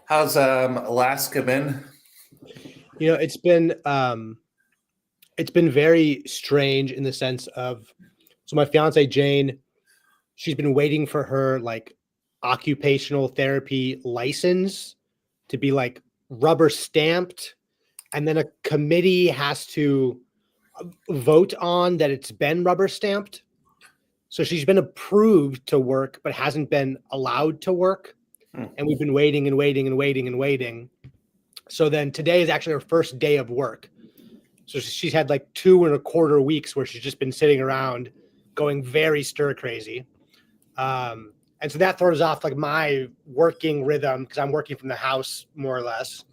How's Alaska been? It's been very strange in the sense of, so my fiance Jane, she's been waiting for her like occupational therapy license to be like rubber stamped, and then a committee has to vote on that it's been rubber stamped. So she's been approved to work but hasn't been allowed to work, Hmm. and we've been waiting and waiting and waiting and waiting. So then today is actually her first day of work. So she's had like 2.25 weeks where she's just been sitting around going very stir crazy. And so that throws off like my working rhythm because I'm working from the house more or less.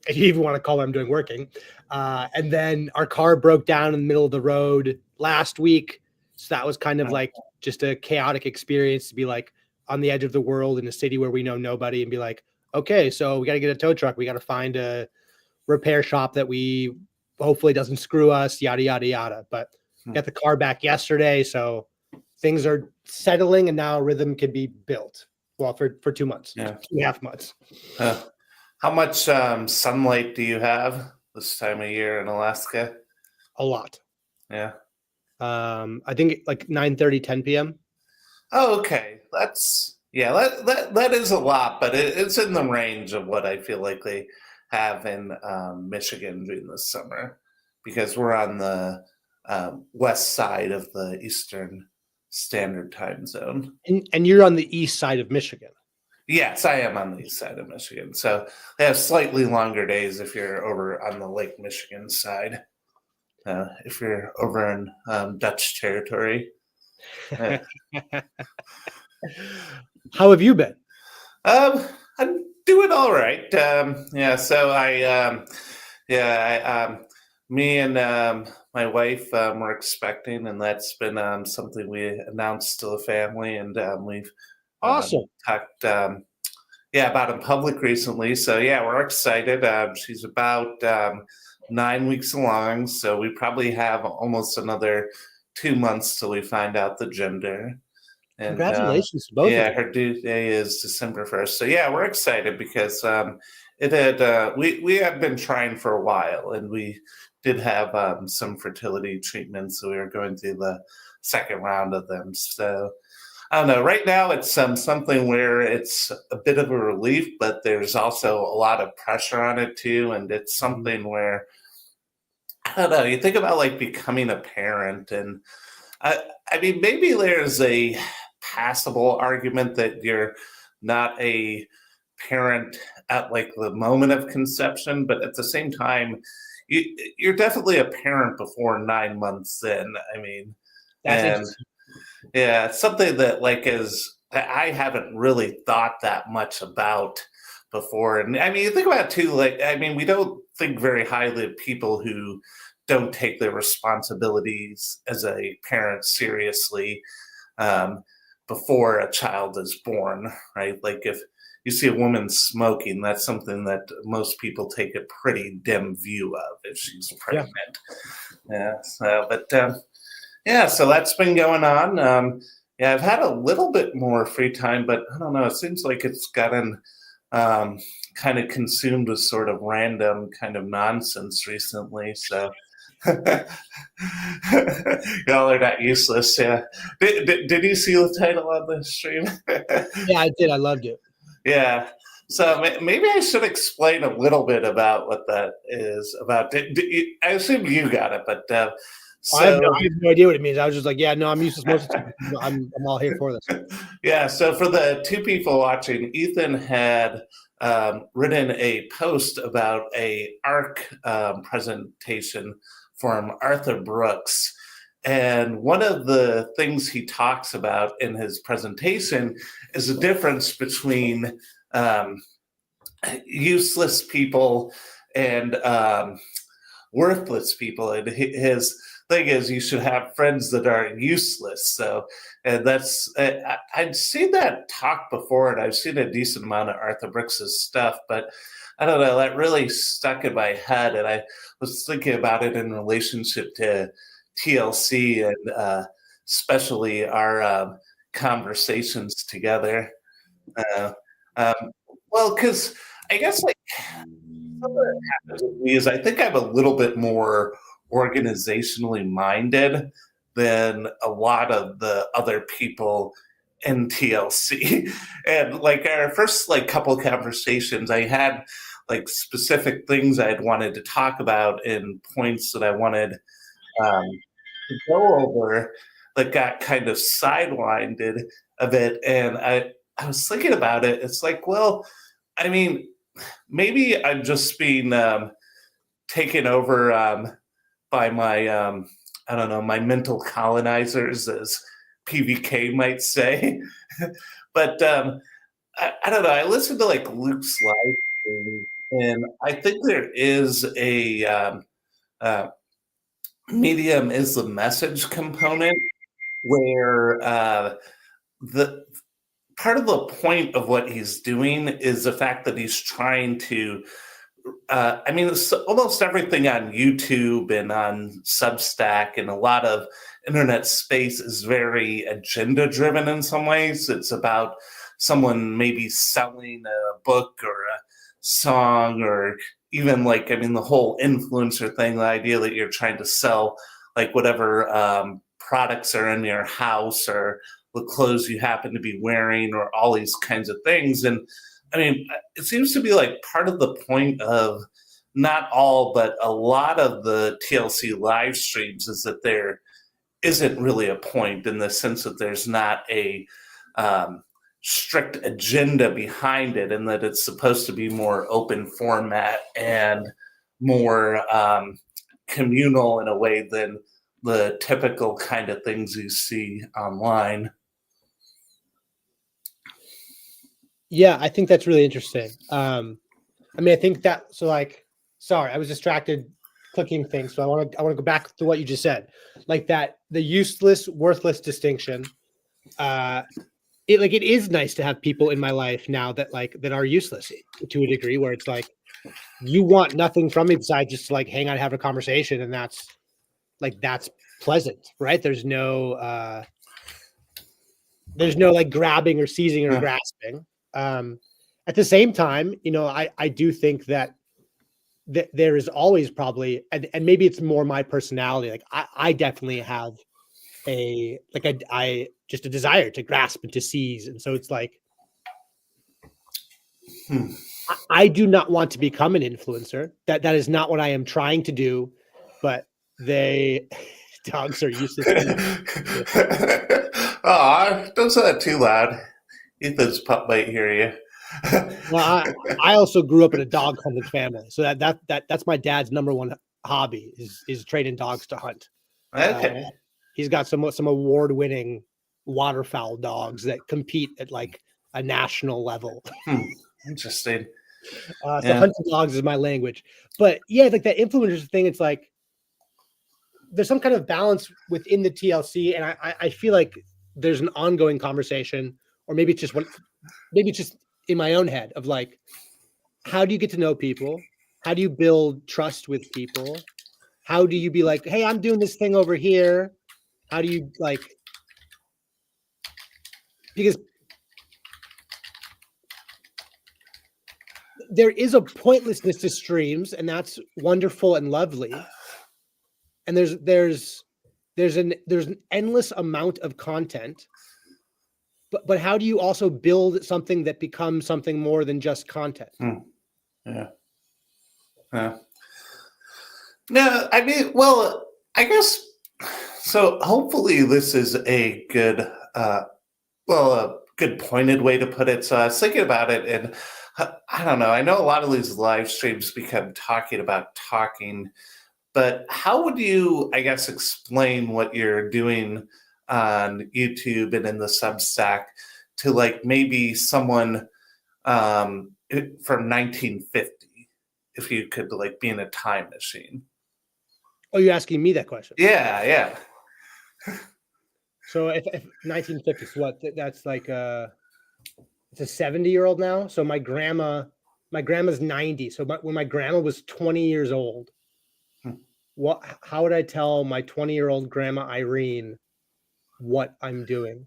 If you even want to call what I'm doing working. And then our car broke down in the middle of the road last week. So that was kind of like just a chaotic experience to be like on the edge of the world in a city where we know nobody and be like, okay, so we got to get a tow truck. We got to find a repair shop that we hopefully doesn't screw us, yada, yada, yada. But got the car back yesterday. So things are settling and now a rhythm can be built. Well, for 2 months, Yeah. 2.5 months. How much sunlight do you have this time of year in Alaska? A lot. Yeah. I think like 9:30, 10 p.m. Oh, okay. That is a lot, but it's in the range of what I feel like they have in Michigan during the summer, because we're on the west side of the Eastern Standard Time Zone. And you're on the east side of Michigan. Yes, I am on the east side of Michigan. So they have slightly longer days if you're over on the Lake Michigan side. If you're over in Dutch territory. How have you been? I'm doing all right. Yeah, so me and my wife were expecting, and that's been something we announced to the family, and we've Awesome. talked, about in public recently. So yeah, we're excited. She's about 9 weeks along, so we probably have almost another 2 months till we find out the gender. And Congratulations to both of yeah, you. her due day is December 1st. So yeah, we're excited because it had we had been trying for a while, and we did have some fertility treatments. So we were going through the second round of them. So I don't know. Right now, it's something where it's a bit of a relief, but there's also a lot of pressure on it too, and it's something where I don't know. You think about like becoming a parent, and I mean, maybe there's a passable argument that you're not a parent at like the moment of conception, but at the same time, you're definitely a parent before 9 months in. I mean, That's and interesting. yeah, it's something that like is that I haven't really thought that much about before. And I mean, you think about it too, like I mean, we don't think very highly of people who don't take their responsibilities as a parent seriously um, before a child is born, right? Like if you see a woman smoking, that's something that most people take a pretty dim view of if she's Yeah. pregnant. Yeah. Yeah, so that's been going on. Yeah, I've had a little bit more free time, but I don't know. It seems like it's gotten um, kind of consumed with sort of random kind of nonsense recently. So y'all are not useless. Yeah. Did you see the title of the stream? Yeah, I did. I loved it. Yeah. So maybe I should explain a little bit about what that is about. I assume you got it, but so I have no idea what it means. I was just like, yeah, no, I'm useless most of the time. I'm all here for this. yeah, so for the two people watching, Ethan had written a post about a ARC presentation from Arthur Brooks. And one of the things he talks about in his presentation is the difference between um, useless people and worthless people. And his thing is, you should have friends that are useless. So, and that's I'd seen that talk before, and I've seen a decent amount of Arthur Brooks's stuff, but I don't know, that really stuck in my head, and I was thinking about it in relationship to TLC and especially our conversations together. Uh, um, Well, because I guess like what happens with me is I think I'm a little bit more organizationally minded than a lot of the other people in TLC. And like our first like couple conversations, I had like specific things I had wanted to talk about and points that I wanted to go over that got kind of sidelined a bit. And I was thinking about it. It's like, well, I mean, maybe I'm just being taken over by my I don't know, my mental colonizers, as PVK might say. But I don't know. I listened to like Luke's live stream, and I think there is a uh, medium is the message component where the part of the point of what he's doing is the fact that he's trying to I mean, it's almost everything on YouTube and on Substack and a lot of internet space is very agenda driven in some ways. It's about someone maybe selling a book or a song or even like, I mean, the whole influencer thing, the idea that you're trying to sell like whatever products are in your house or the clothes you happen to be wearing or all these kinds of things. And I mean, it seems to be like part of the point of not all, but a lot of the TLC live streams is that there isn't really a point in the sense that there's not a strict agenda behind it, and that it's supposed to be more open format and more communal in a way than the typical kind of things you see online. Yeah, I think that's really interesting. I mean, I think that so like, sorry, I was distracted clicking things, so I want to go back to what you just said, like that the useless, worthless distinction. It is nice to have people in my life now that are useless to a degree, where it's like you want nothing from me besides just to like hang out, have a conversation, and that's pleasant, right? There's no like grabbing or seizing or grasping. At the same time, I do think that there is always probably, and maybe it's more my personality. Like I definitely have I just a desire to grasp and to seize. And so it's like, I do not want to become an influencer. That is not what I am trying to do, but dogs are useless. Aw, don't say that too loud. Ethan's pup might hear you. Well, I also grew up in a dog hunting family, so that's my dad's number one hobby is training dogs to hunt. Okay. He's got some award-winning waterfowl dogs that compete at like a national level. Interesting. So hunting dogs is my language, but yeah, like that influencer thing. It's like there's some kind of balance within the TLC, and I feel like there's an ongoing conversation, or maybe it's just in my own head of like, how do you get to know people? How do you build trust with people? How do you be like, hey, I'm doing this thing over here? How do you like, because there is a pointlessness to streams, and that's wonderful and lovely. And there's an endless amount of content. But how do you also build something that becomes something more than just content? Yeah. No, I mean, well, I guess so. Hopefully, this is a good, a good pointed way to put it. So I was thinking about it, and I don't know. I know a lot of these live streams become talking about talking, but how would you, I guess, explain what you're doing on YouTube and in the Substack to like maybe someone from 1950, if you could like be in a time machine? Oh, you're asking me that question? Yeah. So if 1950, so what? That's like it's a 70-year-old now. So my grandma's 90. So when my grandma was 20 years old, how would I tell my 20-year-old grandma Irene what I'm doing?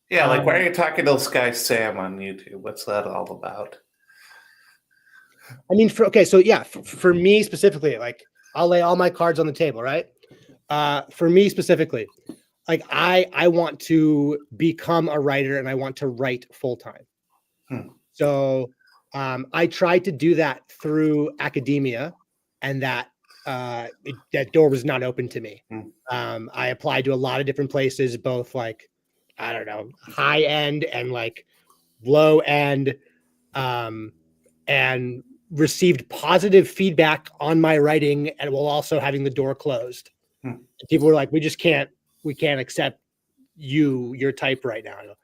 Yeah, like why are you talking to this guy Sam on YouTube? What's that all about? I mean, for me specifically, like I'll lay all my cards on the table, right? For me specifically, like I want to become a writer and I want to write full time. So I tried to do that through academia, and that door was not open to me. I applied to a lot of different places, both like, I don't know, high end and like low end, and received positive feedback on my writing, and while also having the door closed. People were like, we can't accept your type right now. I go,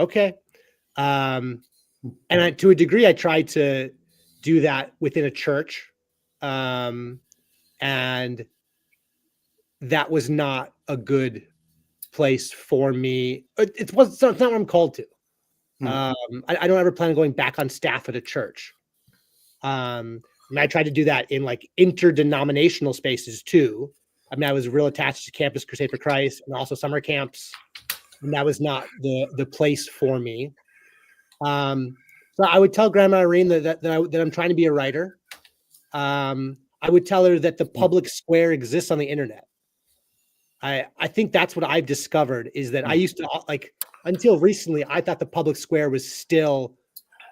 okay. And to a degree, I tried to do that within a church. And that was not a good place for me. It's not what I'm called to. I don't ever plan on going back on staff at a church. And I tried to do that in like interdenominational spaces too. I mean, I was real attached to Campus Crusade for Christ and also summer camps, and that was not the place for me. So I would tell Grandma Irene that I'm trying to be a writer. I would tell her that the public square exists on the internet. I think that's what I've discovered, is that I used to, like, until recently, I thought the public square was still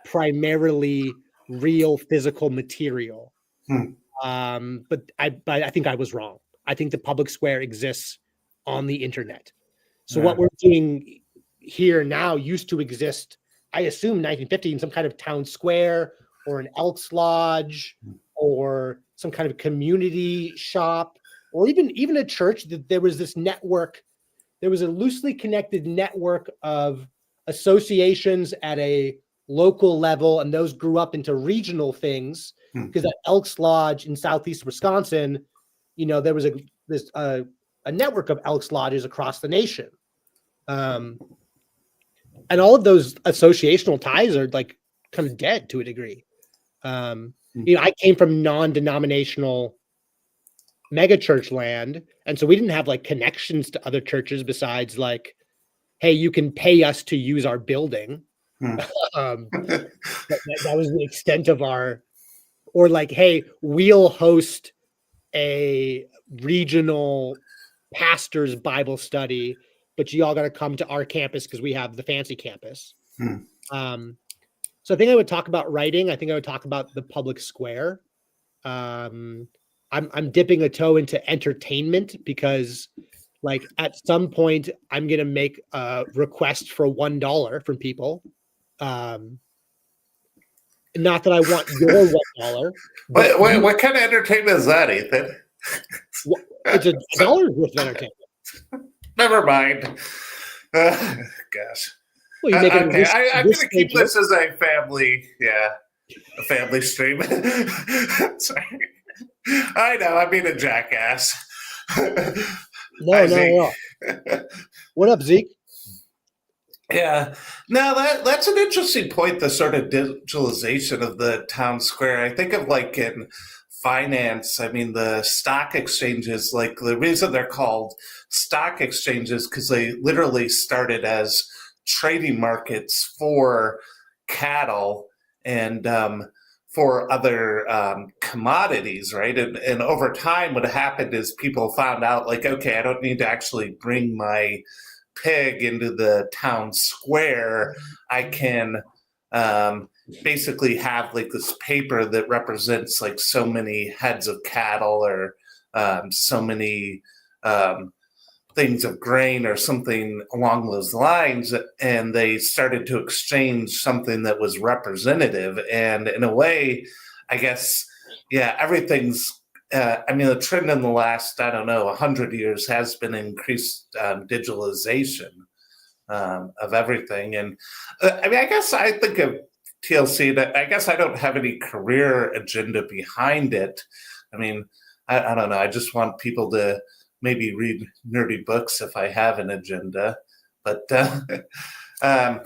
primarily real physical material. But I think I was wrong. I think the public square exists on the internet. So what we're doing here now used to exist, I assume, 1950 in some kind of town square or an Elks Lodge or some kind of community shop, or even a church. That there was this network. There was a loosely connected network of associations at a local level, and those grew up into regional things. Because at Elks Lodge in Southeast Wisconsin, there was a network of Elks Lodges across the nation. And all of those associational ties are like kind of dead to a degree. I came from non-denominational megachurch land, and so we didn't have like connections to other churches besides like, hey, you can pay us to use our building. That was the extent of our, or like, hey, we'll host a regional pastor's Bible study, but you all got to come to our campus because we have the fancy campus. So I think I would talk about writing. I think I would talk about the public square. I'm dipping a toe into entertainment because, like, at some point I'm gonna make a request for $1 from people. Not that I want your $1. What kind of entertainment is that, Ethan? It's $1 worth of entertainment. Never mind. Gosh. Well, you make it okay, I'm going to keep this as a family stream. Sorry. I know, I'm being a jackass. No. What up, Zeke? Yeah. Now that's an interesting point, the sort of digitalization of the town square. I think of like in finance, I mean, the stock exchanges, like the reason they're called stock exchanges because they literally started as trading markets for cattle and for other commodities, right? And over time, what happened is people found out, like, okay, I don't need to actually bring my pig into the town square. I can basically have like this paper that represents like so many heads of cattle or so many things of grain or something along those lines, and they started to exchange something that was representative. And in a way, I guess, everything's the trend in the last, 100 years has been increased digitalization of everything. And I guess I think of TLC that I guess I don't have any career agenda behind it. I mean, I don't know. I just want people to maybe read nerdy books if I have an agenda. But I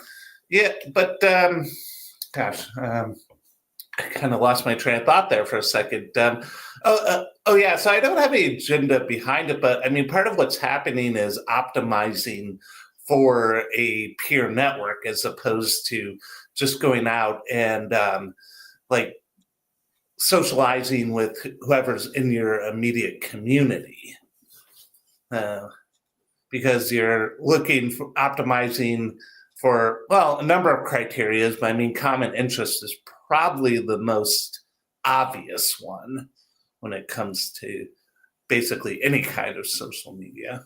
kind of lost my train of thought there for a second. So I don't have any agenda behind it, but I mean, part of what's happening is optimizing for a peer network as opposed to just going out and like socializing with whoever's in your immediate community. Because you're looking for optimizing for, well, a number of criteria, but I mean, common interest is probably the most obvious one when it comes to basically any kind of social media.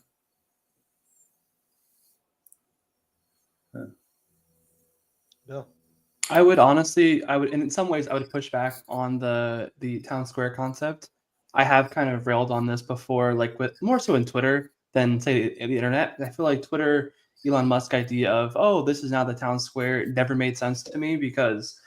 Bill? I would in some ways, I would push back on the town square concept. I have kind of railed on this before, like with more so in Twitter than say the internet. I feel like Twitter, Elon Musk idea of, oh, this is now the town square, never made sense to me because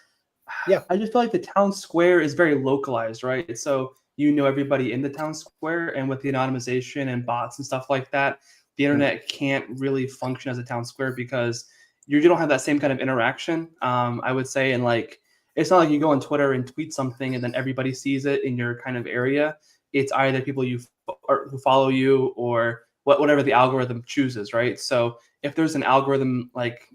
I just feel like the town square is very localized, right? So you know everybody in the town square, and with the anonymization and bots and stuff like that, the internet can't really function as a town square because you don't have that same kind of interaction. I would say, and like it's not like you go on Twitter and tweet something and then everybody sees it in your kind of area. It's either people who follow you or whatever the algorithm chooses, right? So if there's an algorithm like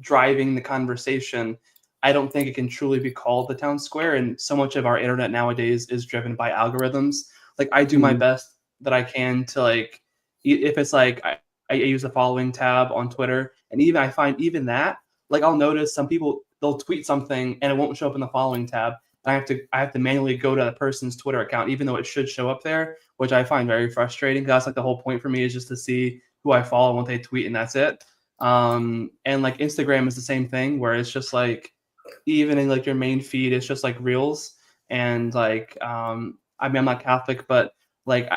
driving the conversation, I don't think it can truly be called the town square. And so much of our internet nowadays is driven by algorithms. Like I do my best that I can to like, if it's like I use the following tab on Twitter, and even I find even that, like I'll notice some people, they'll tweet something and it won't show up in the following tab. I have to manually go to the person's Twitter account, even though it should show up there, which I find very frustrating. That's like the whole point for me, is just to see who I follow and what they tweet, and that's it. And like Instagram is the same thing, where it's just like, even in like your main feed, it's just like reels. And like, I mean, I'm not Catholic, but like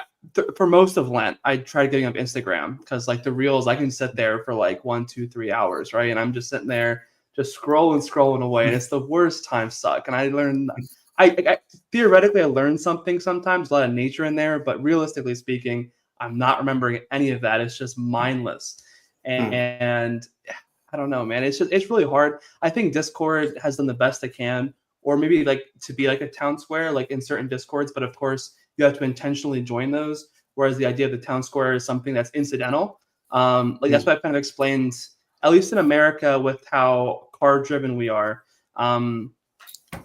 for most of Lent, I tried getting up Instagram because like the reels, I can sit there for like 1, 2, 3 hours, right? And I'm just sitting there just scrolling away, and it's the worst time suck. And I learned, I theoretically I learned something sometimes, a lot of nature in there, but realistically speaking, I'm not remembering any of that. It's just mindless, and I don't know, man. It's really hard. I think Discord has done the best they can, or maybe like to be like a town square, like in certain Discords, but of course you have to intentionally join those. Whereas the idea of the town square is something that's incidental. Like that's what I've kind of explained, at least in America, with how car driven we are.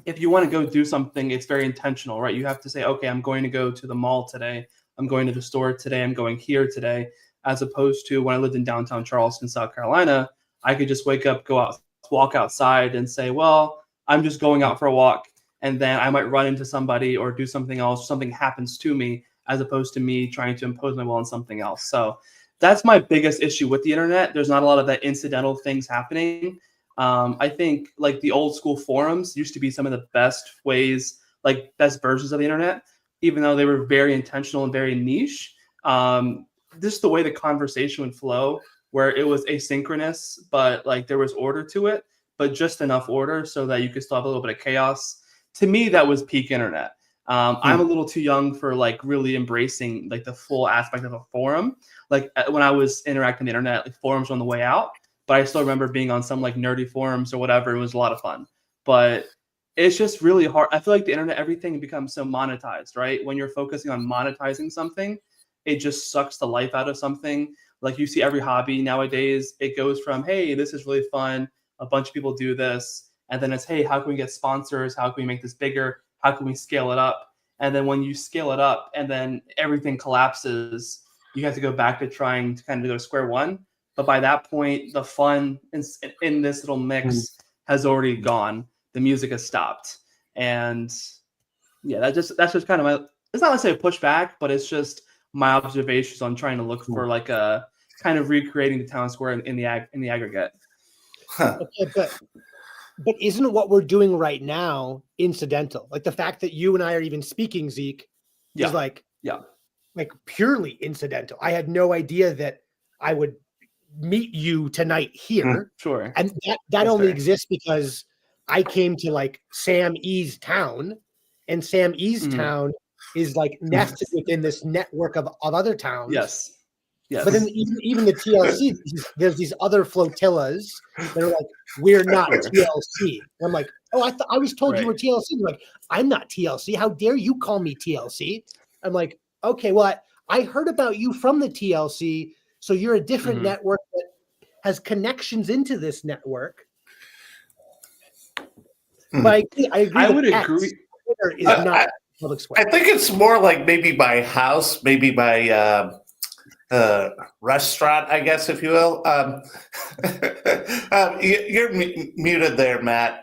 If you want to go do something, it's very intentional, right? You have to say, okay, I'm going to go to the mall today. I'm going to the store today. I'm going here today. As opposed to when I lived in downtown Charleston, South Carolina, I could just wake up, go out, walk outside and say, well, I'm just going out for a walk. And then I might run into somebody or do something else. Something happens to me, as opposed to me trying to impose my will on something else. So that's my biggest issue with the internet. There's not a lot of that incidental things happening. I think like the old school forums used to be some of the best ways, like best versions of the internet, even though they were very intentional and very niche. Just the way the conversation would flow, where it was asynchronous, but like there was order to it, but just enough order so that you could still have a little bit of chaos. To me, that was peak internet. I'm a little too young for like really embracing like the full aspect of a forum. Like when I was interacting with the internet, like forums were on the way out, but I still remember being on some like nerdy forums or whatever. It was a lot of fun, but it's just really hard. I feel like the internet, everything becomes so monetized, right? When you're focusing on monetizing something, it just sucks the life out of something. Like you see every hobby nowadays, it goes from, hey, this is really fun, a bunch of people do this, and then it's, hey, how can we get sponsors? How can we make this bigger? How can we scale it up? And then when you scale it up and then everything collapses, you have to go back to trying to kind of go to square one. But by that point, the fun in this little mix has already gone. The music has stopped. And yeah, that's just kind of my, it's not necessarily a pushback, but it's just my observations on trying to look for like a kind of recreating the town square in the aggregate. Okay, but isn't what we're doing right now incidental? Like the fact that you and I are even speaking, Zeke, is like purely incidental. I had no idea that I would meet you tonight here. Sure. And that only exists because I came to like Sam E's town, and Sam E's town is like nested within this network of other towns. Yes. But then even the TLC, there's these other flotillas that are like, we're not TLC. And I'm like, oh, I was told you were TLC. I'm like, I'm not TLC. How dare you call me TLC? I'm like, okay, well, I heard about you from the TLC, so you're a different network that has connections into this network. But I agree. I with would X. agree. Twitter is I- not public I square. think it's more like maybe by house, maybe by restaurant, I guess, if you will. You're muted there, Matt.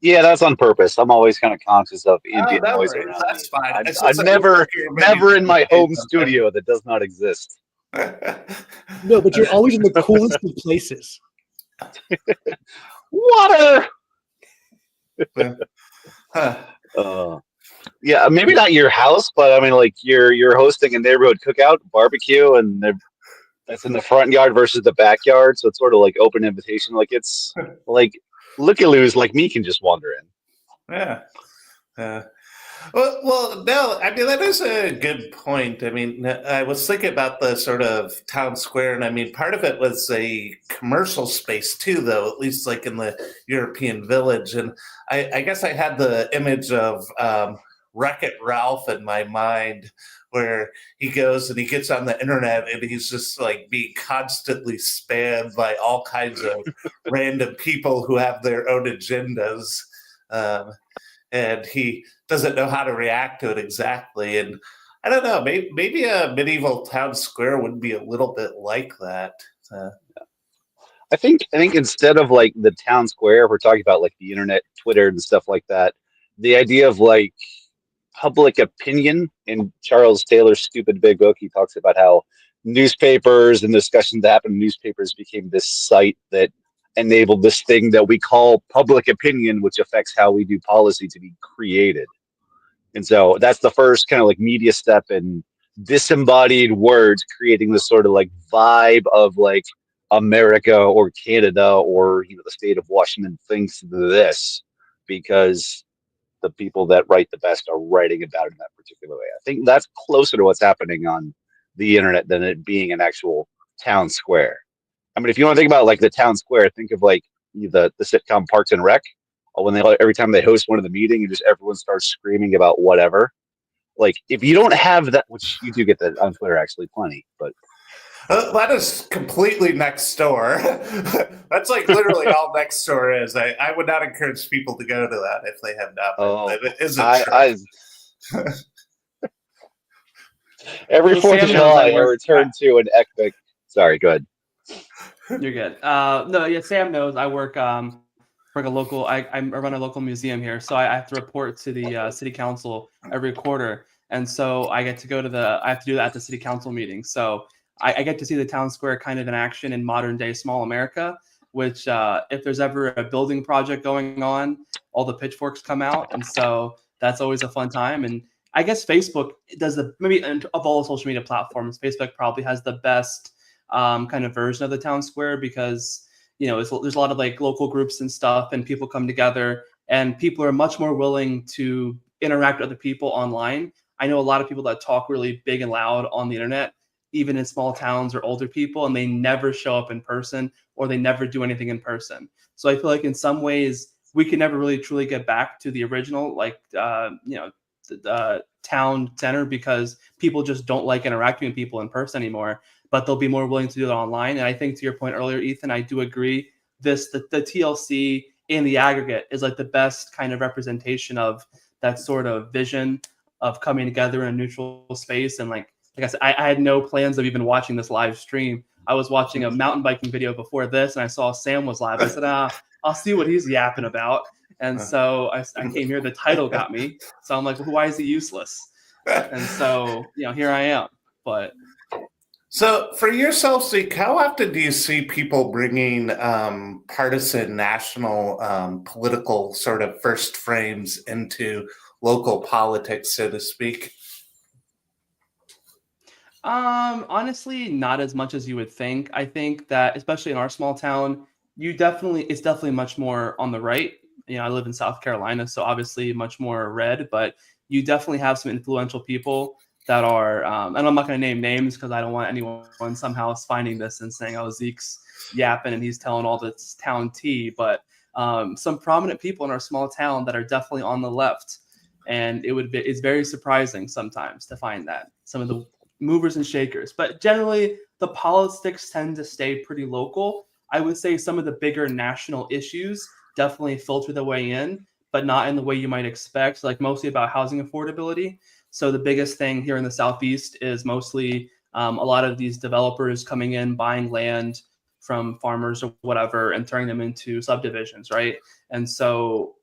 Yeah, that's on purpose. I'm always kind of conscious of Oh, ambient no noise worries. around me. That's fine. I'm, It's just I'm that never, you're never in my home something. studio that does not exist. No, but you're always in the coolest of places. Water. Huh. Yeah, maybe not your house, but I mean, like you're hosting a neighborhood cookout, barbecue, and that's in the front yard versus the backyard, so it's sort of like open invitation. Like it's like looky-loos like me can just wander in. Yeah. Well, no, I mean, that is a good point. I mean, I was thinking about the sort of town square, and I mean, part of it was a commercial space too, though, at least like in the European village. And I guess I had the image of Wreck-It Ralph in my mind, where he goes and he gets on the internet and he's just like being constantly spammed by all kinds of random people who have their own agendas. And he doesn't know how to react to it exactly. And I don't know, maybe a medieval town square would be a little bit like that. I think instead of like the town square, if we're talking about like the internet, Twitter, and stuff like that, the idea of like public opinion in Charles Taylor's stupid big book, he talks about how newspapers and discussions that happen in newspapers became this site that enabled this thing that we call public opinion, which affects how we do policy, to be created. And so that's the first kind of like media step in disembodied words, creating this sort of like vibe of like America or Canada or the state of Washington thinks this, because the people that write the best are writing about it in that particular way. I think that's closer to what's happening on the internet than it being an actual town square. I mean, if you want to think about like the town square, think of like the sitcom Parks and Rec, when every time they host one of the meeting and just everyone starts screaming about whatever. Like if you don't have that, which you do get that on Twitter actually plenty, but that is completely next door. That's like literally all next door is. I would not encourage people to go to that if they have not been. Oh, It isn't true. Every Well, 4th of Sam knows July, I I work- return to an epic. Sorry, go ahead. You're good. No, yeah, Sam knows I work for a local. I run a local museum here, so I have to report to the city council every quarter, and so I get to go to I have to do that at the city council meeting. So I get to see the town square kind of in action in modern day small America. Which, if there's ever a building project going on, all the pitchforks come out, and so that's always a fun time. And I guess Facebook does maybe of all the social media platforms, Facebook probably has the best kind of version of the town square, because there's a lot of like local groups and stuff, and people come together, and people are much more willing to interact with other people online. I know a lot of people that talk really big and loud on the internet, even in small towns, or older people, and they never show up in person, or they never do anything in person. So I feel like in some ways we can never really truly get back to the original, like the town center, because people just don't like interacting with people in person anymore, but they'll be more willing to do it online. And I think to your point earlier, Ethan, I do agree the TLC in the aggregate is like the best kind of representation of that sort of vision of coming together in a neutral space. And like I said, I had no plans of even watching this live stream. I was watching a mountain biking video before this, and I saw Sam was live. I said, I'll see what he's yapping about. And so I came here. The title got me. So I'm like, well, why is he useless? And so, here I am. But So for yourself, Zeke, how often do you see people bringing partisan national political sort of first frames into local politics, so to speak? Honestly, not as much as you would think. I think that, especially in our small town, it's definitely much more on the right. I live in South Carolina, so obviously much more red, but you definitely have some influential people that are, and I'm not going to name names because I don't want anyone somehow finding this and saying, oh, Zeke's yapping and he's telling all this town tea, but some prominent people in our small town that are definitely on the left. And it's very surprising sometimes to find that, some of the movers and shakers. But generally, the politics tend to stay pretty local. I would say some of the bigger national issues definitely filter their way in, but not in the way you might expect, like mostly about housing affordability. So the biggest thing here in the Southeast is mostly a lot of these developers coming in, buying land from farmers or whatever, and turning them into subdivisions, right? And so,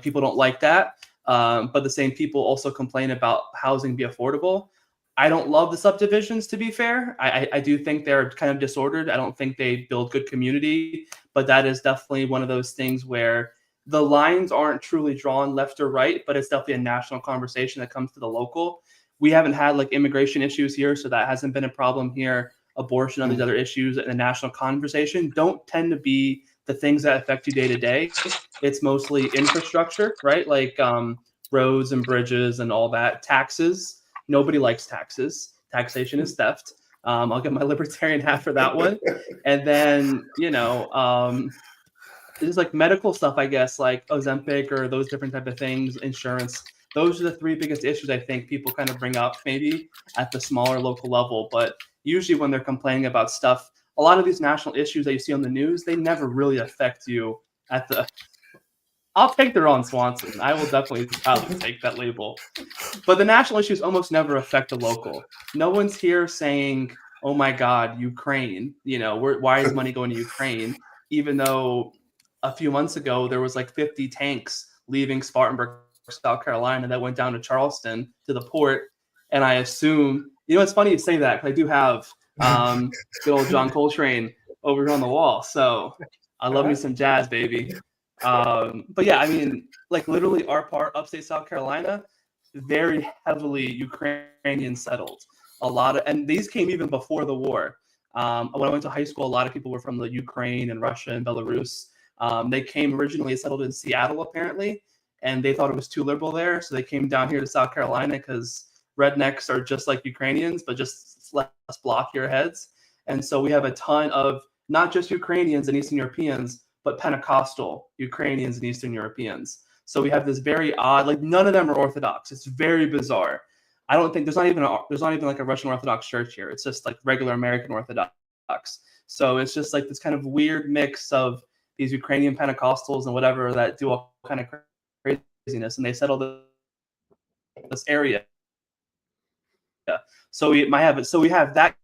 people don't like that. But the same people also complain about housing be affordable. I don't love the subdivisions, to be fair. I do think they're kind of disordered. I don't think they build good community, but that is definitely one of those things where the lines aren't truly drawn left or right, but it's definitely a national conversation that comes to the local. We haven't had like immigration issues here, so that hasn't been a problem here. Abortion and these other issues in the national conversation don't tend to be the things that affect you day to day. It's mostly infrastructure, right? Like roads and bridges and all that. Taxes. Nobody likes taxes. Taxation is theft. I'll get my libertarian hat for that one. And then, it's like medical stuff, I guess, like Ozempic or those different type of things, insurance. Those are the three biggest issues I think people kind of bring up maybe at the smaller local level. But usually when they're complaining about stuff, a lot of these national issues that you see on the news, they never really affect you at the... I'll take the Ron Swanson. I will definitely probably take that label. But the national issues almost never affect the local. No one's here saying, oh my God, Ukraine, why is money going to Ukraine? Even though a few months ago, there was like 50 tanks leaving Spartanburg, South Carolina that went down to Charleston to the port. And I assume, it's funny you say that because I do have good old John Coltrane over here on the wall. So I love me some jazz, baby. But yeah, I mean, like literally our part, upstate South Carolina, very heavily Ukrainian settled. And these came even before the war. When I went to high school, a lot of people were from the Ukraine and Russia and Belarus. They came originally settled in Seattle, apparently, and they thought it was too liberal there. So they came down here to South Carolina because rednecks are just like Ukrainians, but just less blockier heads. And so we have a ton of not just Ukrainians and Eastern Europeans, but Pentecostal Ukrainians and Eastern Europeans. So we have this very odd, like none of them are Orthodox. It's very bizarre. I don't think there's not even like a Russian Orthodox church here. It's just like regular American Orthodox. So it's just like this kind of weird mix of these Ukrainian Pentecostals and whatever that do all kind of craziness, and they settle this area. Yeah. So we have that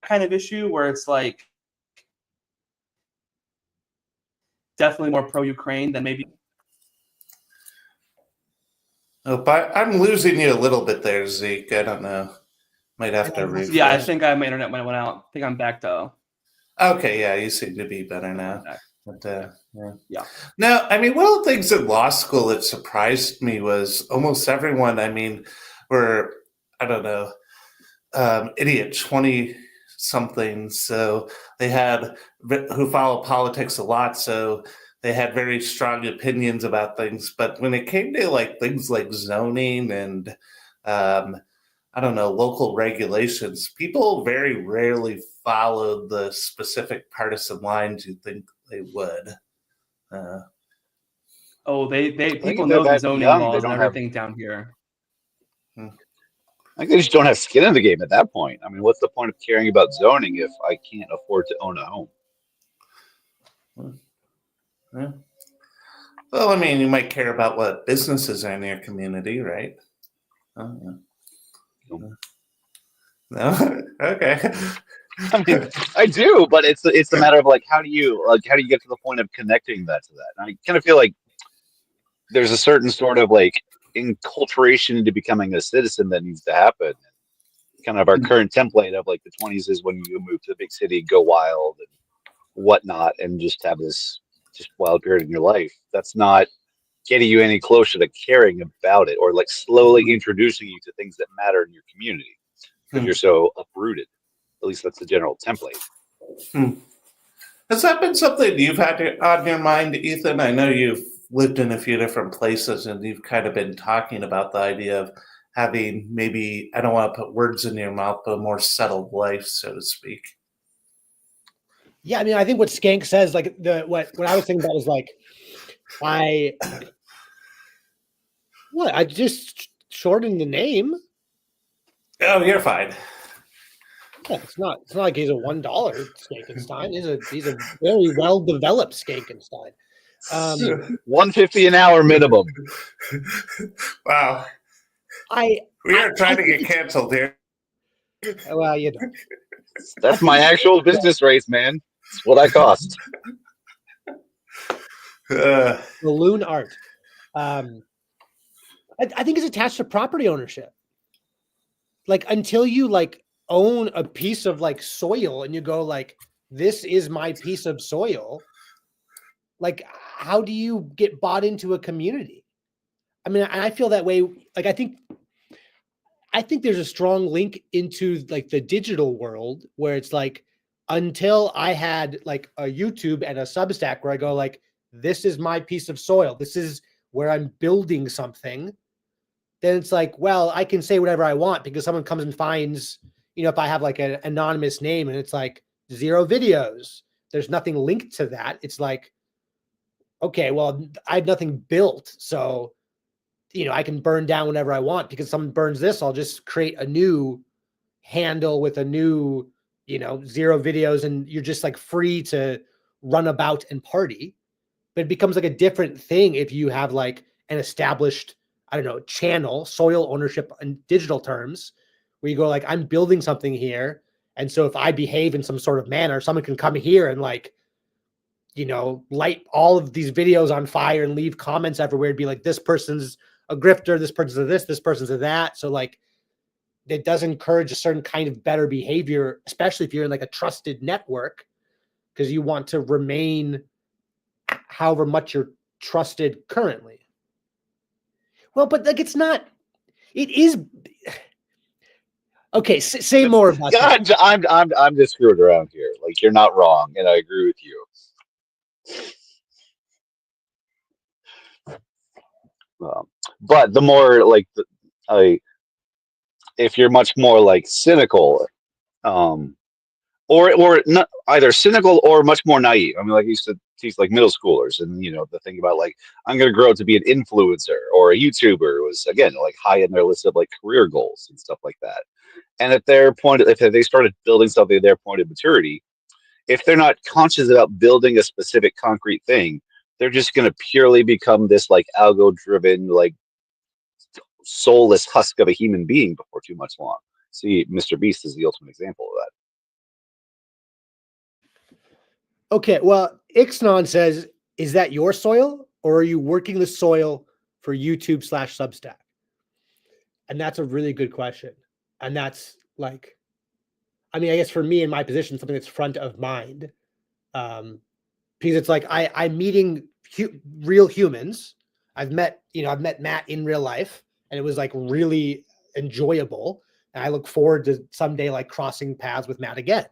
kind of issue where it's like definitely more pro-Ukraine than maybe. Oh, but I'm losing you a little bit there, Zeke. I don't know. Might have to refresh. Yeah, I think my internet went out. I think I'm back though. Okay, yeah, you seem to be better now. But, yeah. No, I mean, one of the things in law school that surprised me was almost everyone, were, I don't know, idiot 20-somethings. So they had, who follow politics a lot, so they had very strong opinions about things. But when it came to like things like zoning and, I don't know, local regulations, people very rarely followed the specific partisan lines you think they would. People know the zoning laws and everything down here. I think they just don't have skin in the game at that point. I mean, what's the point of caring about zoning if I can't afford to own a home? Yeah. Well, I mean, you might care about what businesses are in your community, right? Oh, yeah. No? Okay. I mean, I do, but it's a matter of like how do you get to the point of connecting that to that? And I kind of feel like there's a certain sort of like enculturation into becoming a citizen that needs to happen. Kind of our current template of like the 20s is when you move to the big city, go wild and whatnot, and just have this just wild period in your life. That's not getting you any closer to caring about it or like slowly introducing you to things that matter in your community because you're so uprooted. At least that's the general template. Has that been something you've had on your mind, Ethan? I know you've lived in a few different places and you've kind of been talking about the idea of having maybe, I don't want to put words in your mouth, but a more settled life, so to speak. Yeah, I mean, I think what Skank says, like what I was thinking about is like, I just shortened the name. Oh, you're fine. Yeah, it's not like he's a $1 Skankenstein. He's a very well developed Skankenstein. 150 an hour minimum. Wow. We are trying to get canceled here. Well, you know. That's my actual business rates, man. It's what I cost. Balloon art. I think it's attached to property ownership. Like until you like own a piece of like soil and you go like, this is my piece of soil. Like, how do you get bought into a community? I mean, I feel that way. Like, I think there's a strong link into like the digital world where it's like, until I had like a YouTube and a Substack where I go like, this is my piece of soil. This is where I'm building something. Then it's like, well, I can say whatever I want because someone comes and finds, you know, if I have like an anonymous name and it's like 0 videos, there's nothing linked to that. It's like, okay, well, I have nothing built. So, you know, I can burn down whenever I want because someone burns this, I'll just create a new handle with a new, you know, 0 videos and you're just like free to run about and party. But it becomes like a different thing if you have like an established, I don't know, channel, soil ownership in digital terms, where you go like, I'm building something here. And so if I behave in some sort of manner, someone can come here and like, you know, light all of these videos on fire and leave comments everywhere and be like, this person's a grifter, this person's a this person's a that. So like, it does encourage a certain kind of better behavior, especially if you're in like a trusted network, because you want to remain however much you're trusted currently. Well, but like, it's not, it is. Okay. Say more about that. God, I'm just screwed around here. Like, you're not wrong. And I agree with you. But the more like, if you're much more like cynical, or not either cynical or much more naive. I mean, like I used to teach like middle schoolers, and you know, the thing about like I'm going to grow up to be an influencer or a YouTuber was again like high in their list of like career goals and stuff like that. And at their point, if they started building something at their point of maturity, if they're not conscious about building a specific concrete thing, they're just going to purely become this like algo-driven, like soulless husk of a human being before too much long. See, Mr. Beast is the ultimate example of that. Okay, well, Ixnon says, is that your soil or are you working the soil for YouTube/Substack? And that's a really good question. And that's like, I mean, I guess for me in my position, something that's front of mind. Because it's like I'm meeting real humans. I've met Matt in real life, and it was like really enjoyable. And I look forward to someday like crossing paths with Matt again.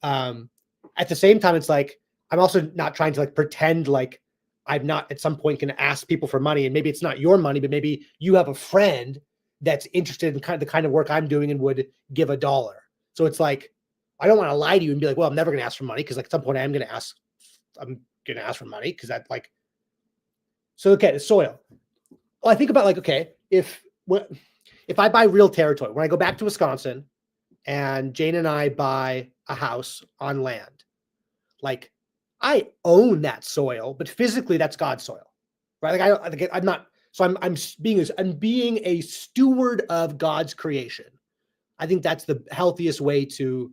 At the same time, it's like, I'm also not trying to like pretend like I'm not at some point going to ask people for money. And maybe it's not your money, but maybe you have a friend that's interested in the kind of work I'm doing and would give $1. So it's like, I don't want to lie to you and be like, well, I'm never going to ask for money. Cause like at some point I'm going to ask for money. Cause that like, so, okay. The soil. Well, I think about like, okay, if I buy real territory, when I go back to Wisconsin and Jane and I buy a house on land, like I own that soil, but physically that's God's soil, right? Like I'm not, so I'm being a steward of God's creation. I think that's the healthiest way to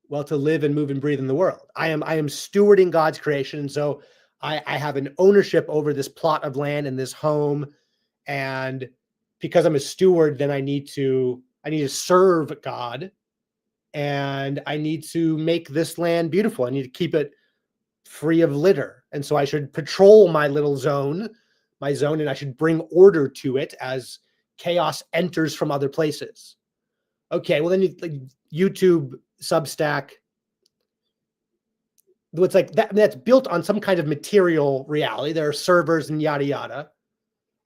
live and move and breathe in the world. I am stewarding God's creation. And so I have an ownership over this plot of land and this home. And because I'm a steward, then I need to serve God. And I need to make this land beautiful. I need to keep it free of litter. And so I should patrol my zone, and I should bring order to it as chaos enters from other places. Okay, well then YouTube, Substack, it's like that's built on some kind of material reality. There are servers and yada, yada.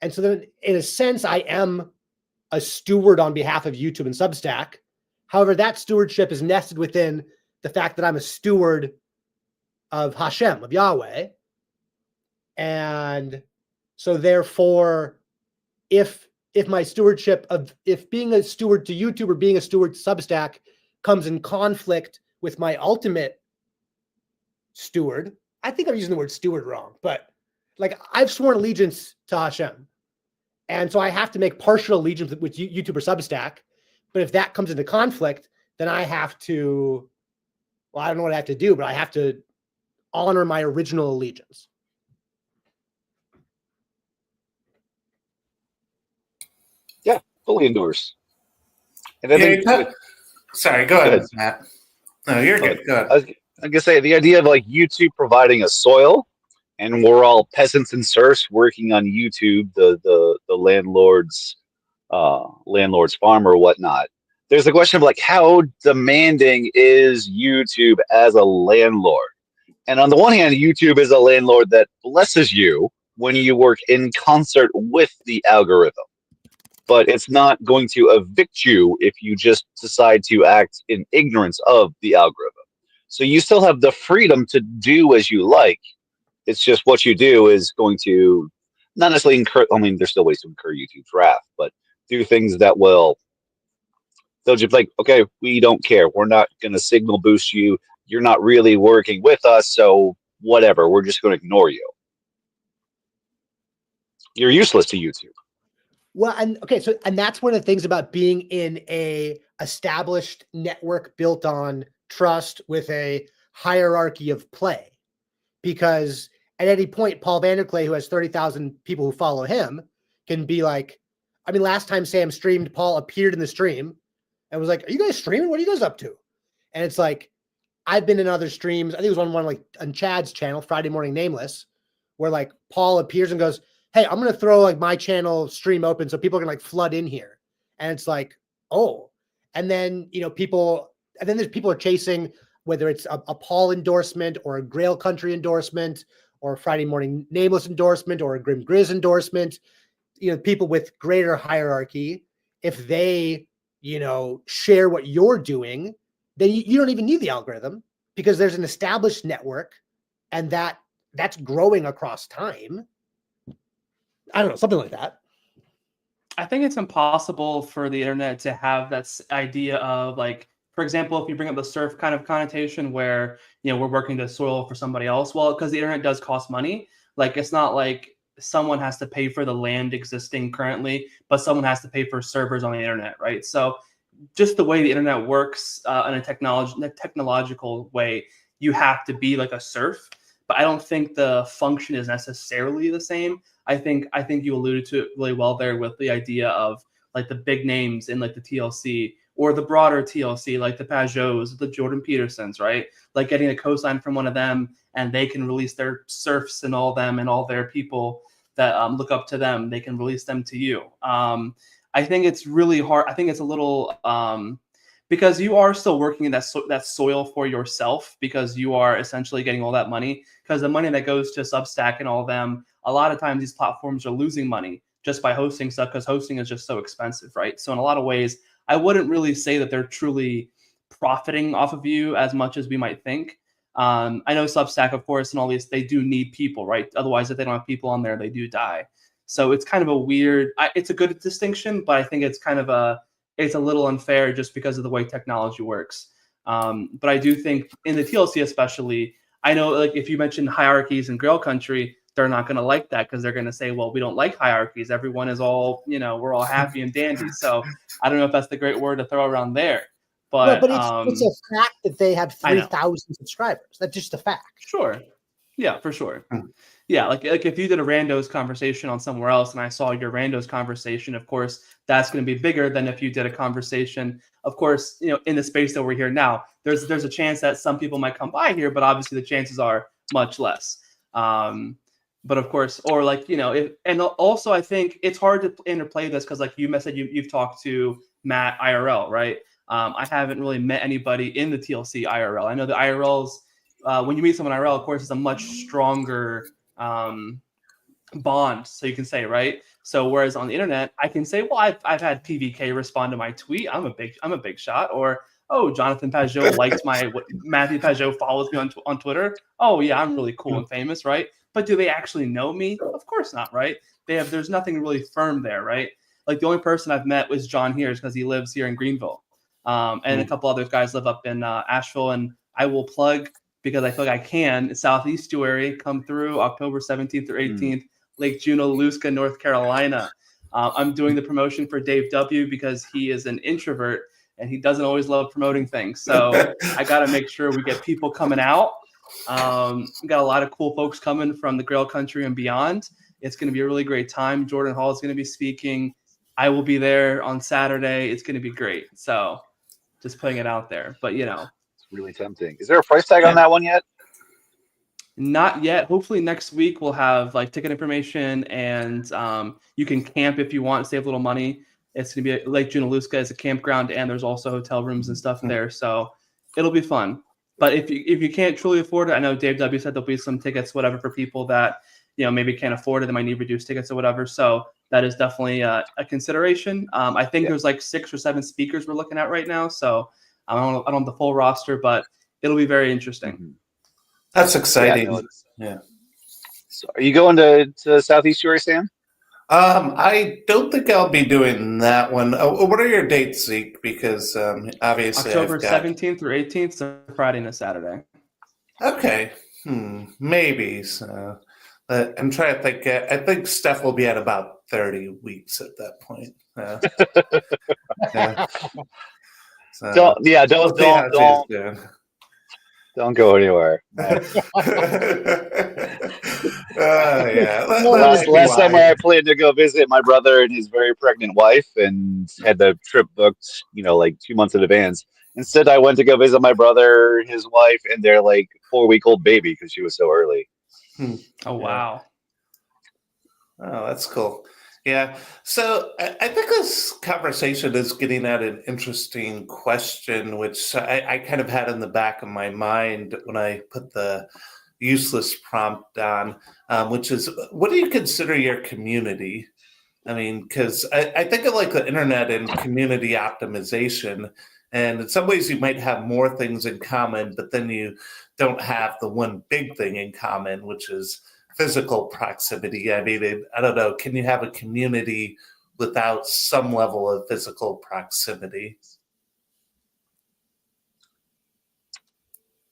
And so then in a sense, I am a steward on behalf of YouTube and Substack. However, that stewardship is nested within the fact that I'm a steward of Hashem, of Yahweh. And so therefore, if if my stewardship of if being a steward to YouTube or being a steward to Substack comes in conflict with my ultimate steward. I think I'm using the word steward wrong, but like I've sworn allegiance to Hashem. And so I have to make partial allegiance with YouTube or Substack. But if that comes into conflict, then I have to, well, I don't know what I have to do, but I have to honor my original allegiance. Yeah, fully endorse. And I Yeah, think sorry, go ahead, ahead. Matt. No, you're good. Go ahead. I was gonna say the idea of like YouTube providing a soil, and we're all peasants and serfs working on YouTube, the landlord's farm or whatnot. There's the question of like how demanding is YouTube as a landlord? And on the one hand, YouTube is a landlord that blesses you when you work in concert with the algorithm, but it's not going to evict you if you just decide to act in ignorance of the algorithm. So you still have the freedom to do as you like. It's just what you do is going to not necessarily incur, I mean, there's still ways to incur YouTube's wrath, but do things that will, they'll just be like, okay, we don't care. We're not going to signal boost you. You're not really working with us, so whatever. We're just going to ignore you. You're useless to YouTube. Well, and okay, so and that's one of the things about being in a established network built on trust with a hierarchy of play. Because at any point, Paul Vanderklay, who has 30,000 people who follow him, can be like, I mean, last time Sam streamed, Paul appeared in the stream and was like, are you guys streaming? What are you guys up to? And it's like, I've been in other streams. I think it was one like on Chad's channel, Friday Morning Nameless, where like Paul appears and goes, hey, I'm going to throw like my channel stream open so people can like flood in here. And it's like, oh, and then, you know, there's people are chasing, whether it's a Paul endorsement or a Grail Country endorsement or a Friday Morning Nameless endorsement or a Grim Grizz endorsement, you know, people with greater hierarchy, if they, you know, share what you're doing, then you don't even need the algorithm because there's an established network and that's growing across time. I don't know, something like that. I think it's impossible for the internet to have that idea of like, for example, if you bring up the surf kind of connotation where, you know, we're working the soil for somebody else. Well, because the internet does cost money. Like, it's not like someone has to pay for the land existing currently, but someone has to pay for servers on the internet, right? So just the way the internet works in a technological way, you have to be like a serf. But I don't think the function is necessarily the same. I think you alluded to it really well there with the idea of like the big names in like the TLC or the broader TLC, like the Pajots, the Jordan Petersons, right? Like getting a cosign from one of them and they can release their serfs and all them and all their people that look up to them. They can release them to you. I think it's really hard. I think it's a little because you are still working in that soil for yourself because you are essentially getting all that money because the money that goes to Substack and all of them, a lot of times these platforms are losing money just by hosting stuff because hosting is just so expensive, right? So in a lot of ways, I wouldn't really say that they're truly profiting off of you as much as we might think. I know Substack, of course, and all these, they do need people, right? Otherwise, if they don't have people on there, they do die. So it's kind of a weird, it's a good distinction, but I think it's kind of it's a little unfair just because of the way technology works. But I do think in the TLC especially, I know like if you mention hierarchies in Grail Country, they're not going to like that because they're going to say, well, we don't like hierarchies. Everyone is all, you know, we're all happy and dandy. So I don't know if that's the great word to throw around there. But, no, but it's a fact that they have 3,000 subscribers. That's just a fact. Sure. Yeah, for sure. Yeah, like if you did a randos conversation on somewhere else and I saw your randos conversation, of course, that's going to be bigger than if you did a conversation. Of course, you know, in the space that we're here now, there's a chance that some people might come by here, but obviously the chances are much less. But of course, or like, you know, and also I think it's hard to interplay this because like you said, you've talked to Matt IRL, right? I haven't really met anybody in the TLC IRL. I know the IRLs, when you meet someone IRL, of course, it's a much stronger bond, so you can say, right? So whereas on the internet, I can say, well, I've had PVK respond to my tweet. I'm a big shot. Or, oh, Jonathan Pajot liked Matthew Pajot follows me on Twitter. Oh yeah, I'm really cool and famous, right? But do they actually know me? Of course not, right? There's nothing really firm there, right? Like the only person I've met was John Hears because he lives here in Greenville, and a couple other guys live up in Asheville. And I will plug, because I feel like I can, Southeast Estuary, come through October 17th or 18th, Lake Junaluska, North Carolina. I'm doing the promotion for Dave W. because he is an introvert and he doesn't always love promoting things. So I got to make sure we get people coming out. We got a lot of cool folks coming from the Grail country and beyond. It's going to be a really great time. Jordan Hall is going to be speaking. I will be there on Saturday. It's going to be great. So just putting it out there. But, you know. It's really tempting. Is there a price tag on that one yet? Not yet. Hopefully next week we'll have like ticket information, and you can camp if you want, save a little money. It's going to be Lake Junaluska as a campground, and there's also hotel rooms and stuff there. So it'll be fun. But if you can't truly afford it, I know Dave W. said there'll be some tickets, whatever, for people that, you know, maybe can't afford it. They might need reduced tickets or whatever. So that is definitely a consideration. I think there's like 6 or 7 speakers we're looking at right now. So I don't have the full roster, but it'll be very interesting. That's exciting. Yeah. So are you going to Southeast Estuary, Sam? I don't think I'll be doing that one. What are your dates, Zeke? Because obviously October 17th through 18th, so Friday and a Saturday. Okay. Maybe. So I'm trying to think. I think Steph will be at about 30 weeks at that point. Yeah. So, don't go anywhere. Yeah. Last summer, I planned to go visit my brother and his very pregnant wife, and had the trip booked, like 2 months in advance. Instead, I went to go visit my brother, his wife, and their 4-week-old baby because she was so early. Oh wow! Oh, that's cool. Yeah. So I think this conversation is getting at an interesting question, which I kind of had in the back of my mind when I put the useless prompt on, which is, what do you consider your community? I mean, because I think of the internet and community optimization, and in some ways you might have more things in common, but then you don't have the one big thing in common, which is physical proximity. I mean, I don't know. Can you have a community without some level of physical proximity?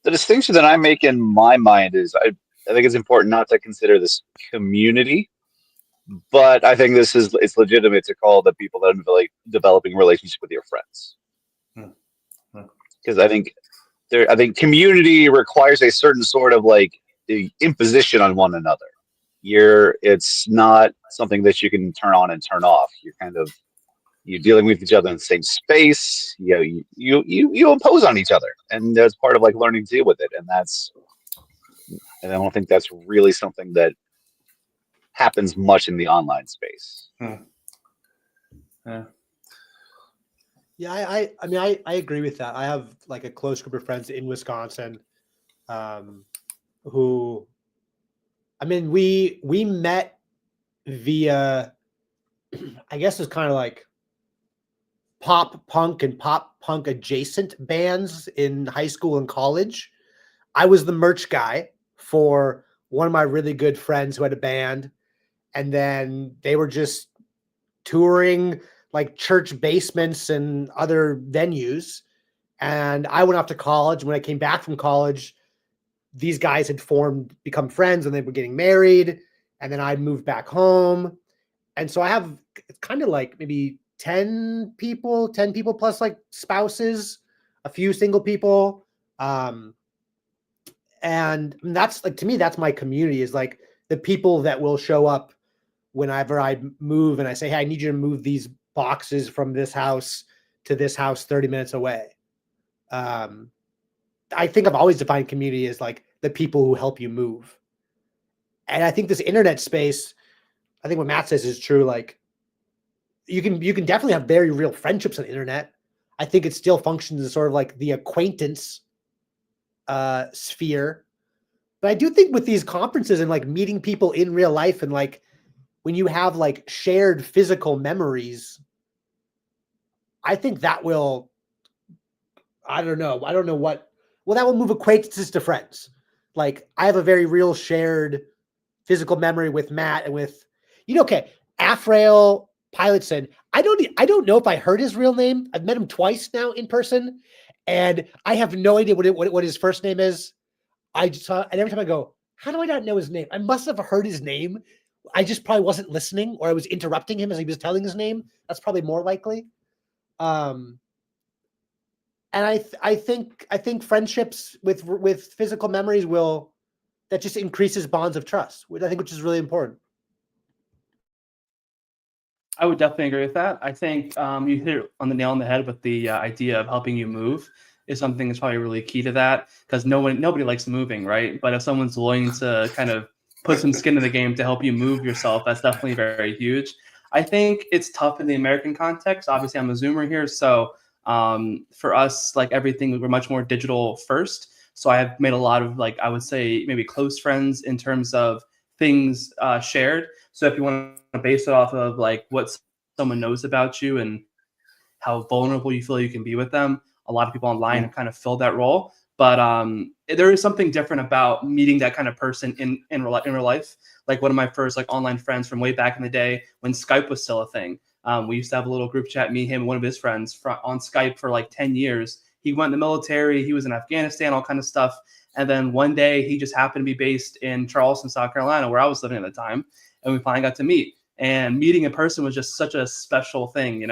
The distinction that I make in my mind is I think it's important not to consider this community, but I think it's legitimate to call the people that are developing a relationship with your friends. Because I think community requires a certain sort of the imposition on one another. It's not something that you can turn on and turn off. You're dealing with each other in the same space. You impose on each other, and that's part of learning to deal with it. And I don't think that's really something that happens much in the online space. Yeah. Yeah, I agree with that. I have a close group of friends in Wisconsin, who, we met via, I guess it's kind of pop punk and pop punk adjacent bands in high school and college. I was the merch guy for one of my really good friends who had a band, and then they were just touring church basements and other venues. And I went off to college. When I came back from college, these guys had become friends, and they were getting married. And then I moved back home. And so I have kind of maybe 10 people plus spouses, a few single people. And that's to me, that's my community, is the people that will show up whenever I move and I say, hey, I need you to move these boxes from this house to this house 30 minutes away. I think I've always defined community as the people who help you move. And I think this internet space, I think what Matt says is true. You can definitely have very real friendships on the internet. I think it still functions as sort of the acquaintance sphere. But I do think with these conferences and meeting people in real life, and when you have shared physical memories, I think that will, I don't know what, well, that will move acquaintances to friends. I have a very real shared physical memory with Matt and with, okay, Afrail Pilot said, I don't know if I heard his real name. I've met him twice now in person, and I have no idea what his first name is. And every time I go, how do I not know his name? I must have heard his name. I just probably wasn't listening, or I was interrupting him as he was telling his name. That's probably more likely. And I think friendships with physical memories that just increases bonds of trust, which is really important. I would definitely agree with that. I think you hit it on the nail on the head with the idea of helping you move is something that's probably really key to that, because nobody likes moving, right? But if someone's willing to kind of put some skin in the game to help you move yourself, that's definitely very huge. I think it's tough in the American context. Obviously, I'm a Zoomer here, so for us, like everything, we're much more digital first. So I have made a lot of, like, I would say maybe close friends in terms of things shared. So if you want to base it off of like what someone knows about you and how vulnerable you feel you can be with them, a lot of people online have kind of filled that role. But there is something different about meeting that kind of person in real life. Like one of my first like online friends from way back in the day when Skype was still a thing. We used to have a little group chat, me, him, and one of his friends on Skype for like 10 years. He went in the military. He was in Afghanistan, all kind of stuff. And then one day he just happened to be based in Charleston, South Carolina, where I was living at the time. And we finally got to meet. And meeting in person was just such a special thing,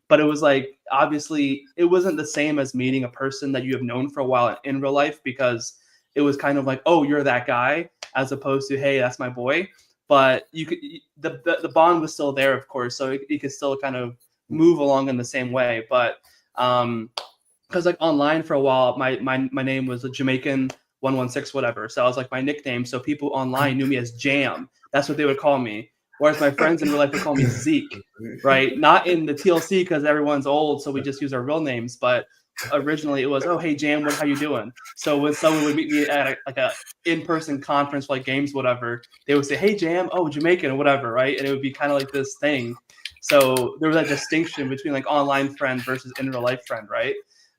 but it was like, obviously it wasn't the same as meeting a person that you have known for a while in real life, because it was kind of like, oh, you're that guy, as opposed to, hey, that's my boy. But you could, the bond was still there, of course. So you could still kind of move along in the same way. But because like online for a while, my name was a Jamaican 116, whatever. So I was like my nickname. So people online knew me as Jam. That's what they would call me. Whereas my friends in real life would call me Zeke, right? Not in the TLC because everyone's old, so we just use our real names. But originally it was, oh, hey, Jam, how you doing? So when someone would meet me at a in-person conference, like games, whatever, they would say, hey, Jam, oh, Jamaican or whatever, right? And it would be kind of like this thing. So there was that distinction between like online friend versus in real life friend, right?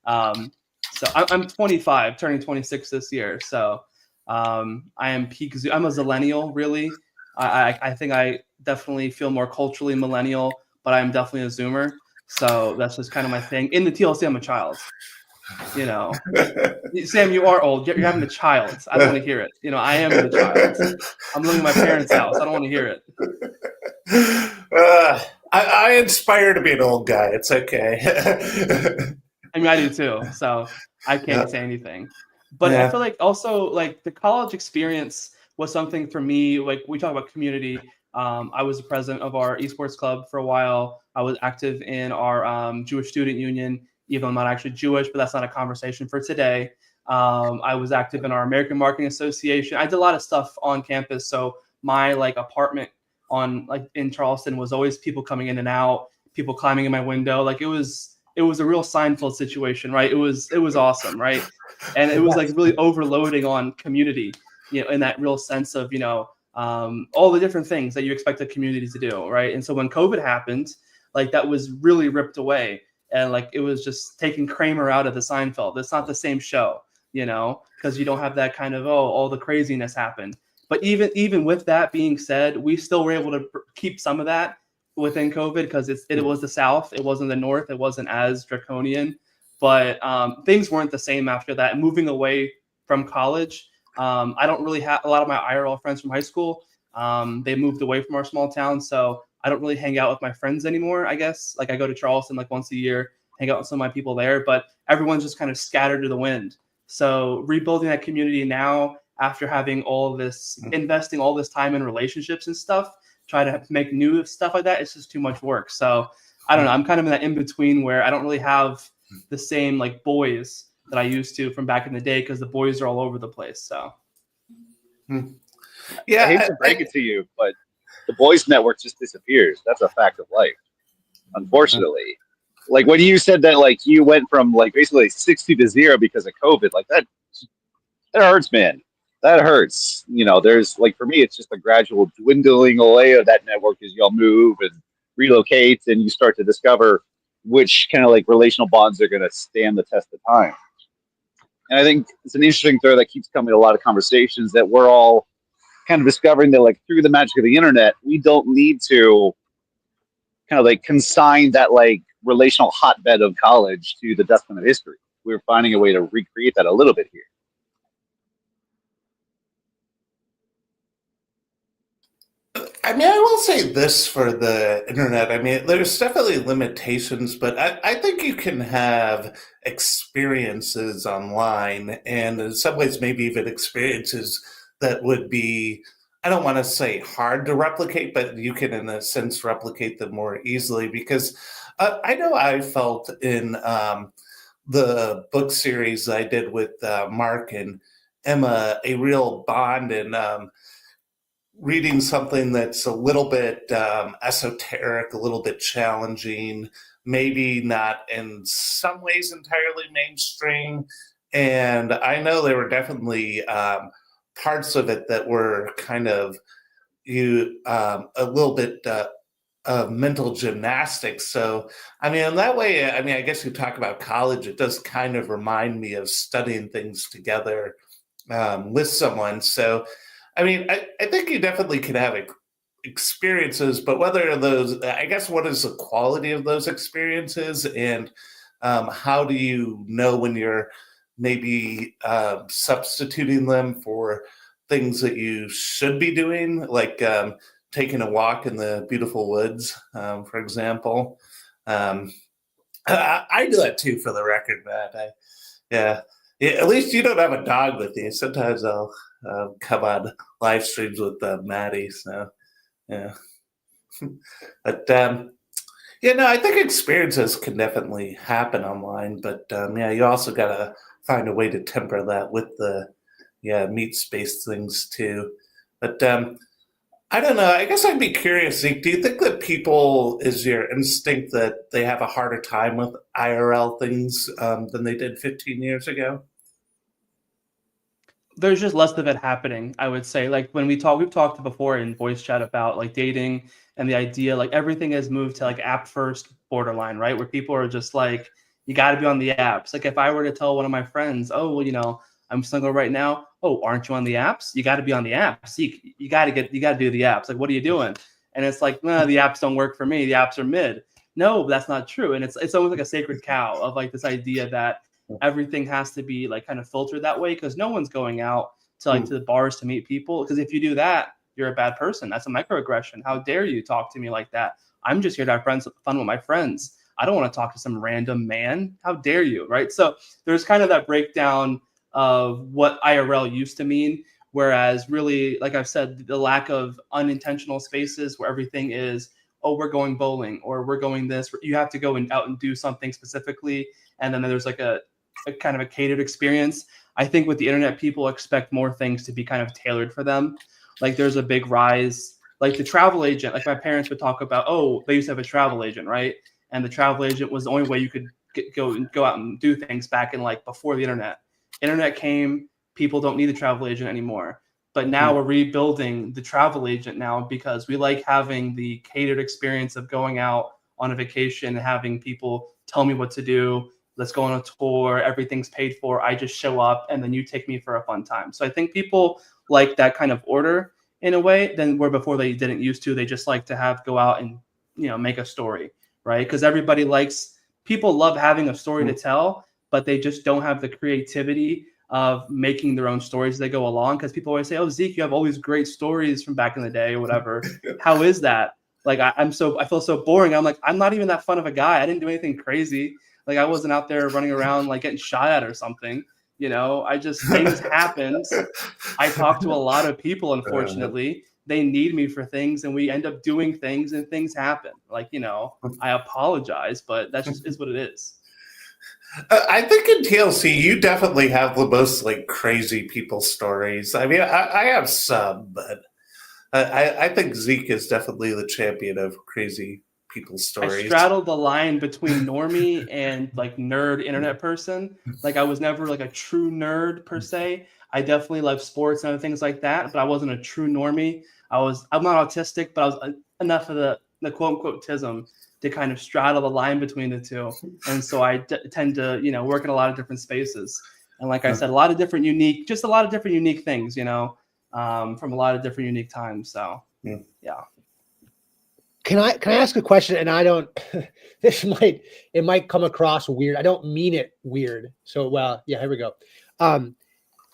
So I'm 25, turning 26 this year. So I am I'm a zillennial, really. I think I definitely feel more culturally millennial, but I'm definitely a Zoomer. So that's just kind of my thing. In the TLC, I'm a child. Sam, you are old. You're having a child. I don't want to hear it. I am the child. I'm living in my parents' house. I don't want to hear it. I inspire to be an old guy. It's okay. I mean, I do too. So I can't say anything. But I feel like also like the college experience was something for me. Like we talk about community. I was the president of our esports club for a while. I was active in our Jewish student union, even though I'm not actually Jewish, but that's not a conversation for today. I was active in our American Marketing Association. I did a lot of stuff on campus. So my like apartment in Charleston was always people coming in and out, people climbing in my window. Like it was a real Seinfeld situation, right? It was awesome, right? And it was like really overloading on community, in that real sense of, all the different things that you expect a community to do, right? And so when COVID happened, like that was really ripped away. And like it was just taking Kramer out of the Seinfeld. It's not the same show, because you don't have that kind of, all the craziness happened. But even with that being said, we still were able to keep some of that within COVID because it was the South. It wasn't the North. It wasn't as draconian. But things weren't the same after that. Moving away from college, I don't really have a lot of my IRL friends from high school. They moved away from our small town. So I don't really hang out with my friends anymore, I guess. Like I go to Charleston like once a year, hang out with some of my people there, but everyone's just kind of scattered to the wind. So rebuilding that community now after having investing all this time in relationships and stuff, try to make new stuff like that, it's just too much work. So I don't know. I'm kind of in that in between where I don't really have the same like boys that I used to from back in the day because the boys are all over the place. So yeah, I hate to break it to you, but the boys network just disappears. That's a fact of life, unfortunately. Like when you said that, like you went from like basically 60 to 0 because of COVID, like that hurts, man. That hurts. There's like for me, it's just a gradual dwindling away of that network as y'all move and relocate, and you start to discover which kind of like relational bonds are going to stand the test of time. And I think it's an interesting thread that keeps coming to a lot of conversations that we're all kind of discovering that like through the magic of the internet, we don't need to kind of like consigned that like relational hotbed of college to the dustbin of history. We're finding a way to recreate that a little bit here. I mean, I will say this for the internet. I mean, there's definitely limitations, but I think you can have experiences online, and in some ways, maybe even experiences that would be, I don't want to say hard to replicate, but you can, in a sense, replicate them more easily. Because I know I felt in the book series I did with Mark and Emma a real bond and reading something that's a little bit esoteric, a little bit challenging, maybe not in some ways entirely mainstream. And I know there were definitely parts of it that were kind of a little bit of mental gymnastics. So, I mean, in that way, I mean, I guess you talk about college, it does kind of remind me of studying things together with someone. So, I mean, I think you definitely can have experiences, but whether those, I guess, what is the quality of those experiences, and how do you know when you're maybe substituting them for things that you should be doing, like taking a walk in the beautiful woods, for example. I do that too, for the record, Matt. Yeah. Yeah, at least you don't have a dog with you. Sometimes I'll come on live streams with Maddie. So, yeah. But yeah, no, I think experiences can definitely happen online. But yeah, you also got to find a way to temper that with the meat space things too. But I don't know. I guess I'd be curious, Zeke. Do you think that people, is your instinct that they have a harder time with IRL things than they did 15 years ago? There's just less of it happening, I would say. Like when we've talked before in voice chat about like dating and the idea, like everything has moved to like app first borderline, right? Where people are just like, you got to be on the apps. Like if I were to tell one of my friends, oh, well, I'm single right now. Oh, aren't you on the apps? You got to be on the apps. You got to do the apps. Like, what are you doing? And it's like, no, the apps don't work for me. The apps are mid. No, that's not true. And it's almost like a sacred cow of like this idea that everything has to be like kind of filtered that way, because no one's going out to like to the bars to meet people. Because if you do that, you're a bad person. That's a microaggression. How dare you talk to me like that? I'm just here to have fun with my friends. I don't want to talk to some random man. How dare you, right? So there's kind of that breakdown of what IRL used to mean, whereas really, like I've said, the lack of unintentional spaces where everything is, oh, we're going bowling or we're going this. You have to go out and do something specifically, and then there's like a kind of a catered experience. I think with the internet, people expect more things to be kind of tailored for them. Like there's a big rise, like the travel agent, like my parents would talk about, oh, they used to have a travel agent, right? And the travel agent was the only way you could go out and do things back in like before the internet. Internet came, people don't need the travel agent anymore. But now we're rebuilding the travel agent now because we like having the catered experience of going out on a vacation and having people tell me what to do. Let's go on a tour. Everything's paid for. I just show up and then you take me for a fun time. So I think people like that kind of order in a way than where before they didn't used to. They just like to go out and, make a story, right? Because people love having a story to tell, but they just don't have the creativity of making their own stories as they go along. Because people always say, oh, Zeke, you have all these great stories from back in the day or whatever. How is that? Like, I feel so boring. I'm like, I'm not even that fun of a guy. I didn't do anything crazy. Like I wasn't out there running around like getting shot at or something. Things happened. I talk to a lot of people, unfortunately. They need me for things and we end up doing things and things happen. Like, I apologize, but that just is what it is. I think in TLC, you definitely have the most like crazy people stories. I mean, I have some, but I think Zeke is definitely the champion of crazy people's stories. I straddled the line between normie and like nerd internet person. Like I was never like a true nerd per se. I definitely love sports and other things like that, but I wasn't a true normie. I'm not autistic, but I was enough of the quote unquote tism to kind of straddle the line between the two. And so I tend to, work in a lot of different spaces. And like I said, a lot of different unique things, from a lot of different unique times. So, yeah. Can I ask a question? And I don't. It might come across weird. I don't mean it weird. So well, yeah. Here we go.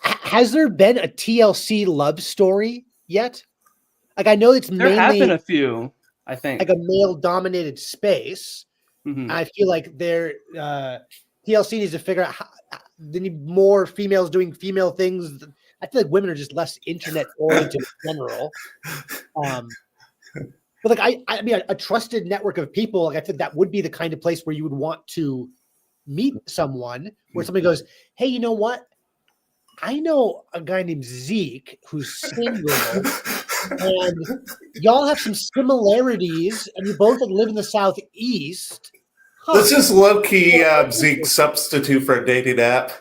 Has there been a TLC love story yet? Like I know it's There have been mainly a few, I think. like a male-dominated space. Mhm. I feel like TLC needs to figure out how they need more females doing female things. I feel like women are just less internet oriented in general. But like I mean, a trusted network of people. Like I think that would be the kind of place where you would want to meet someone, where somebody goes, "Hey, you know what? I know a guy named Zeke who's single, and y'all have some similarities, and you both live in the Southeast." Huh. This is low-key Zeke's substitute for a dating app.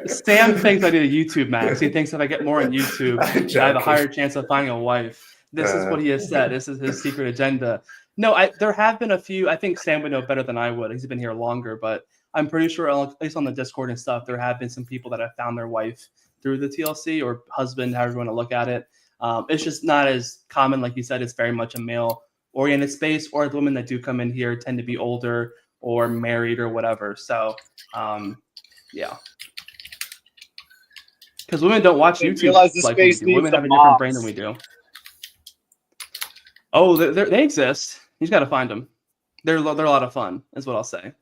Sam thinks I need a YouTube max. He thinks if I get more on YouTube, I'm I have a joking. higher chance of finding a wife. This is what he has said. This is his secret agenda. No, there have been a few. I think Sam would know better than I would. He's been here longer, but I'm pretty sure, at least on the Discord and stuff, there have been some people that have found their wife through the TLC or husband, however you want to look at it. It's just not as common, like you said. It's very much a male-oriented space, or the women that do come in here tend to be older or married or whatever. So, yeah. Because women don't watch YouTube realize this like we space do. needs Women have some a different moms. brain than we do. Oh, they exist. You just got to find them. They're a lot of fun, is what I'll say.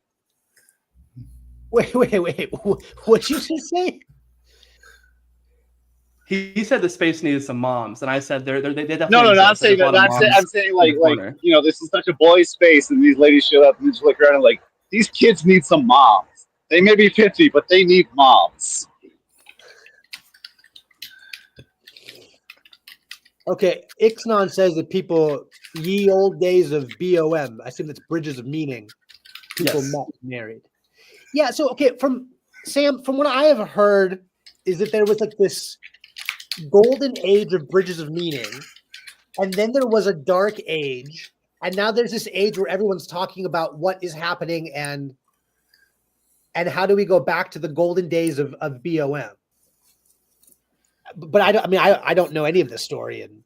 Wait. What'd you just say? He said the space needed some moms, and I said they definitely No, exist. not saying There's a that. lot of I'm saying like corner. you know, this is such a boy space, and these ladies show up and just look around and like, these kids need some moms. They may be 50, but they need moms. Okay, Ixnon says that people, ye old days of BOM. I assume that's bridges of meaning. People Yes. met married. Yeah, so okay, from what I have heard is that there was like this golden age of bridges of meaning, and then there was a dark age, and now there's this age where everyone's talking about what is happening and how do we go back to the golden days of BOM. But I don't know any of this story, and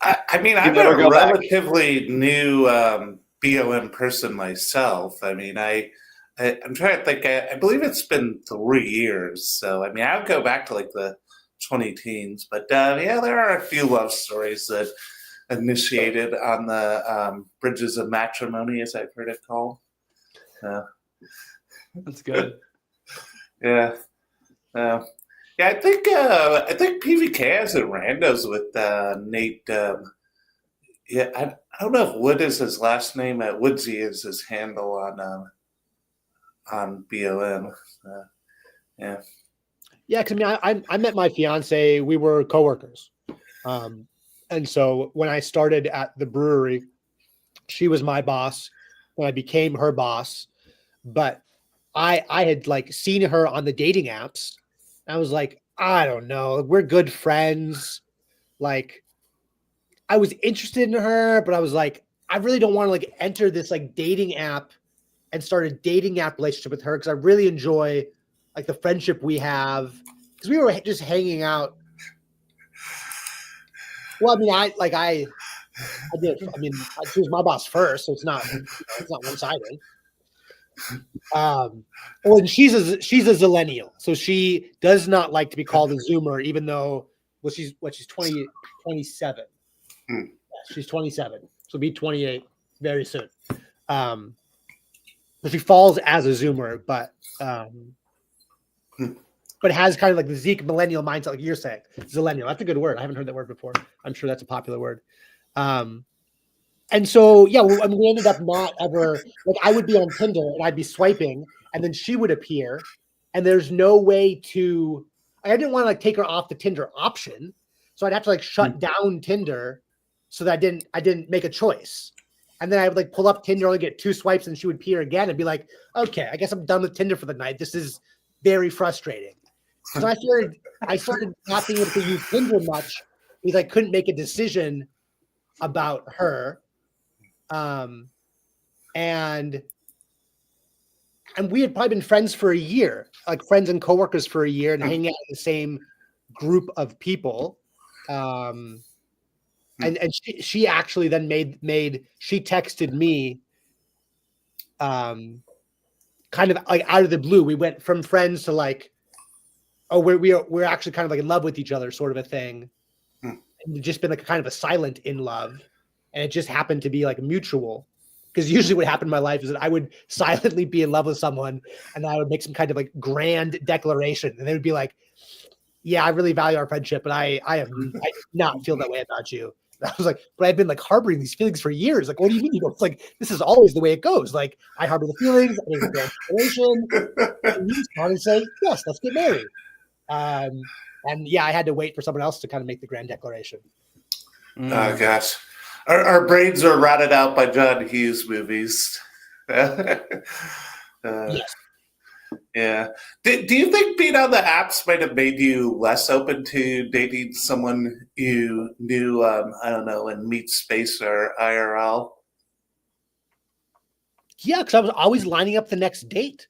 I mean, I'm never a go back. relatively new BOM person myself. I mean, I'm trying to think. I believe it's been 3 years. So, I mean, I would go back to like the 20 teens. But yeah, there are a few love stories that initiated on the bridges of matrimony, as I've heard it called. That's good. Yeah. Yeah, I think PVK has a randos with Nate. Yeah, I don't know if Wood is his last name. Woodsy is his handle on BOM. Yeah. yeah, because I met my fiance. We were coworkers, and so when I started at the brewery, she was my boss. When I became her boss, but I had like seen her on the dating apps. I was like, I don't know. We're good friends. Like, I was interested in her, but I was like, I really don't want to like enter this like dating app and start a dating app relationship with her because I really enjoy like the friendship we have because we were just hanging out. Well, I mean, I did. I mean, she was my boss first, so it's not one sided. Well, and she's a zillennial, so she does not like to be called a Zoomer, even though she's 27. Yeah, she's 27, so be 28 very soon. But she falls as a Zoomer, but has kind of like the Zeke millennial mindset, like you're saying, zillennial. That's a good word. I haven't heard that word before. I'm sure that's a popular word. And so, yeah, we ended up not ever, like I would be on Tinder and I'd be swiping and then she would appear and there's no way I didn't want to like take her off the Tinder option. So I'd have to like shut down Tinder so that I didn't make a choice. And then I would like pull up Tinder, only get 2 swipes and she would appear again and be like, okay, I guess I'm done with Tinder for the night. This is very frustrating. So I started not being able to use Tinder much because I couldn't make a decision about her. And we had probably been friends for a year, like friends and coworkers for a year and hanging out in the same group of people. And she actually then she texted me kind of like out of the blue. We went from friends to like, oh, we're actually kind of like in love with each other, sort of a thing. And it's just been like kind of a silent in love, and it just happened to be like mutual. Because usually what happened in my life is that I would silently be in love with someone, and I would make some kind of like grand declaration, and they would be like, "Yeah, I really value our friendship, but I do not feel that way about you." I was like, but I've been like harboring these feelings for years. Like, what do you mean? It's like, this is always the way it goes. Like, I harbor the feelings, I make a grand declaration, and you respond and say, yes, let's get married. And yeah, I had to wait for someone else to kind of make the grand declaration. Oh gosh, our brains are rotted out by John Hughes movies. Yes. Yeah. Do you think being on the apps might have made you less open to dating someone you knew, I don't know, in Meet Space or IRL? Yeah, because I was always lining up the next date.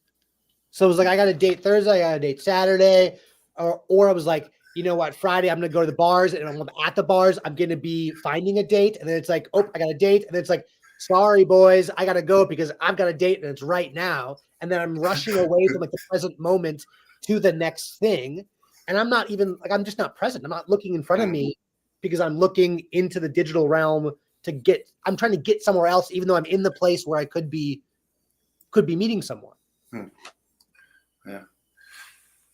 So it was like, I got a date Thursday, I got a date Saturday, or I was like, you know what, Friday, I'm going to go to the bars, and I'm at the bars, I'm going to be finding a date. And then it's like, oh, I got a date. And then it's like, sorry, boys, I got to go because I've got a date and it's right now. And then I'm rushing away from like the present moment to the next thing. And I'm not even like, I'm just not present. I'm not looking in front of me because I'm looking into the digital realm I'm trying to get somewhere else, even though I'm in the place where I could be meeting someone. Yeah.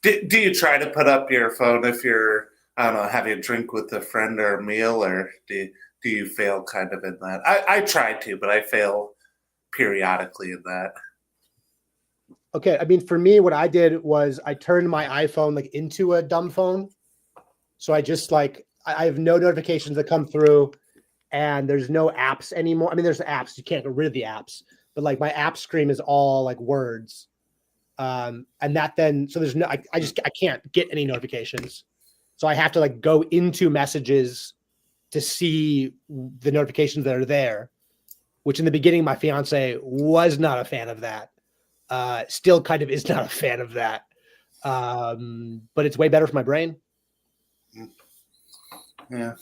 Do you try to put up your phone if you're, I don't know, having a drink with a friend or a meal, or do you fail kind of in that? I try to, but I fail periodically in that. Okay, I mean, for me, what I did was I turned my iPhone like into a dumb phone. So I just like, I have no notifications that come through, and there's no apps anymore. I mean, there's apps, you can't get rid of the apps, but like my app screen is all like words. And that then, so there's no, I can't get any notifications. So I have to like go into messages to see the notifications that are there, which in the beginning, my fiance was not a fan of that. Still kind of is not a fan of that. But it's way better for my brain. Yeah.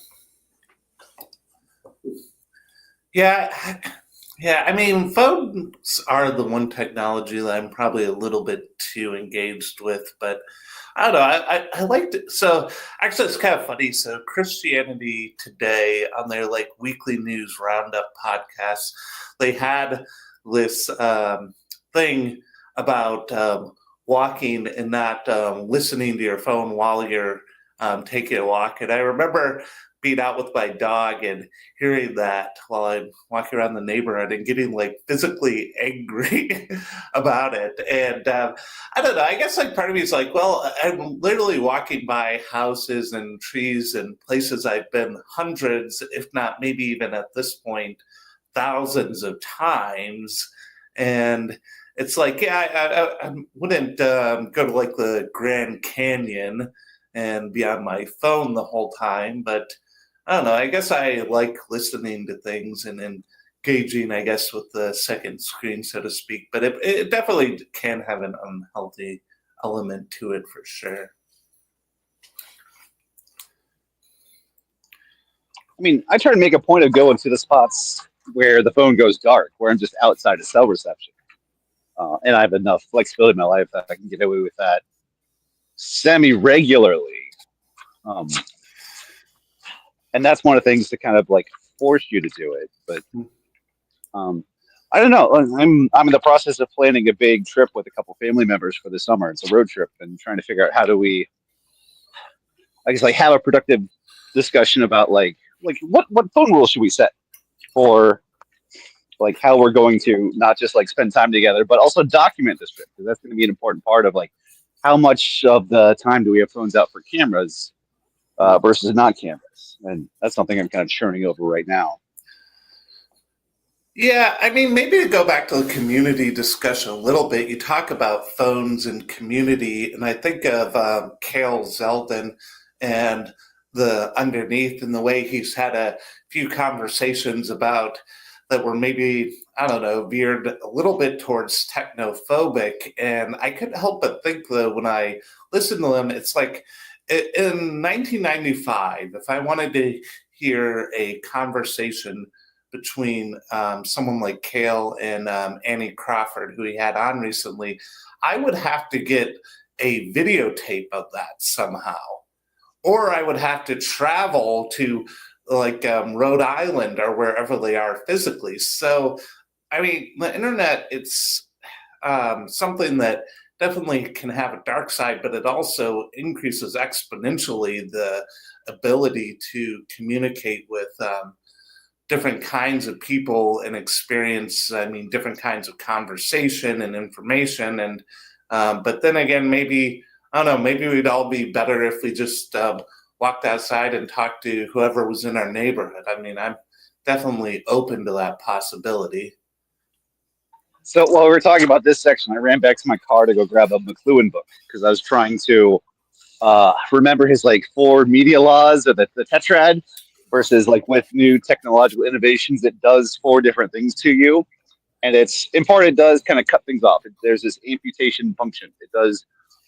Yeah. I mean, phones are the one technology that I'm probably a little bit too engaged with, but I don't know. I liked it. So actually, it's kind of funny. So Christianity Today, on their like weekly news roundup podcast, they had this thing about walking and not listening to your phone while you're taking a walk. And I remember being out with my dog and hearing that while I'm walking around the neighborhood and getting like physically angry about it. And I don't know, I guess like part of me is like, well, I'm literally walking by houses and trees and places I've been hundreds, if not maybe even at this point, thousands of times. And it's like, yeah, I wouldn't go to like the Grand Canyon and be on my phone the whole time, but I don't know. I guess I like listening to things and engaging, I guess, with the second screen, so to speak. But it definitely can have an unhealthy element to it for sure. I mean, I try to make a point of going to the spots where the phone goes dark, where I'm just outside of cell reception. And I have enough flexibility in my life that I can get away with that semi-regularly. And that's one of the things to kind of like force you to do it. But I don't know. I'm in the process of planning a big trip with a couple family members for the summer. It's a road trip, and trying to figure out how do we, I guess, like have a productive discussion about like what phone rules should we set for like how we're going to not just like spend time together, but also document this trip, because that's going to be an important part of like how much of the time do we have phones out for cameras versus not cameras. And that's something I'm kind of churning over right now. Yeah, I mean, maybe to go back to the community discussion a little bit, you talk about phones and community, and I think of Cale Zeldin and the Underneath and the way he's had a few conversations about that were maybe, I don't know, veered a little bit towards technophobic. And I couldn't help but think, though, when I listen to them, it's like in 1995, if I wanted to hear a conversation between someone like Kale and Annie Crawford, who he had on recently, I would have to get a videotape of that somehow. Or I would have to travel to like Rhode Island or wherever they are physically. So, I mean, the internet, it's something that definitely can have a dark side, but it also increases exponentially the ability to communicate with different kinds of people and experience, I mean, different kinds of conversation and information. And, but then again, maybe, I don't know, maybe we'd all be better if we just walked outside and talked to whoever was in our neighborhood. I mean, I'm definitely open to that possibility. So while we were talking about this section, I ran back to my car to go grab a McLuhan book because I was trying to remember his like 4 media laws or the tetrad versus like with new technological innovations, it does 4 different things to you. And it's in part, it does kind of cut things off. There's this amputation function. It does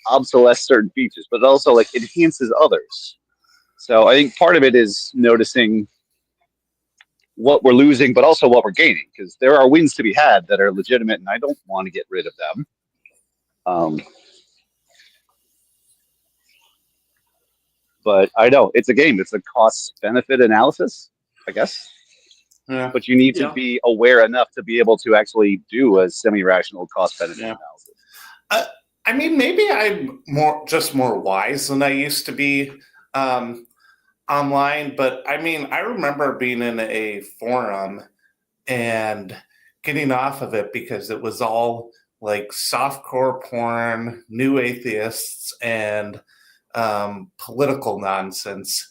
obsolesce certain features, but it also like enhances others. So I think part of it is noticing what we're losing, but also what we're gaining, because there are wins to be had that are legitimate, and I don't want to get rid of them. But I know it's a game. It's a cost-benefit analysis, I guess. Yeah. But you need to be aware enough to be able to actually do a semi-rational cost-benefit analysis. I mean, maybe I'm more wise than I used to be online, but I mean, I remember being in a forum and getting off of it because it was all like softcore porn, new atheists, and political nonsense.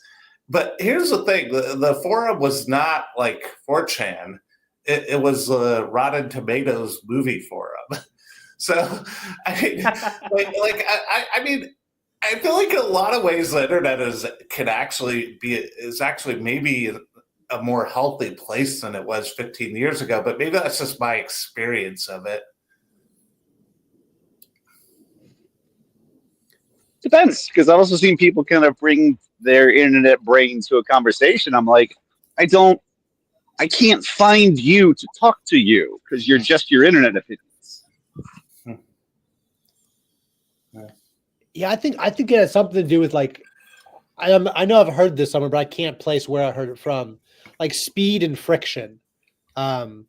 But here's the thing: the forum was not like 4chan; it was the Rotten Tomatoes movie forum. So, I mean, I mean, I feel like in a lot of ways the internet is actually maybe a more healthy place than it was 15 years ago. But maybe that's just my experience of it. Depends, because I've also seen people kind of bring their internet brain to a conversation. I'm like, I can't find you to talk to you because you're just your internet opinions. Yeah, I think it has something to do with like, I know I've heard this somewhere, but I can't place where I heard it from. Like speed and friction. Somebody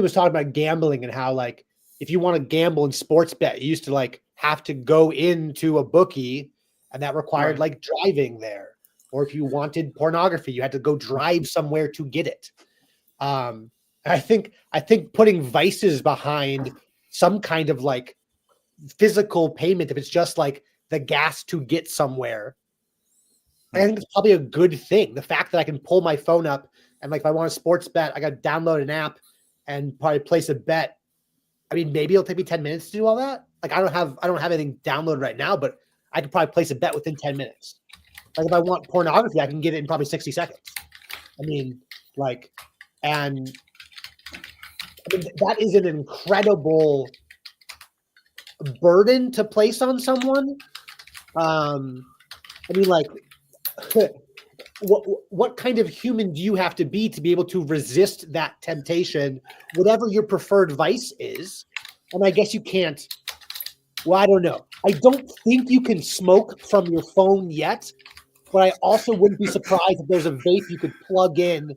was talking about gambling and how like if you want to gamble in sports bet, you used to like have to go into a bookie, and that required like driving there. Or if you wanted pornography, you had to go drive somewhere to get it. I think putting vices behind some kind of like physical payment, if it's just like the gas to get somewhere, I think it's probably a good thing. The fact that I can pull my phone up and like if I want a sports bet, I got to download an app and probably place a bet. I mean, maybe it'll take me 10 minutes to do all that. Like I don't have anything downloaded right now, but I could probably place a bet within 10 minutes. Like if I want pornography, I can get it in probably 60 seconds. I mean, like, and I mean, that is an incredible burden to place on someone. I mean, like, what kind of human do you have to be able to resist that temptation, whatever your preferred vice is? And I guess you can't. Well, I don't know. I don't think you can smoke from your phone yet, but I also wouldn't be surprised if there's a vape you could plug in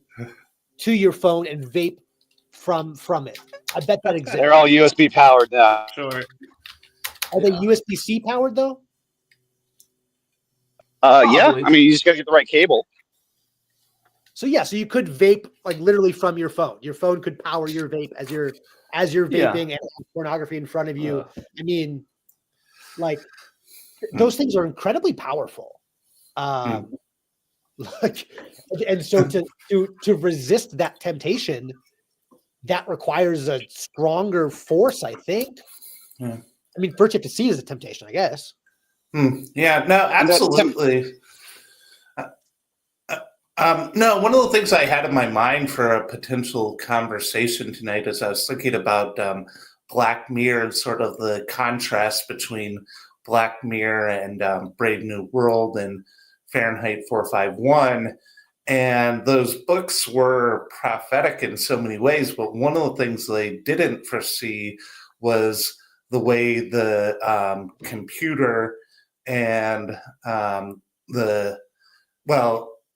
to your phone and vape from it. I bet that exists. They're all USB powered now. Sure. Are they USB-C powered though? Yeah. I mean, you just gotta get the right cable. So yeah, so you could vape like literally from your phone. Your phone could power your vape as you're vaping and have pornography in front of you. I mean, like those things are incredibly powerful. Like, and so to resist that temptation, that requires a stronger force, I think. I mean, first you have to see it as a temptation, I guess. Yeah, no, absolutely. No, one of the things I had in my mind for a potential conversation tonight is I was thinking about Black Mirror and sort of the contrast between Black Mirror and Brave New World and Fahrenheit 451. And those books were prophetic in so many ways, but one of the things they didn't foresee was the way the computer and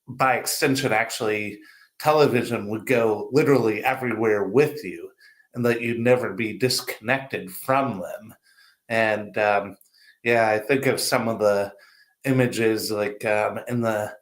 by extension, actually, television would go literally everywhere with you, and that you'd never be disconnected from them. And I think of some of the images like in the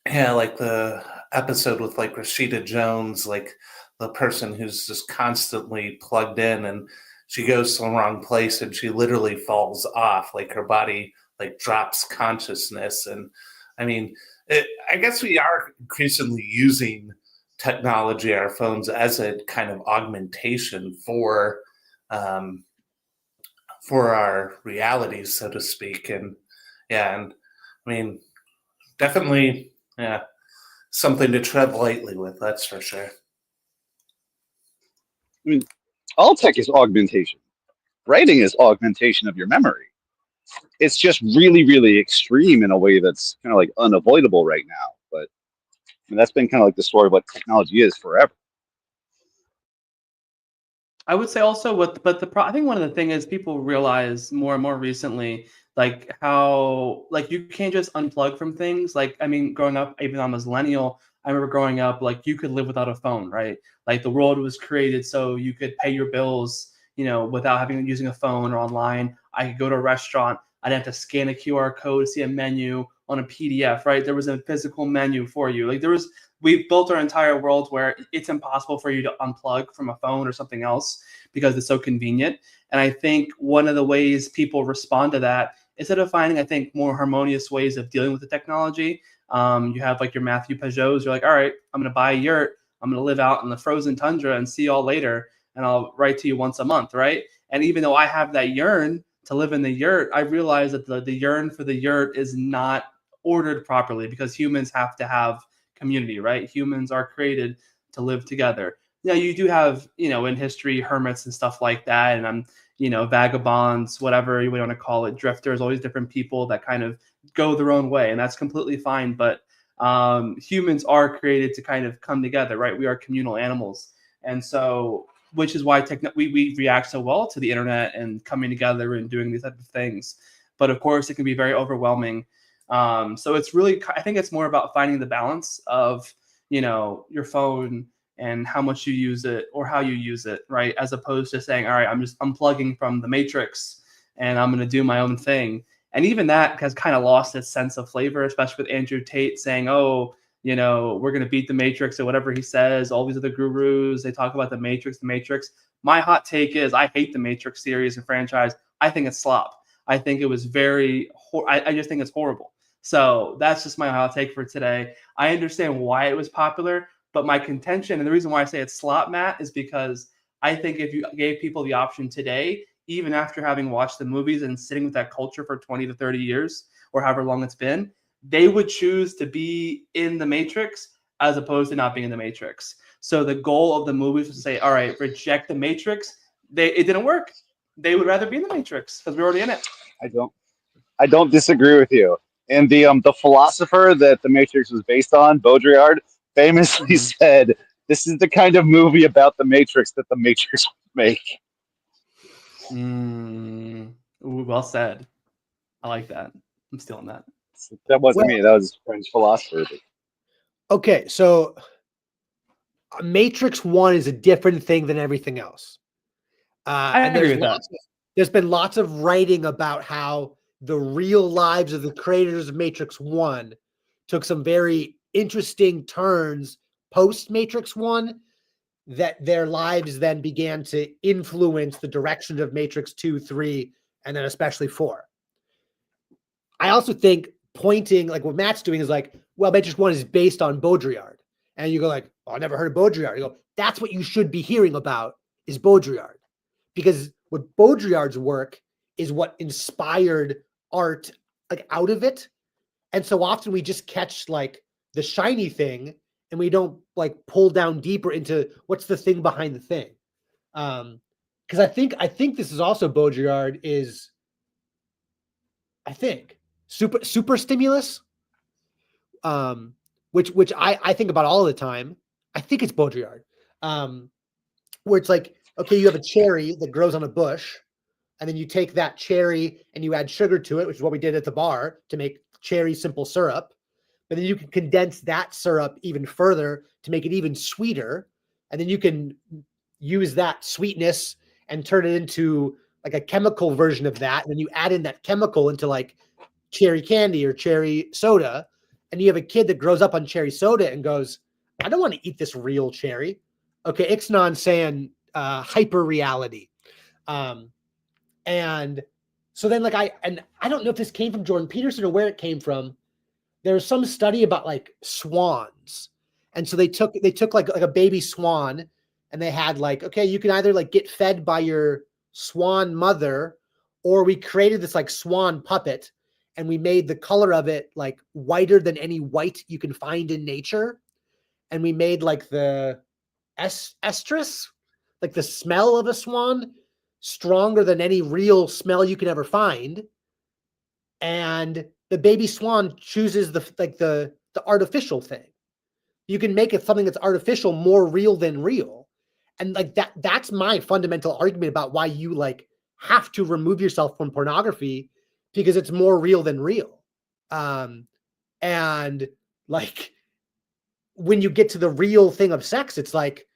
like the episode with like Rashida Jones, like the person who's just constantly plugged in, and she goes to the wrong place and she literally falls off, like her body like drops consciousness. And I mean, I guess we are increasingly using technology, our phones, as a kind of augmentation for our realities, so to speak. And and I mean, definitely, something to tread lightly with. That's for sure. I mean, all tech is augmentation. Writing is augmentation of your memory. It's just really, really extreme in a way that's kind of like unavoidable right now. But that's been kind of like the story of what technology is forever. I would say also I think one of the things is people realize more and more recently, like how like you can't just unplug from things. Like, I mean, growing up, even though I'm a millennial, I remember growing up, like you could live without a phone, right? Like the world was created so you could pay your bills, without using a phone or online. I could go to a restaurant. I'd have to scan a QR code, see a menu on a PDF, right? There was a physical menu for you. We've built our entire world where it's impossible for you to unplug from a phone or something else because it's so convenient. And I think one of the ways people respond to that, instead of finding, I think, more harmonious ways of dealing with the technology, you have like your Matthew Pageaus. You're like, all right, I'm going to buy a yurt. I'm going to live out in the frozen tundra and see y'all later. And I'll write to you once a month, right? And even though I have that yearn to live in the yurt, I realize that the yearn for the yurt is not ordered properly because humans have to have community, right? Humans are created to live together. You do have, in history, hermits and stuff like that. And vagabonds, whatever you want to call it, drifters, all these different people that kind of go their own way. And that's completely fine. But humans are created to kind of come together, right? We are communal animals. And so, which is why we react so well to the internet and coming together and doing these type of things. But of course, it can be very overwhelming. So it's really, I think it's more about finding the balance of, your phone and how much you use it or how you use it, right? As opposed to saying, all right, I'm just unplugging from the matrix and I'm going to do my own thing. And even that has kind of lost its sense of flavor, especially with Andrew Tate saying, oh, we're going to beat the Matrix or whatever he says. All these other gurus, they talk about the Matrix. My hot take is I hate the Matrix series and franchise. I think it's slop. I think it was I just think it's horrible. So that's just my hot take for today. I understand why it was popular, but my contention and the reason why I say it's slop, Matt, is because I think if you gave people the option today, even after having watched the movies and sitting with that culture for 20 to 30 years or however long it's been, they would choose to be in the Matrix as opposed to not being in the Matrix. So the goal of the movies was to say, all right, reject the Matrix. It didn't work. They would rather be in the Matrix because we're already in it. I don't disagree with you. And the philosopher that the Matrix was based on, Baudrillard, famously said, "This is the kind of movie about the Matrix that the Matrix would make." Ooh, well said. I like that. I'm stealing that. That wasn't me. That was a French philosopher. Okay, so Matrix 1 is a different thing than everything else. I agree with that. There's been lots of writing about how the real lives of the creators of Matrix 1 took some very interesting turns post Matrix 1, that their lives then began to influence the direction of Matrix 2, 3, and then especially 4. I also think pointing, like what Matt's doing, is like, well, Matrix 1 is based on Baudrillard. And you go like, oh, I never heard of Baudrillard. You go, that's what you should be hearing about is Baudrillard. Because what Baudrillard's work is what inspired art like out of it. And so often we just catch like the shiny thing and we don't like pull down deeper into what's the thing behind the thing. Because I think this is also Baudrillard is, I think. super stimulus, which I think about all the time. I think it's Baudrillard, where it's like, okay, you have a cherry that grows on a bush, and then you take that cherry and you add sugar to it, which is what we did at the bar to make cherry simple syrup. But then you can condense that syrup even further to make it even sweeter, and then you can use that sweetness and turn it into like a chemical version of that. And then you add in that chemical into like cherry candy or cherry soda, and you have a kid that grows up on cherry soda and goes, I don't want to eat this real cherry. Okay, Ixnan's saying hyper reality. And so then like I don't know if this came from Jordan Peterson or where it came from. There was some study about like swans. And so they took like a baby swan, and they had like, okay, you can either like get fed by your swan mother, or we created this like swan puppet, and we made the color of it like whiter than any white you can find in nature. And we made like the estrus, like the smell of a swan, stronger than any real smell you can ever find. And the baby swan chooses the artificial thing. You can make it something that's artificial more real than real. And like that's my fundamental argument about why you like have to remove yourself from pornography, because it's more real than real. And like when you get to the real thing of sex, it's like,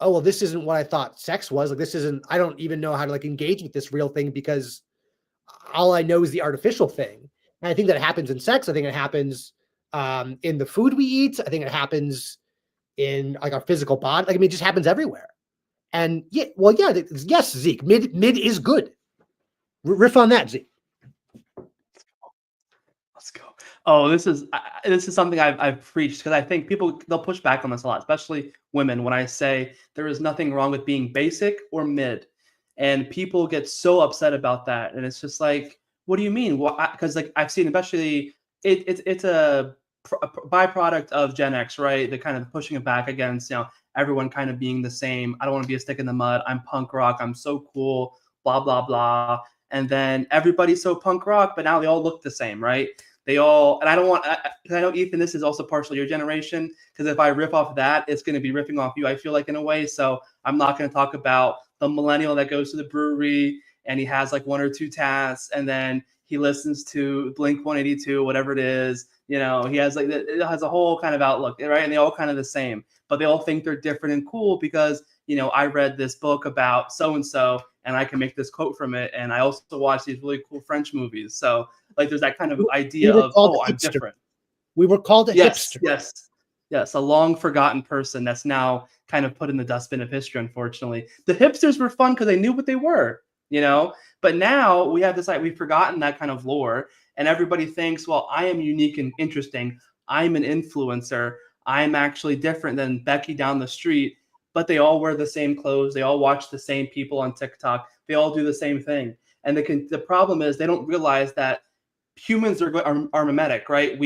oh, well, this isn't what I thought sex was. Like, this isn't, I don't even know how to like engage with this real thing, because all I know is the artificial thing. And I think that happens in sex. I think it happens in the food we eat. I think it happens in like our physical body. Like, I mean, it just happens everywhere. And yeah, well, yeah, yes, Zeke, mid is good. Riff on that, Zeke. Let's go. Oh, this is something I've preached, because I think they'll push back on this a lot, especially women, when I say there is nothing wrong with being basic or mid, and people get so upset about that, and it's just like, what do you mean? Well, because like I've seen, especially it's a byproduct of Gen X, right? They're kind of pushing it back against everyone kind of being the same. I don't want to be a stick in the mud. I'm punk rock. I'm so cool. Blah blah blah. And then everybody's so punk rock, but now they all look the same, right? They all, and I don't want, because I know, Ethan, this is also partially your generation, because if I riff off that, it's going to be riffing off you, I feel like, in a way. So I'm not going to talk about the millennial that goes to the brewery and he has like one or two tasks, and then he listens to Blink 182, whatever it is. He has like, it has a whole kind of outlook, right? And they all kind of the same, but they all think they're different and cool because, I read this book about so-and-so and I can make this quote from it. And I also watch these really cool French movies. So like, there's that kind of idea of, I'm different. We were called a hipster. Yes. A long forgotten person that's now kind of put in the dustbin of history, unfortunately. The hipsters were fun because they knew what they were, but now we have this, like, we've forgotten that kind of lore, and everybody thinks, well, I am unique and interesting. I'm an influencer. I'm actually different than Becky down the street, but they all wear the same clothes. They all watch the same people on TikTok. They all do the same thing. And the problem is they don't realize that humans are mimetic, right?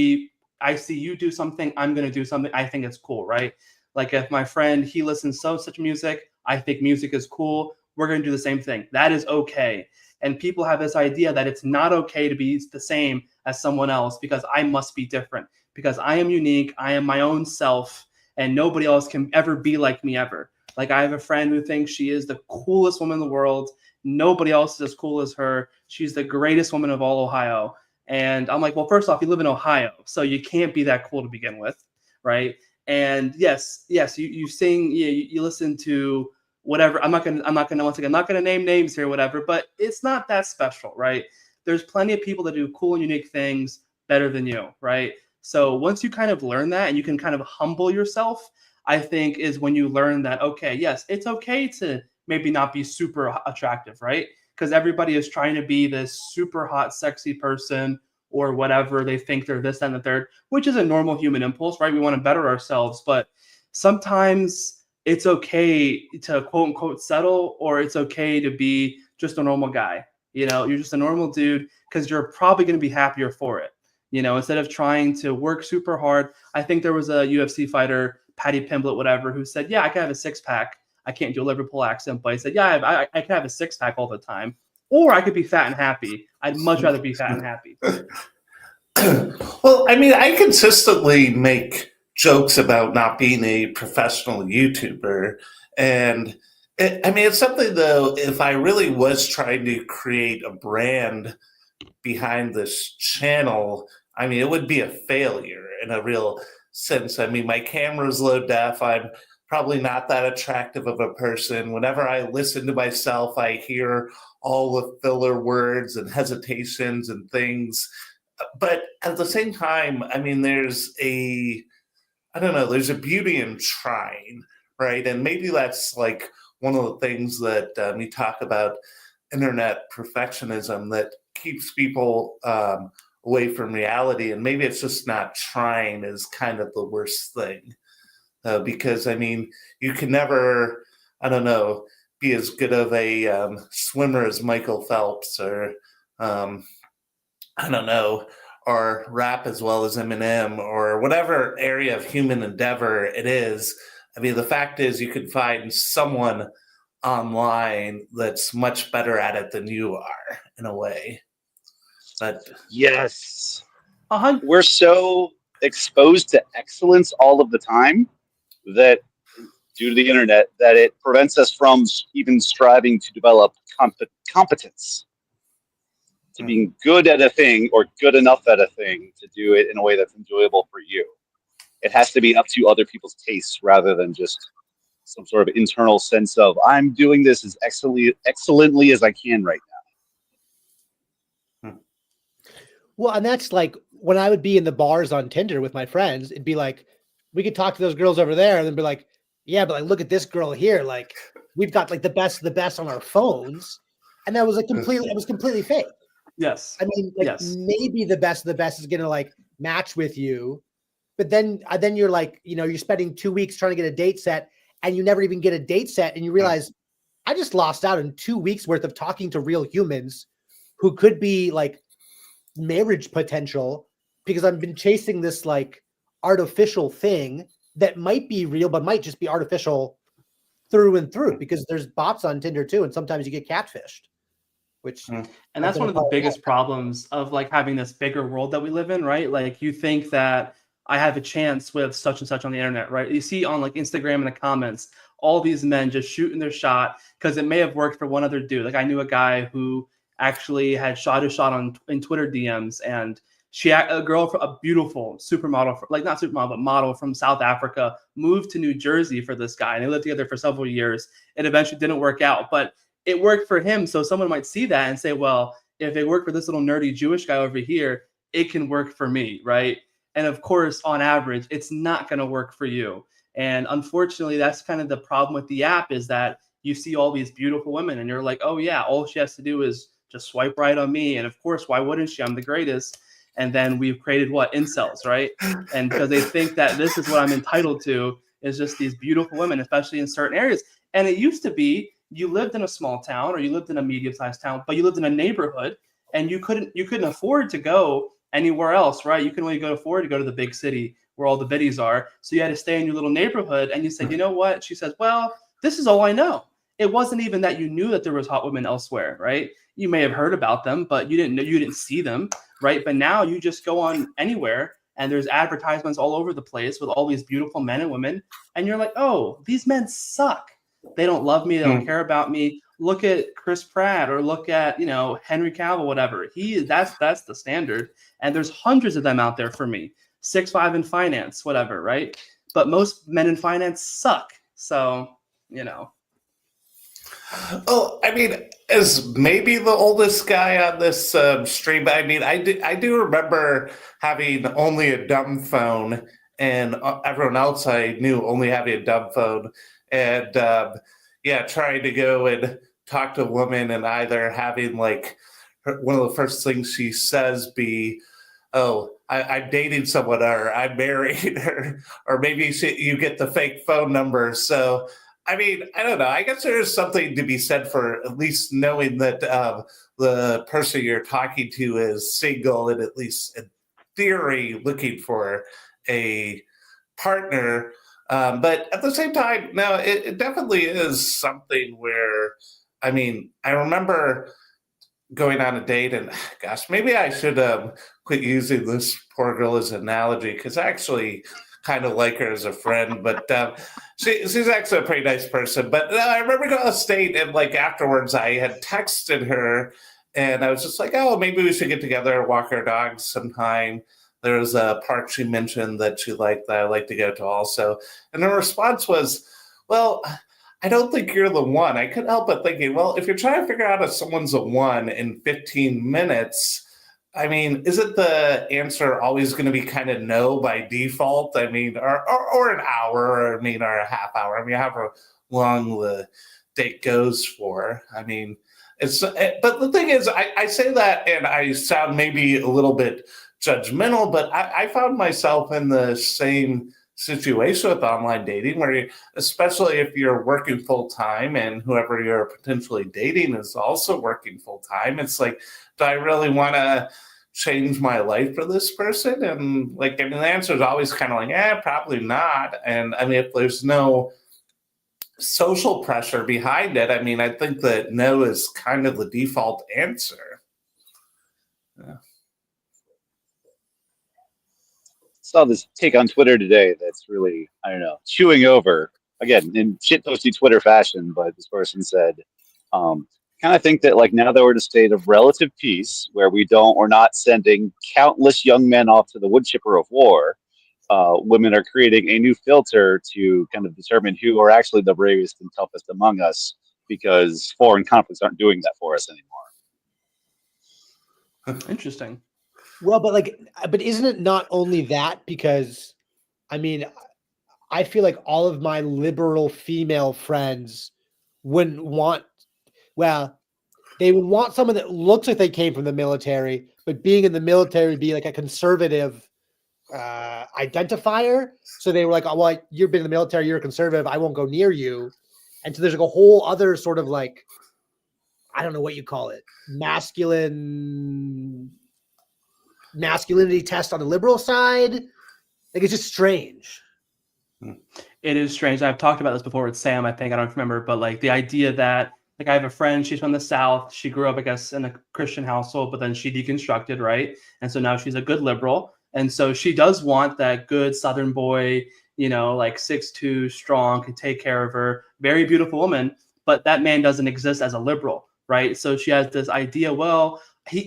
I see you do something, I'm going to do something. I think it's cool, right? Like if my friend, he listens to such music, I think music is cool. We're going to do the same thing. That is okay. And people have this idea that it's not okay to be the same as someone else because I must be different, because I am unique. I am my own self, and nobody else can ever be like me ever. Like I have a friend who thinks she is the coolest woman in the world. Nobody else is as cool as her. She's the greatest woman of all Ohio. And I'm like, well, first off, you live in Ohio, so you can't be that cool to begin with, right? And yes, you sing, you listen to whatever. I'm not gonna name names here, whatever, but it's not that special, right? There's plenty of people that do cool and unique things better than you, right? So once you kind of learn that and you can kind of humble yourself, I think is when you learn that, okay, yes, it's okay to maybe not be super attractive, right? Because everybody is trying to be this super hot, sexy person or whatever. They think they're this, that, and the third, which is a normal human impulse, right? We want to better ourselves, but sometimes it's okay to quote unquote settle, or it's okay to be just a normal guy. You're just a normal dude because you're probably going to be happier for it. Instead of trying to work super hard. I think there was a UFC fighter, Paddy Pimblett, whatever, who said, yeah, I can have a six-pack. I can't do a Liverpool accent, but he said, yeah, I can have a six-pack all the time. Or I could be fat and happy. I'd much rather be fat and happy. Well, I mean, I consistently make jokes about not being a professional YouTuber. And I mean, it's something though, if I really was trying to create a brand behind this channel, I mean, it would be a failure in a real sense. I mean, my camera's low def. I'm probably not that attractive of a person. Whenever I listen to myself, I hear all the filler words and hesitations and things. But at the same time, I mean, I don't know, there's a beauty in trying, right? And maybe that's like one of the things that we talk about internet perfectionism that keeps people away from reality. And maybe it's just not trying is kind of the worst thing. Because, I mean, you can never, I don't know, be as good of a swimmer as Michael Phelps or, I don't know, or rap as well as Eminem or whatever area of human endeavor it is. I mean, the fact is, you can find someone online that's much better at it than you are in a way. But Yes. Uh-huh. We're so exposed to excellence all of the time that due to the internet that it prevents us from even striving to develop competence, to being good at a thing or good enough at a thing to do it in a way that's enjoyable for you. It has to be up to other people's tastes rather than just some sort of internal sense of I'm doing this as excellently as I can right now. Well, and that's like when I would be in the bars on Tinder with my friends, it'd be like, we could talk to those girls over there and then be like, yeah, but like, look at this girl here. Like, we've got like the best of the best on our phones. And that was like it was completely fake. Yes. I mean, like maybe the best of the best is going to like match with you. But then you're like, you're spending 2 weeks trying to get a date set and you never even get a date set. And you realize I just lost out on 2 weeks worth of talking to real humans who could be like marriage potential because I've been chasing this like artificial thing that might be real, but might just be artificial through and through because there's bots on Tinder too. And sometimes you get catfished, which, and that's one of the biggest problems of like having this bigger world that we live in, right? Like you think that I have a chance with such and such on the internet, right? You see on like Instagram in the comments, all these men just shooting their shot because it may have worked for one other dude. Like I knew a guy who actually had shot his shot in Twitter DMs, and a girl, a beautiful supermodel, like not supermodel, but model from South Africa, moved to New Jersey for this guy, and they lived together for several years. It eventually didn't work out, but it worked for him. So someone might see that and say, well, if it worked for this little nerdy Jewish guy over here, it can work for me, right? And of course, on average, it's not going to work for you. And unfortunately, that's kind of the problem with the app is that you see all these beautiful women and you're like, oh yeah, all she has to do is just swipe right on me. And of course, why wouldn't she? I'm the greatest. And then we've created what? Incels, right? And because they think that this is what I'm entitled to is just these beautiful women, especially in certain areas. And it used to be you lived in a small town or you lived in a medium-sized town, but you lived in a neighborhood and you couldn't afford to go anywhere else, right? You can only afford to go to the big city where all the biddies are. So you had to stay in your little neighborhood. And you said, you know what? She says, well, this is all I know. It wasn't even that you knew that there was hot women elsewhere, right? You may have heard about them, but you didn't see them, right? But now you just go on anywhere and there's advertisements all over the place with all these beautiful men and women. And you're like, oh, these men suck. They don't love me. They don't care about me. Look at Chris Pratt or look at, Henry Cavill, whatever. That's the standard. And there's hundreds of them out there for me. 6'5" in finance, whatever, right? But most men in finance suck. So, Oh, I mean, as maybe the oldest guy on this stream, I mean, I do remember having only a dumb phone, and everyone else I knew only having a dumb phone, and trying to go and talk to a woman and either having like one of the first things she says be, "Oh, I'm dating someone," or "I'm married," or maybe you get the fake phone number. So, I mean, I don't know. I guess there's something to be said for at least knowing that the person you're talking to is single and at least in theory looking for a partner. But at the same time, no, it definitely is something where, I mean, I remember going on a date, and gosh, maybe I should quit using this poor girl as an analogy because I actually kind of like her as a friend, but she's actually a pretty nice person. But I remember going to the state, and like afterwards, I had texted her, and I was just like, "Oh, maybe we should get together, walk our dogs sometime." There was a park she mentioned that she liked that I like to go to also, and her response was, "Well, I don't think you're the one." I couldn't help but thinking, well, if you're trying to figure out if someone's a one in 15 minutes, I mean, isn't the answer always going to be kind of no by default? I mean, or an hour, or I mean, or a half hour. I mean, however long the date goes for. I mean, but the thing is, I say that and I sound maybe a little bit judgmental, but I found myself in the same situation with online dating where especially if you're working full time and whoever you're potentially dating is also working full time, it's like, do I really want to change my life for this person? And like, I mean, the answer is always kind of like, probably not. And I mean, if there's no social pressure behind it, I mean, I think that no is kind of the default answer. Yeah. Saw this take on Twitter today that's really, I don't know, chewing over again in shitposty Twitter fashion. But this person said, kind of think that like now that we're in a state of relative peace, where we're not sending countless young men off to the wood chipper of war. Women are creating a new filter to kind of determine who are actually the bravest and toughest among us, because foreign conflicts aren't doing that for us anymore. Interesting. Well, but isn't it not only that? Because, I mean, I feel like all of my liberal female friends wouldn't want, well, they would want someone that looks like they came from the military, but being in the military would be like a conservative identifier. So they were like, oh, well, you've been in the military, you're a conservative, I won't go near you. And so there's like a whole other sort of like, I don't know what you call it, masculinity test on the liberal side. Like, it's just strange. It is strange. I've talked about this before with Sam, I think. I don't remember, but like the idea that, like, I have a friend, she's from the South. She grew up, I guess, in a Christian household, but then she deconstructed, right? And so now she's a good liberal. And so she does want that good Southern boy, you know, like 6'2", strong, can take care of her, very beautiful woman. But that man doesn't exist as a liberal, right? So she has this idea, well,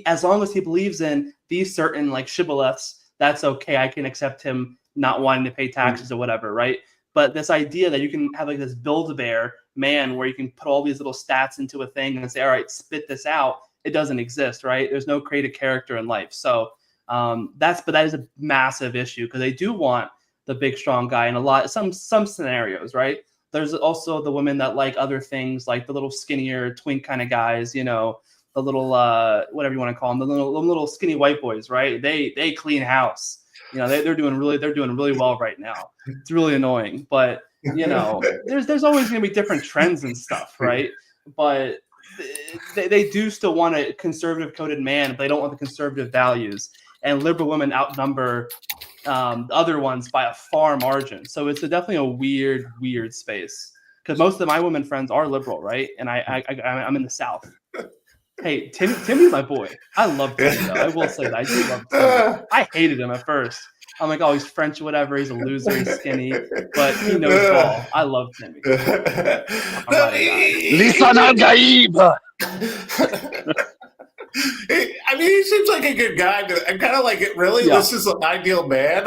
as long as he believes in these certain like shibboleths, that's okay. I can accept him not wanting to pay taxes or whatever, right? But this idea that you can have like this Build-A-Bear man where you can put all these little stats into a thing and say, all right, spit this out, it doesn't exist, right? There's no creative character in life. So that is a massive issue, because they do want the big strong guy in some scenarios, right? There's also the women that like other things, like the little skinnier twink kind of guys, you know, the little whatever you want to call them, the little skinny white boys, right? They clean house. You know, they're doing really well right now. It's really annoying, but you know, there's always going to be different trends and stuff, right? But they do still want a conservative coded man, but they don't want the conservative values. And liberal women outnumber the other ones by a far margin. So it's definitely a weird space, because most of my women friends are liberal, right? And I'm in the South. Hey, Timmy's my boy. I love Timmy, though. I will say that. I do love Timmy. I hated him at first. I'm like, oh, he's French or whatever. He's a loser. He's skinny. But he knows ball. I love Timmy. Lisa Nagaib! I mean, he seems like a good guy. I'm kind of like, really? Yeah. This is an ideal man?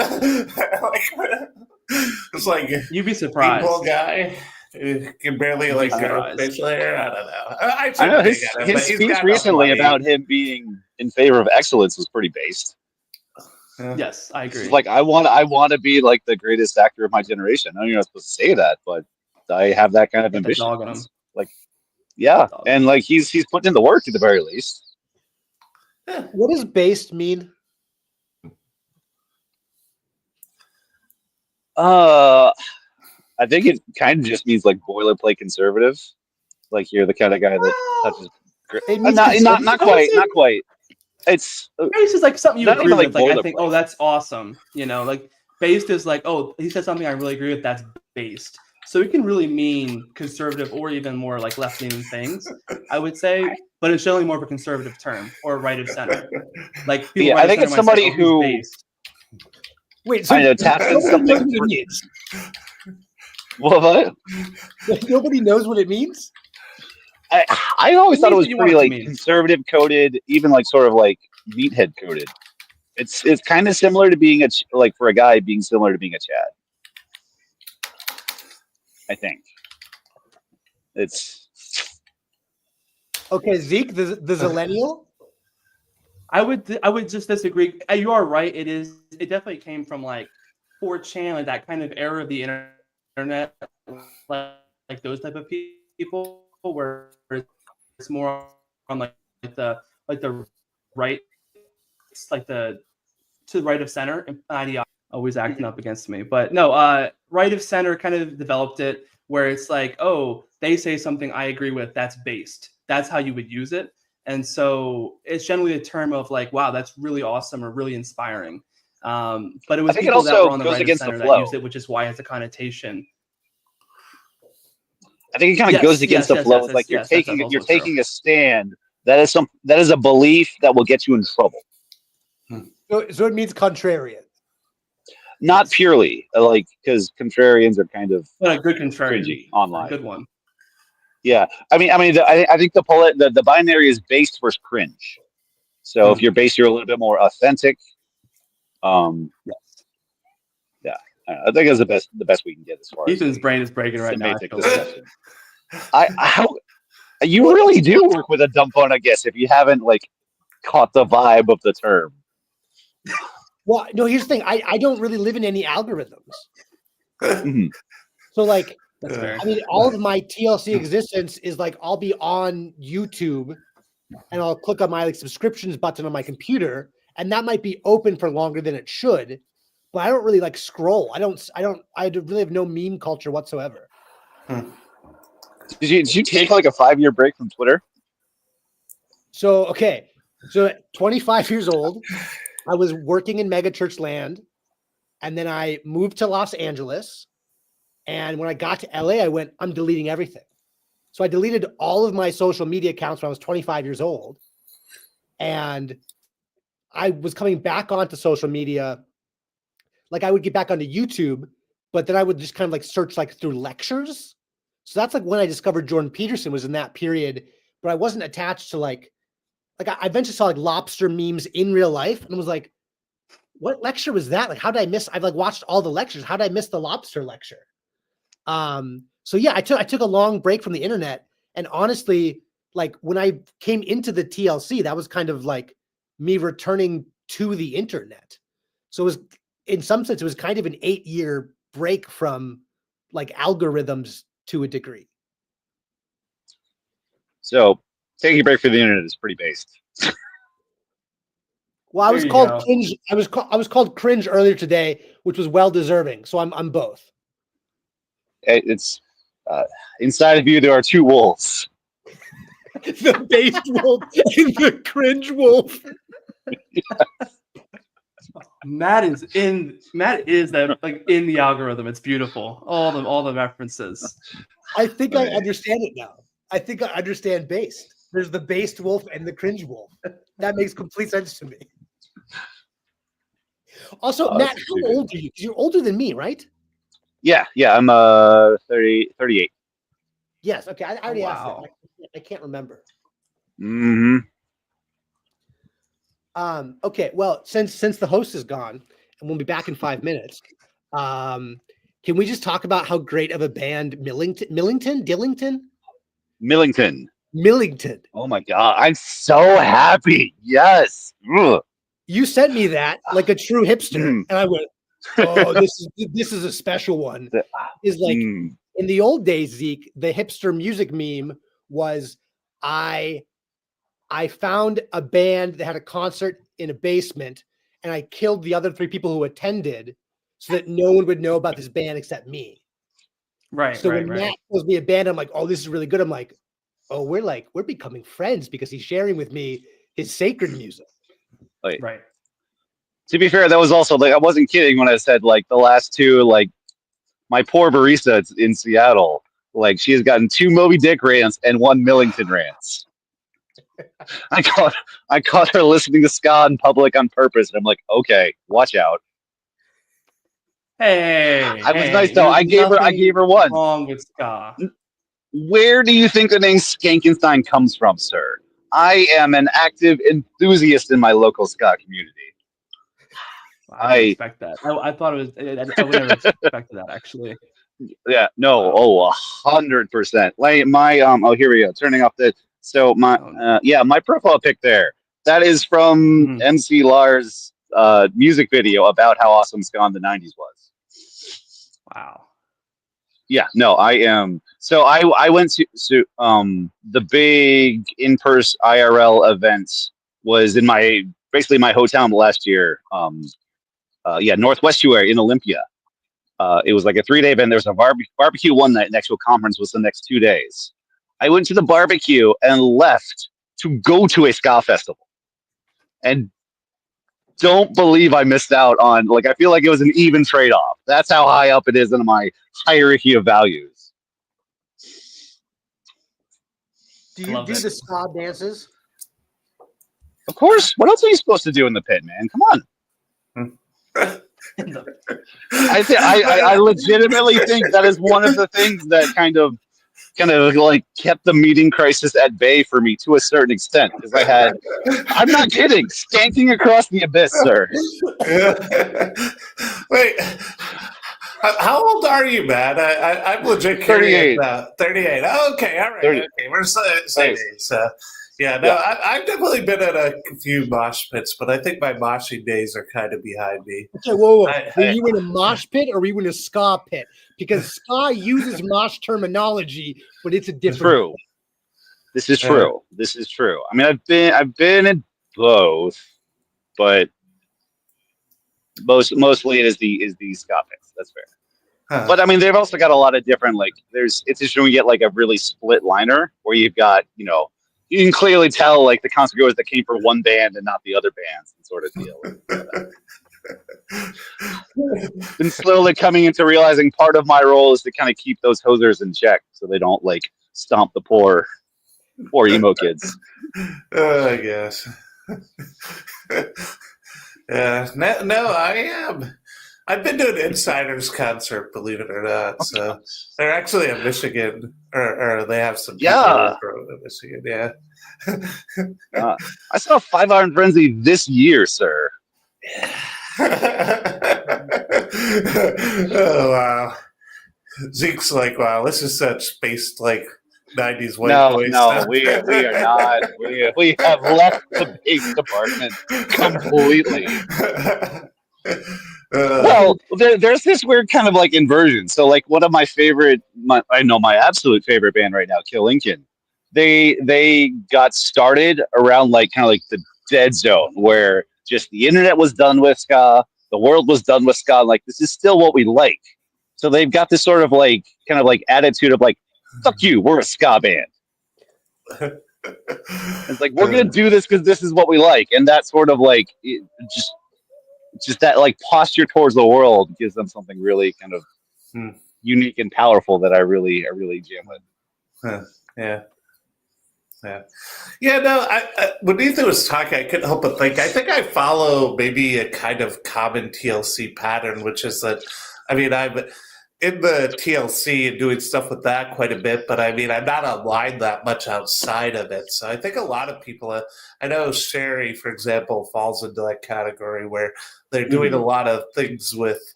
It's like, you'd be surprised. Evil guy. Can barely like grow facial hair. I don't know. I know his speech recently about him being in favor of excellence was pretty based. Yes, I agree. It's like I want to be like the greatest actor of my generation. I know you're not supposed to say that, but I have that kind of ambition. Dog on him. Like, yeah, and like he's putting in the work at the very least. What does based mean? I think it kind of just means like boilerplate conservative. Like you're the kind of guy that touches. Not quite. It's just like something you agree with. Like I think, oh, that's awesome. You know, like based is like, oh, he said something I really agree with. That's based. So it can really mean conservative or even more like left-leaning things, I would say, but it's generally more of a conservative term or right of center. Like people Yeah, right I of think center it's might say, somebody "Oh, he's who based." Wait, so I know taps in nobody knows something. what it means. What? Nobody knows what it means. I always It thought it means was what you want pretty it to like mean. conservative coded, even like sort of like meathead coded. It's kind of similar to being like for a guy being similar to being a Chad. I think it's Okay, Zeke, the Zillennial. I would just disagree. You are right. It definitely came from like 4chan, like that kind of era of the internet, like those type of people, where it's more on like the right, like the to the right of center ideology always acting up against me. But no, right of center kind of developed it where it's like, oh, they say something I agree with, that's based. That's how you would use it. And so it's generally a term of like, wow, that's really awesome or really inspiring. But it was I think it people that also were on the goes right of against the center that flow. used it, which is why it's a connotation. I think it kind of Yes, goes against yes, the yes, flow. yes, Like yes, you're that's also taking a stand that is a belief that will get you in trouble. So it means contrarian. Not Yes. purely like because contrarians are kind of But a good contrarian, cringy online. a good one. Yeah, I think the binary is based versus cringe. So if you're based, you're a little bit more authentic. Yes. Yeah, I think that's the best we can get as far Ethan's as brain is breaking right now. I semantic feel like. discussion. How you really do work with a dumb phone, I guess, if you haven't like caught the vibe of the term. Well, no, here's the thing. I don't really live in any algorithms. Mhm. So like, That's fair. I mean, all of my TLC existence is like I'll be on YouTube and I'll click on my like subscriptions button on my computer, and that might be open for longer than it should, but I don't really like scroll. I really have no meme culture whatsoever. Did you take like a 5-year break from Twitter? So okay, so at 25 years old, I was working in megachurch land, and then I moved to Los Angeles. And when I got to LA, I went, I'm deleting everything. So I deleted all of my social media accounts when I was 25 years old. And I was coming back onto social media. Like I would get back onto YouTube, but then I would just kind of like search like through lectures. So that's like when I discovered Jordan Peterson was in that period, but I wasn't attached to like I eventually saw like lobster memes in real life and was like, what lecture was that? Like, how did I miss? I've like watched all the lectures. How did I miss the lobster lecture? So yeah, I took a long break from the internet, and honestly, like when I came into the TLC, that was kind of like me returning to the internet. So it was, in some sense, it was kind of an 8-year break from like algorithms to a degree. So taking a break from the internet is pretty based. Well, I There was you called go. cringe. I was called cringe earlier today, which was well deserving. So I'm both. It's inside of you there are two wolves. The based wolf and the cringe wolf. Matt is that like in the algorithm. It's beautiful. All the references. I think Right. I understand it now. I think I understand based. There's the based wolf and the cringe wolf. That makes complete sense to me. Also, Oh, Matt, that's how good. old are you? 'Cause you're older than me, right? Yeah, I'm 38. Yes. Okay. I already asked Wow. that. I can't remember. Mm-hmm. Okay. Well, since the host is gone, and we'll be back in 5 minutes, can we just talk about how great of a band Dillington? Millington. Oh my god, I'm so happy. Yes. Ugh. You sent me that like a true hipster, Mm. and I went, "Oh, this is a special one." Is like Mm. in the old days, Zeke, the hipster music meme was I found a band that had a concert in a basement, and I killed the other 3 people who attended, so that no one would know about this band except me. Right. So right. when Right. Matt tells me a band, I'm like, "Oh, this is really good." I'm like, "Oh, we're becoming friends because he's sharing with me his sacred music." Right. To be fair, that was also like I wasn't kidding when I said like the last two like my poor barista in Seattle, like she has gotten 2 Moby Dick rants and 1 Millington rants. I caught her listening to ska in public on purpose, and I'm like, okay, watch out. Hey, I was nice though. there's I gave nothing her 1. wrong with ska. Where do you think the name Skankenstein comes from, sir? I am an active enthusiast in my local ska community. I didn't expect that. I thought it was. I would never expected that actually. Yeah, no, 100%. Like my oh, here we go. Turning off the my profile pic there. That is from MC Lars' music video about how awesome ska in the 90s was. Wow. Yeah, no, I am. So I went to the big in-person IRL event was in basically my hometown last year. Northwestuary in Olympia. It was like a 3-day event. There was a barbecue one night, and the actual conference was the next 2 days. I went to the barbecue and left to go to a ska festival. And don't believe I missed out on, like, I feel like it was an even trade-off. That's how high up it is in my hierarchy of values. Do you do the ska dances? Of course. What else are you supposed to do in the pit, man? Come on. I legitimately think that is one of the things that kind of like kept the meeting crisis at bay for me to a certain extent, because I'm not kidding, skanking across the abyss, sir. Wait, how old are you, man? I'm legit curious. 38. Okay, all right. 30. Okay, we're same age. So. Yeah, no, yeah. I've definitely been at a few mosh pits, but I think my moshing days are kind of behind me. Okay, whoa. Were you in a mosh pit or were you in a ska pit? Because ska uses mosh terminology, but it's a different. True. This is true. This is true. I mean, I've been in both, but mostly it is the ska pits. That's fair. Huh. But I mean, they've also got a lot of different, like, it's interesting when you get like a really split liner where you've got, you can clearly tell, like, the concert goers that came for one band and not the other bands, and sort of deal. Been slowly coming into realizing part of my role is to kind of keep those hosers in check so they don't, like, stomp the poor emo kids. I guess. Yeah. No, I am. I've been to an Insiders concert, believe it or not. So they're actually in Michigan, or they have some people from Michigan. Yeah. I saw 5 Iron Frenzy this year, sir. Oh wow! Zeke's like, wow, this is such spaced like 90s white boys. No, we are not. We have left the bass department completely. Well, there's this weird kind of like inversion. So, like, one of my absolute favorite band right now, Kill Lincoln. They got started around like kind of like the dead zone where just the internet was done with ska, the world was done with ska. Like, this is still what we like. So they've got this sort of like kind of like attitude of like, fuck you, we're a ska band. It's like, we're gonna do this because this is what we like, and that sort of like just that like posture towards the world gives them something really kind of unique and powerful that I really jam with. Yeah. No, when Ethan was talking, I couldn't help but think. I think I follow maybe a kind of common TLC pattern, which is that, I mean, I'm in the TLC and doing stuff with that quite a bit, but I mean, I'm not online that much outside of it. So I think a lot of people, I know Sherry, for example, falls into that category where they're doing a lot of things with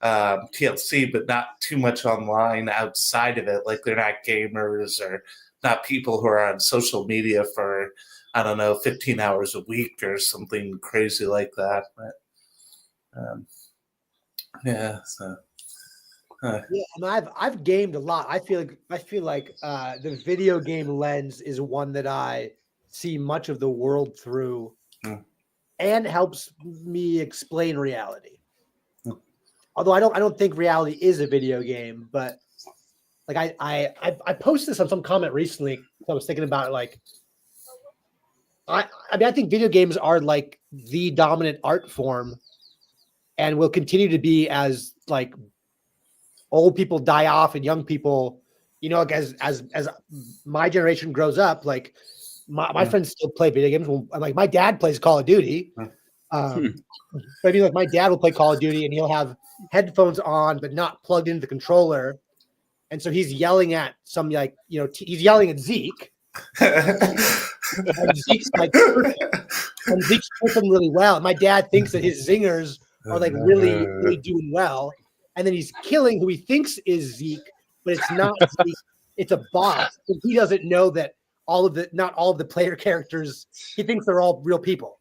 TLC, but not too much online outside of it. Like, they're not gamers or not people who are on social media for, I don't know, 15 hours a week or something crazy like that. But yeah, so. Yeah, and I've gamed a lot. I feel like the video game lens is one that I see much of the world through, and helps me explain reality. Although I don't think reality is a video game, but like I posted this on some comment recently. I was thinking about it, like I mean, I think video games are like the dominant art form, and will continue to be as like old people die off and young people, like as my generation grows up, like my friends still play video games. Like my dad plays Call of Duty. But I mean, like my dad will play Call of Duty and he'll have headphones on, but not plugged into the controller. And so he's yelling at some he's yelling at Zeke. And Zeke's and Zeke's tripping really well. My dad thinks that his zingers are like really, really doing well. And then he's killing who he thinks is Zeke, but it's not Zeke. It's a bot. And he doesn't know that not all of the player characters, he thinks they're all real people.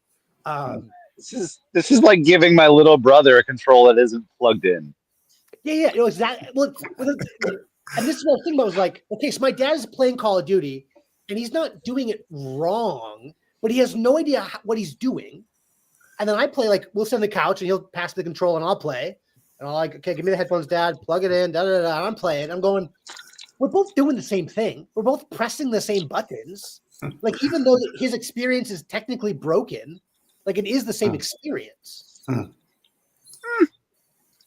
This is like giving my little brother a control that isn't plugged in. Yeah. Exactly. Well, and this is what I was thinking about was like, okay, so my dad is playing Call of Duty and he's not doing it wrong, but he has no idea what he's doing. And then I play, like, we'll sit on the couch and he'll pass the control and I'll play. And I'll like, okay, give me the headphones, Dad, plug it in, I'm playing. I'm going, we're both doing the same thing. We're both pressing the same buttons. Like, even though his experience is technically broken, like, it is the same experience. I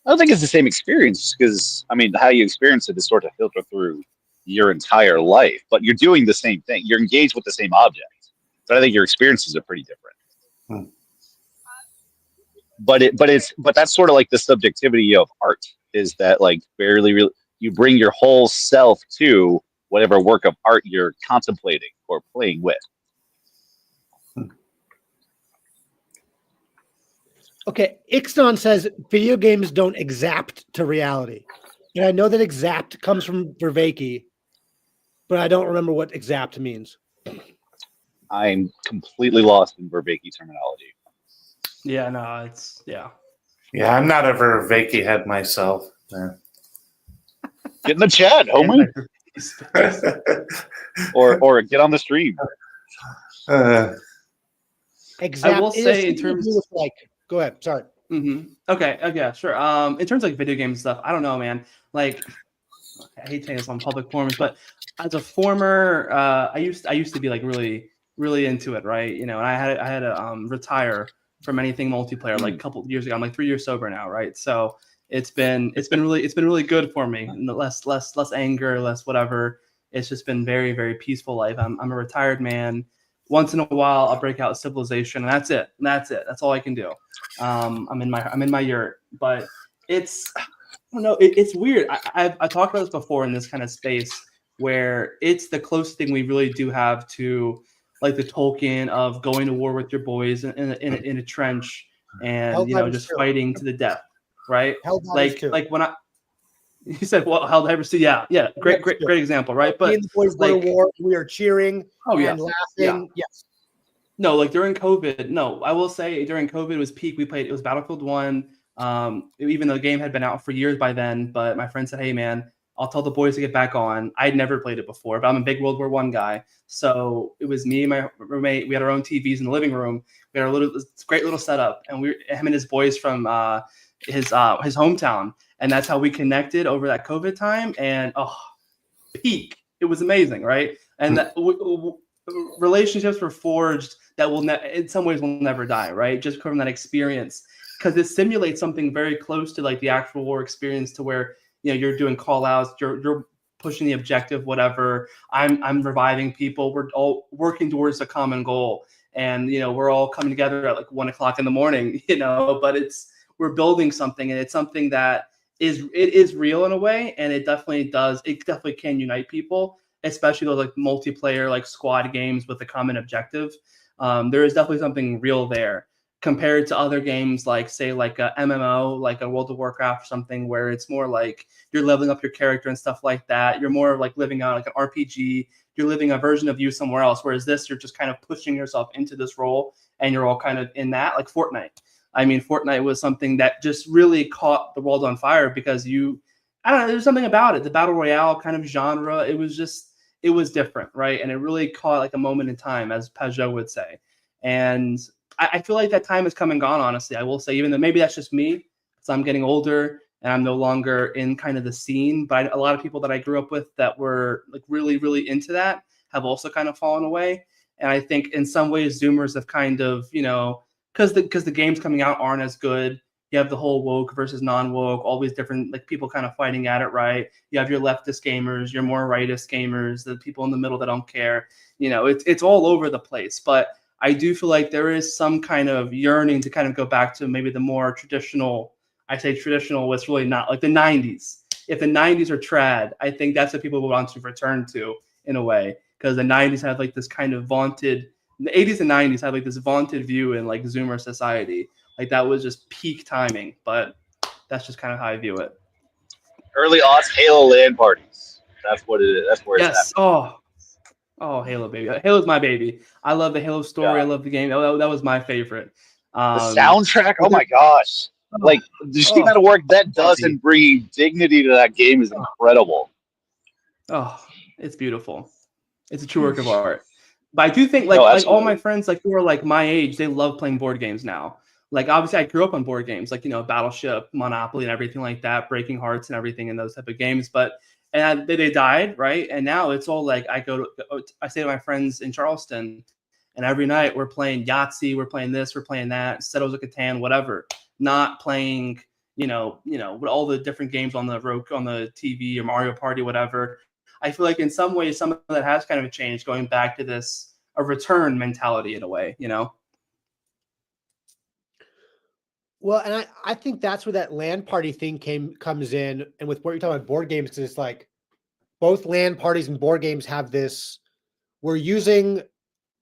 don't think it's the same experience because, I mean, how you experience it is sort of filtered through your entire life, but you're doing the same thing. You're engaged with the same object. But I think your experiences are pretty different. But that's sort of like the subjectivity of art is that like you bring your whole self to whatever work of art you're contemplating or playing with. Okay, Ixon says video games don't exact to reality. And I know that exact comes from Vervaeke, but I don't remember what exact means. I'm completely lost in Vervaeke terminology. Yeah, no, it's Yeah, I'm not a Vervaeke head myself. Yeah. Get in the chat, homie. or get on the stream. Exact. I will say in terms of like, go ahead. Sorry. Mm-hmm. Okay. Yeah. Sure. In terms of like video game stuff, I don't know, man. Like, I hate saying this on public forums, but as a former, I used to be like really, really into it, right? You know, and I had to retire from anything multiplayer like a couple of years ago. I'm like 3 years sober now, right? So it's been really good for me. Less anger, less whatever. It's just been very, very peaceful life. I'm a retired man. Once in a while, I'll break out Civilization, and that's it. That's all I can do. I'm in my yurt, but it's I don't know. It's weird. I talked about this before in this kind of space where it's the closest thing we really do have to like the Tolkien of going to war with your boys in a trench and just fighting to the death, right? Like when you said, well, Helldivers 2, yeah, great example, right? But the boys go to war, we are cheering and laughing. Yeah. Yes. No, like during COVID, no, I will say during COVID it was peak. It was Battlefield 1. Even though the game had been out for years by then, but my friend said, hey man, I'll tell the boys to get back on. I'd never played it before, but I'm a big World War I guy. So it was me and my roommate. We had our own TVs in the living room. We had this great little setup, and him and his boys from his hometown, and that's how we connected over that COVID time. And peak! It was amazing, right? And that relationships were forged that in some ways will never die, right? Just from that experience, because it simulates something very close to like the actual war experience, to where you're doing call outs, you're pushing the objective, whatever. I'm reviving people. We're all working towards a common goal, and we're all coming together at like 1 o'clock in the morning. But we're building something, and it's something that is real in a way, and it definitely can unite people, especially those like multiplayer like squad games with a common objective. There is definitely something real there, compared to other games like, say, like a MMO, like a World of Warcraft or something, where it's more like you're leveling up your character and stuff like that. You're more like living out like an RPG. You're living a version of you somewhere else. Whereas this, you're just kind of pushing yourself into this role, and you're all kind of in that, like Fortnite. I mean, Fortnite was something that just really caught the world on fire because I don't know, there's something about it. The battle royale kind of genre, it was different, right? And it really caught like a moment in time, as Peugeot would say. And I feel like that time has come and gone, honestly. I will say, even though maybe that's just me, because I'm getting older and I'm no longer in kind of the scene, but a lot of people that I grew up with that were like really, really into that have also kind of fallen away. And I think in some ways Zoomers have kind of, because the games coming out aren't as good, You have the whole woke versus non-woke, all these different like people kind of fighting at it, right? You have your leftist gamers, your more rightist gamers, the people in the middle that don't care. It's all over the place. But I do feel like there is some kind of yearning to kind of go back to maybe the more traditional. I say traditional was really not like the 90s. If the 90s are trad, I think that's what people would want to return to in a way, because the 90s had like this kind of vaunted, the 80s and 90s had like this vaunted view in like Zoomer society. Like that was just peak timing, but that's just kind of how I view it. Early aughts Halo LAN parties. That's what it is. That's where it's Yes. at. Oh, Halo, baby. Halo's my baby. I love the Halo story. Yeah. I love the game. That was my favorite. The soundtrack, oh my gosh. Like, just the amount of work that does in bringing dignity to that game is incredible. Oh, it's beautiful. It's a true work of art. But I do think No, like all absolutely. my friends like who are like my age, they love playing board games now. Like obviously I grew up on board games, like Battleship, Monopoly, and everything like that, Breaking Hearts and everything and those type of games. But they died, right? And now it's all like I stay to my friends in Charleston, and every night we're playing Yahtzee, we're playing this, we're playing that, Settlers of Catan, whatever. Not playing, with all the different games on the TV or Mario Party, whatever. I feel like in some ways, some of that has kind of changed, going back to a return mentality in a way, Well, and I think that's where that LAN party thing comes in, and with what you're talking about board games, because it's like both LAN parties and board games have this. We're using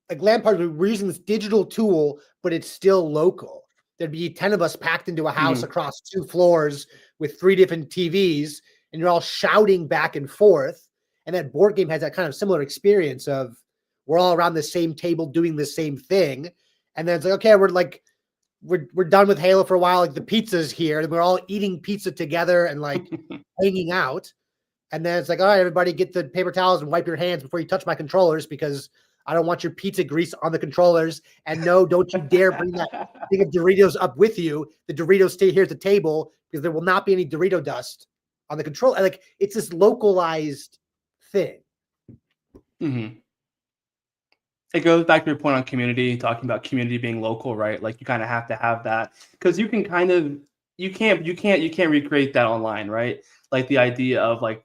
like LAN parties. We're using this digital tool, but it's still local. There'd be 10 of us packed into a house across 2 floors with 3 different TVs, and you're all shouting back and forth. And that board game has that kind of similar experience of we're all around the same table doing the same thing, and then it's like, okay, we're done with Halo for a while. Like the pizza's here, and we're all eating pizza together and like hanging out. And then it's like, all right, everybody, get the paper towels and wipe your hands before you touch my controllers, because I don't want your pizza grease on the controllers. And no, don't you dare bring that thing of Doritos up with you. The Doritos stay here at the table because there will not be any Dorito dust on the controller. Like it's this localized thing. Mm-hmm. It goes back to your point on community, talking about community being local, right? Like you kind of have to have that, because you can't recreate that online, right? Like the idea of like,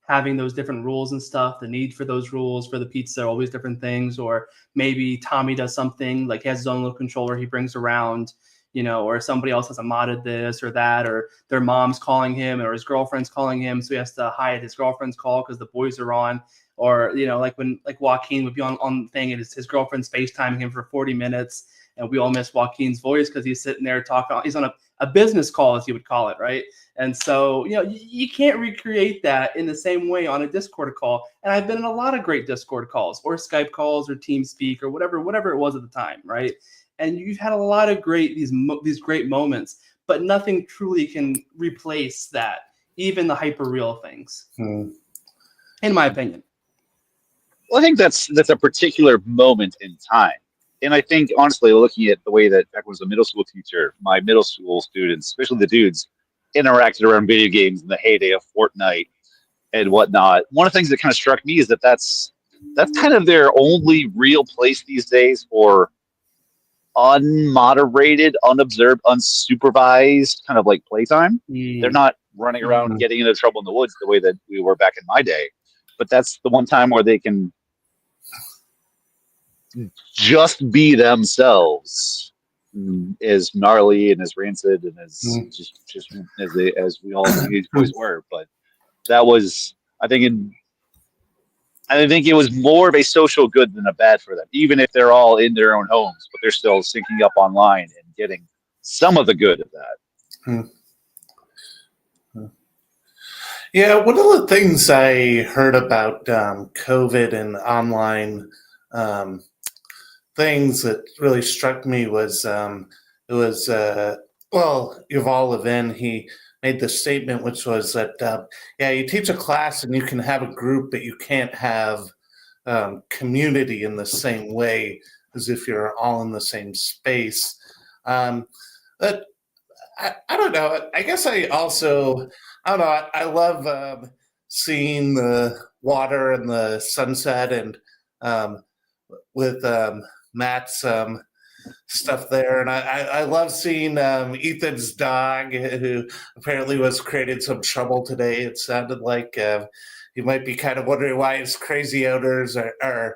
having those different rules and stuff, the need for those rules for the pizza, all these different things, or maybe Tommy does something like he has his own little controller he brings around, or somebody else has a modded this or that, or their mom's calling him or his girlfriend's calling him, so he has to hide his girlfriend's call because the boys are on. Or, like when like Joaquin would be on thing and his girlfriend's FaceTiming him for 40 minutes, and we all miss Joaquin's voice because he's sitting there talking. He's on a business call, as you would call it, right? And so, you can't recreate that in the same way on a Discord call. And I've been in a lot of great Discord calls or Skype calls or TeamSpeak or whatever it was at the time, right? And you've had a lot of these great moments, but nothing truly can replace that, even the hyper real things, in my opinion. Well, I think that's a particular moment in time. And I think, honestly, looking at the way that back when I was a middle school teacher, my middle school students, especially the dudes, interacted around video games in the heyday of Fortnite and whatnot. One of the things that kind of struck me is that's kind of their only real place these days for unmoderated, unobserved, unsupervised kind of like playtime. They're not running around getting into trouble in the woods the way that we were back in my day. But that's the one time where they can just be themselves, as gnarly and as rancid and as just as we all these boys were. But that was, I think it was more of a social good than a bad for them, even if they're all in their own homes, but they're still syncing up online and getting some of the good of that. Yeah, one of the things I heard about COVID and online things that really struck me was Yuval Levin. He made the statement, which was that you teach a class and you can have a group, but you can't have community in the same way as if you're all in the same space. But I don't know. I guess I don't know. I love seeing the water and the sunset, and with Matt's stuff there. And I love seeing Ethan's dog, who apparently was creating some trouble today. It sounded like you might be kind of wondering why his crazy owners are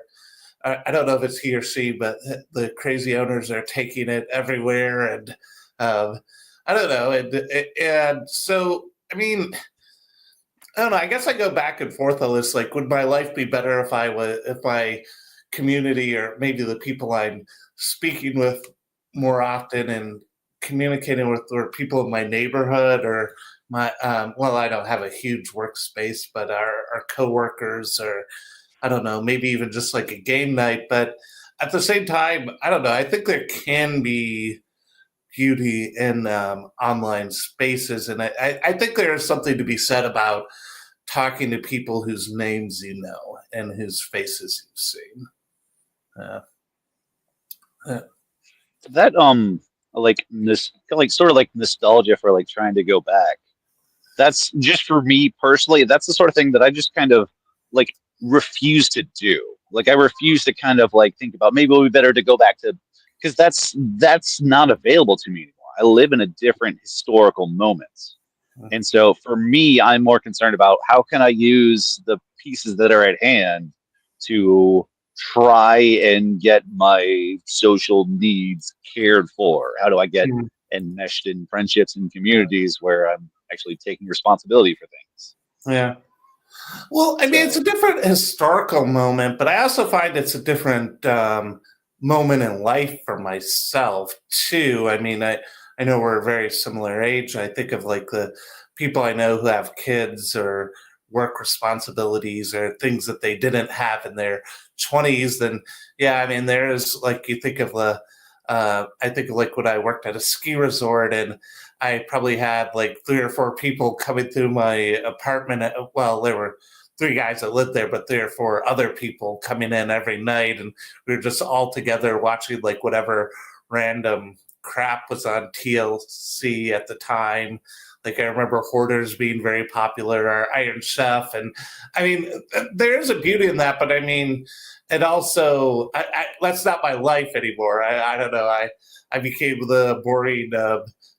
I don't know if it's he or she, but the crazy owners are taking it everywhere. And I don't know. And so, I mean, I don't know. I guess I go back and forth on this. Like, would my life be better if my community or maybe the people I'm speaking with more often and communicating with were people in my neighborhood or my well, I don't have a huge workspace, but our coworkers or I don't know, maybe even just like a game night. But at the same time, I don't know. I think there can be beauty in online spaces, and I think there is something to be said about talking to people whose names you know and whose faces you've seen. That like this like sort of like nostalgia for like trying to go back. That's just for me personally. That's the sort of thing that I just kind of like refuse to do. Like I refuse to kind of like think about maybe it would be better to go back to because that's not available to me anymore. I live in a different historical moment. And so for me, I'm more concerned about how can I use the pieces that are at hand to try and get my social needs cared for. How do I get enmeshed in friendships and communities where I'm actually taking responsibility for things? Yeah. Well, I mean, it's a different historical moment, but I also find it's a different moment in life for myself too. I mean, I know we're a very similar age. I think of like the people I know who have kids or work responsibilities or things that they didn't have in their 20s. Then, yeah, I mean, there's like you think of the. I think of like when I worked at a ski resort and I probably had like 3 or 4 people coming through my apartment. Well, there were 3 guys that lived there, but 3 or 4 other people coming in every night. And we were just all together watching like whatever random crap was on TLC at the time. Like I remember Hoarders being very popular, or Iron Chef. And I mean, there is a beauty in that, but I mean, and also, that's not my life anymore. I don't know. I became the boring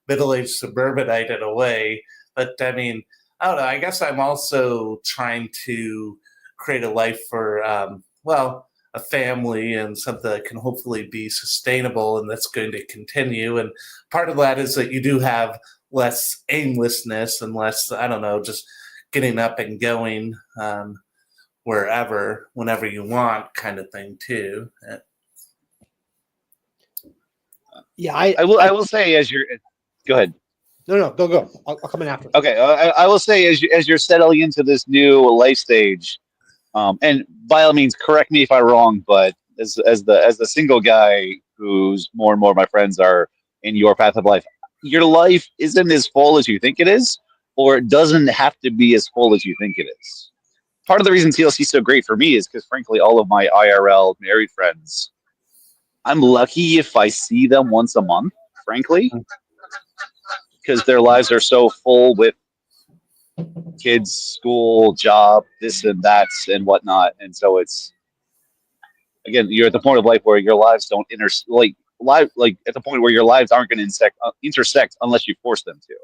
middle-aged suburbanite in a way. But I mean, I don't know. I guess I'm also trying to create a life for, well, a family and something that can hopefully be sustainable and that's going to continue. And part of that is that you do have less aimlessness and less, I don't know, just getting up and going. Wherever, whenever you want, kind of thing too. Yeah, I will say as you're go ahead. No, go. I'll come in after. Okay, I will say as you're settling into this new life stage, and by all means, correct me if I'm wrong, but as the single guy who's more and more of my friends are in your path of life, your life isn't as full as you think it is, or it doesn't have to be as full as you think it is. Part of the reason TLC is so great for me is because, frankly, all of my IRL married friends, I'm lucky if I see them once a month, frankly, because their lives are so full with kids, school, job, this and that, and whatnot. And so it's, again, you're at the point of life where your lives don't at the point where your lives aren't going to intersect unless you force them to.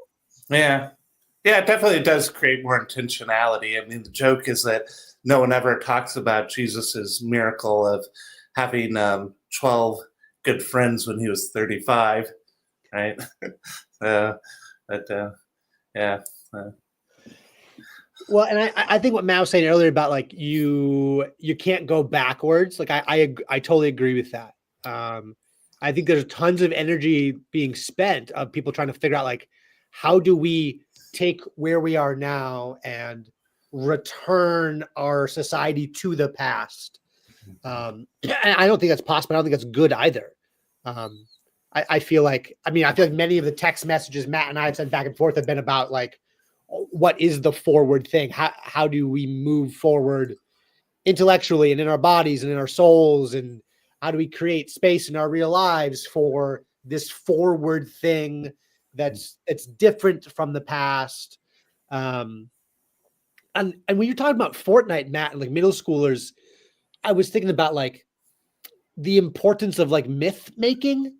Yeah. Yeah, it definitely does create more intentionality. I mean, the joke is that no one ever talks about Jesus's miracle of having 12 good friends when he was 35, right? Yeah. Well, and I think what Matt was saying earlier about like you can't go backwards. Like I totally agree with that. I think there's tons of energy being spent of people trying to figure out like how do we take where we are now and return our society to the past. And I don't think that's possible. I don't think that's good either. I feel like many of the text messages Matt and I have sent back and forth have been about like, what is the forward thing? How do we move forward intellectually and in our bodies and in our souls? And how do we create space in our real lives for this forward thing it's different from the past? And when you're talking about Fortnite, Matt, and like middle schoolers, I was thinking about like the importance of like myth making.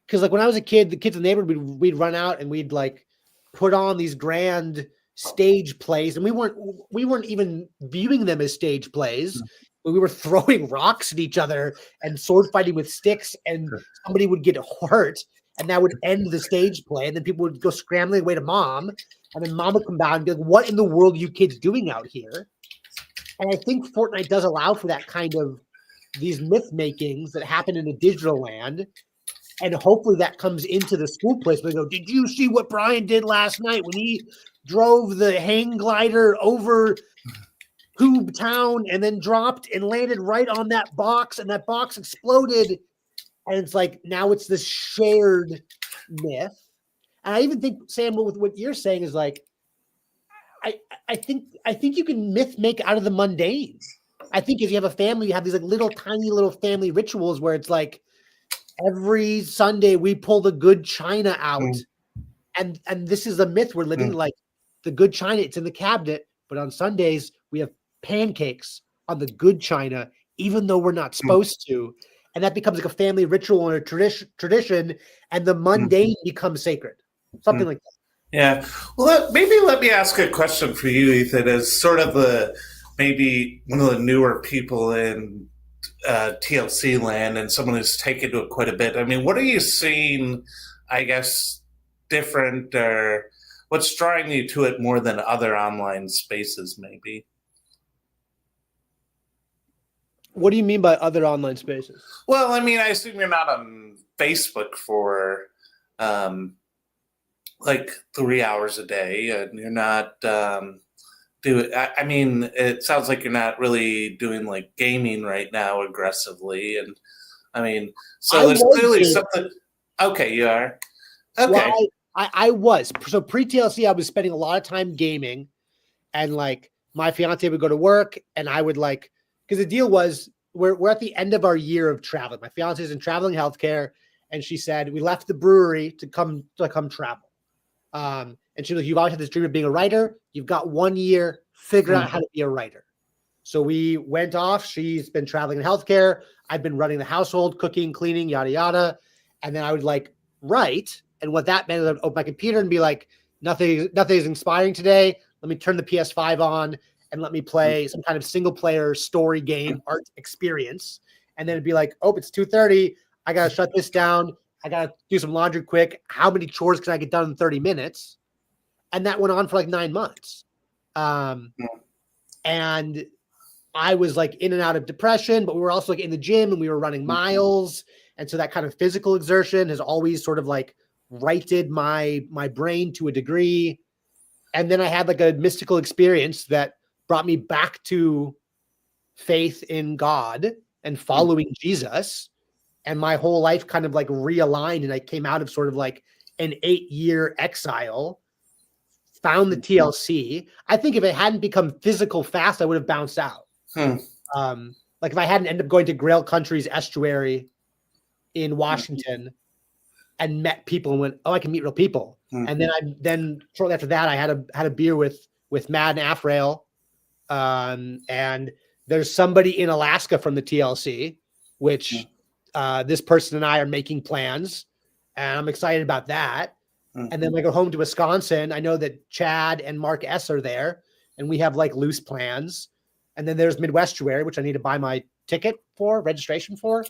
Because like when I was a kid, the kids in the neighborhood, we'd run out and we'd like put on these grand stage plays, and we weren't even viewing them as stage plays. We were throwing rocks at each other and sword fighting with sticks, and somebody would get hurt, and that would end the stage play. And then people would go scrambling away to mom, and then mom would come down and be like, "What in the world are you kids doing out here?" And I think Fortnite does allow for that kind of these myth makings that happen in a digital land. And hopefully that comes into the school place. They go, "Did you see what Brian did last night when he drove the hang glider over Hoob Town and then dropped and landed right on that box, and that box exploded?" And it's like, now it's this shared myth. And I even think, Sam, with what you're saying is like, I think you can myth make out of the mundane. I think if you have a family, you have these like little tiny little family rituals where it's like, every Sunday we pull the good china out, and this is a myth we're living. Like the good china, it's in the cabinet, but on Sundays we have pancakes on the good china, even though we're not supposed to, and that becomes like a family ritual and a tradition, and the mundane becomes sacred, something like that. Yeah. Well, maybe let me ask a question for you, Ethan, as sort of maybe one of the newer people in TLC land and someone who's taken to it quite a bit. I mean, what are you seeing, I guess, different, or what's drawing you to it more than other online spaces, maybe? What do you mean by other online spaces? Well, I mean, I assume you're not on Facebook for like 3 hours a day, and you're not I mean, it sounds like you're not really doing like gaming right now aggressively, and I mean, so there's clearly something. Okay, you are. Okay. Well, I was. So pre-TLC, I was spending a lot of time gaming, and like my fiance would go to work, and I would like, because the deal was we're at the end of our year of traveling. My fiance is in traveling healthcare, and she said we left the brewery to come travel. And she was like, "You've always had this dream of being a writer. You've got 1 year, figure out how to be a writer." So we went off. She's been traveling in healthcare. I've been running the household, cooking, cleaning, yada, yada. And then I would like write. And what that meant is I'd open my computer and be like, nothing is inspiring today. Let me turn the PS5 on and let me play some kind of single player story game art experience. And then it'd be like, "Oh, it's 2:30. I got to shut this down. I got to do some laundry quick. How many chores can I get done in 30 minutes? And that went on for like 9 months. And I was like in and out of depression, but we were also like in the gym and we were running miles. And so that kind of physical exertion has always sort of like righted my brain to a degree. And then I had like a mystical experience that brought me back to faith in God and following Jesus. And my whole life kind of like realigned, and I came out of sort of like an 8-year exile, found the TLC. I think if it hadn't become physical fast, I would have bounced out. Like if I hadn't ended up going to Grail Country's estuary in Washington and met people and went, "Oh, I can meet real people." And then shortly after that, I had a beer with Mad and Afrail. And there's somebody in Alaska from the TLC, which this person and I are making plans, and I'm excited about that. And then when I go home to Wisconsin, I know that Chad and Mark S are there, and we have like loose plans. And then there's Midwestuary, which I need to buy my registration for.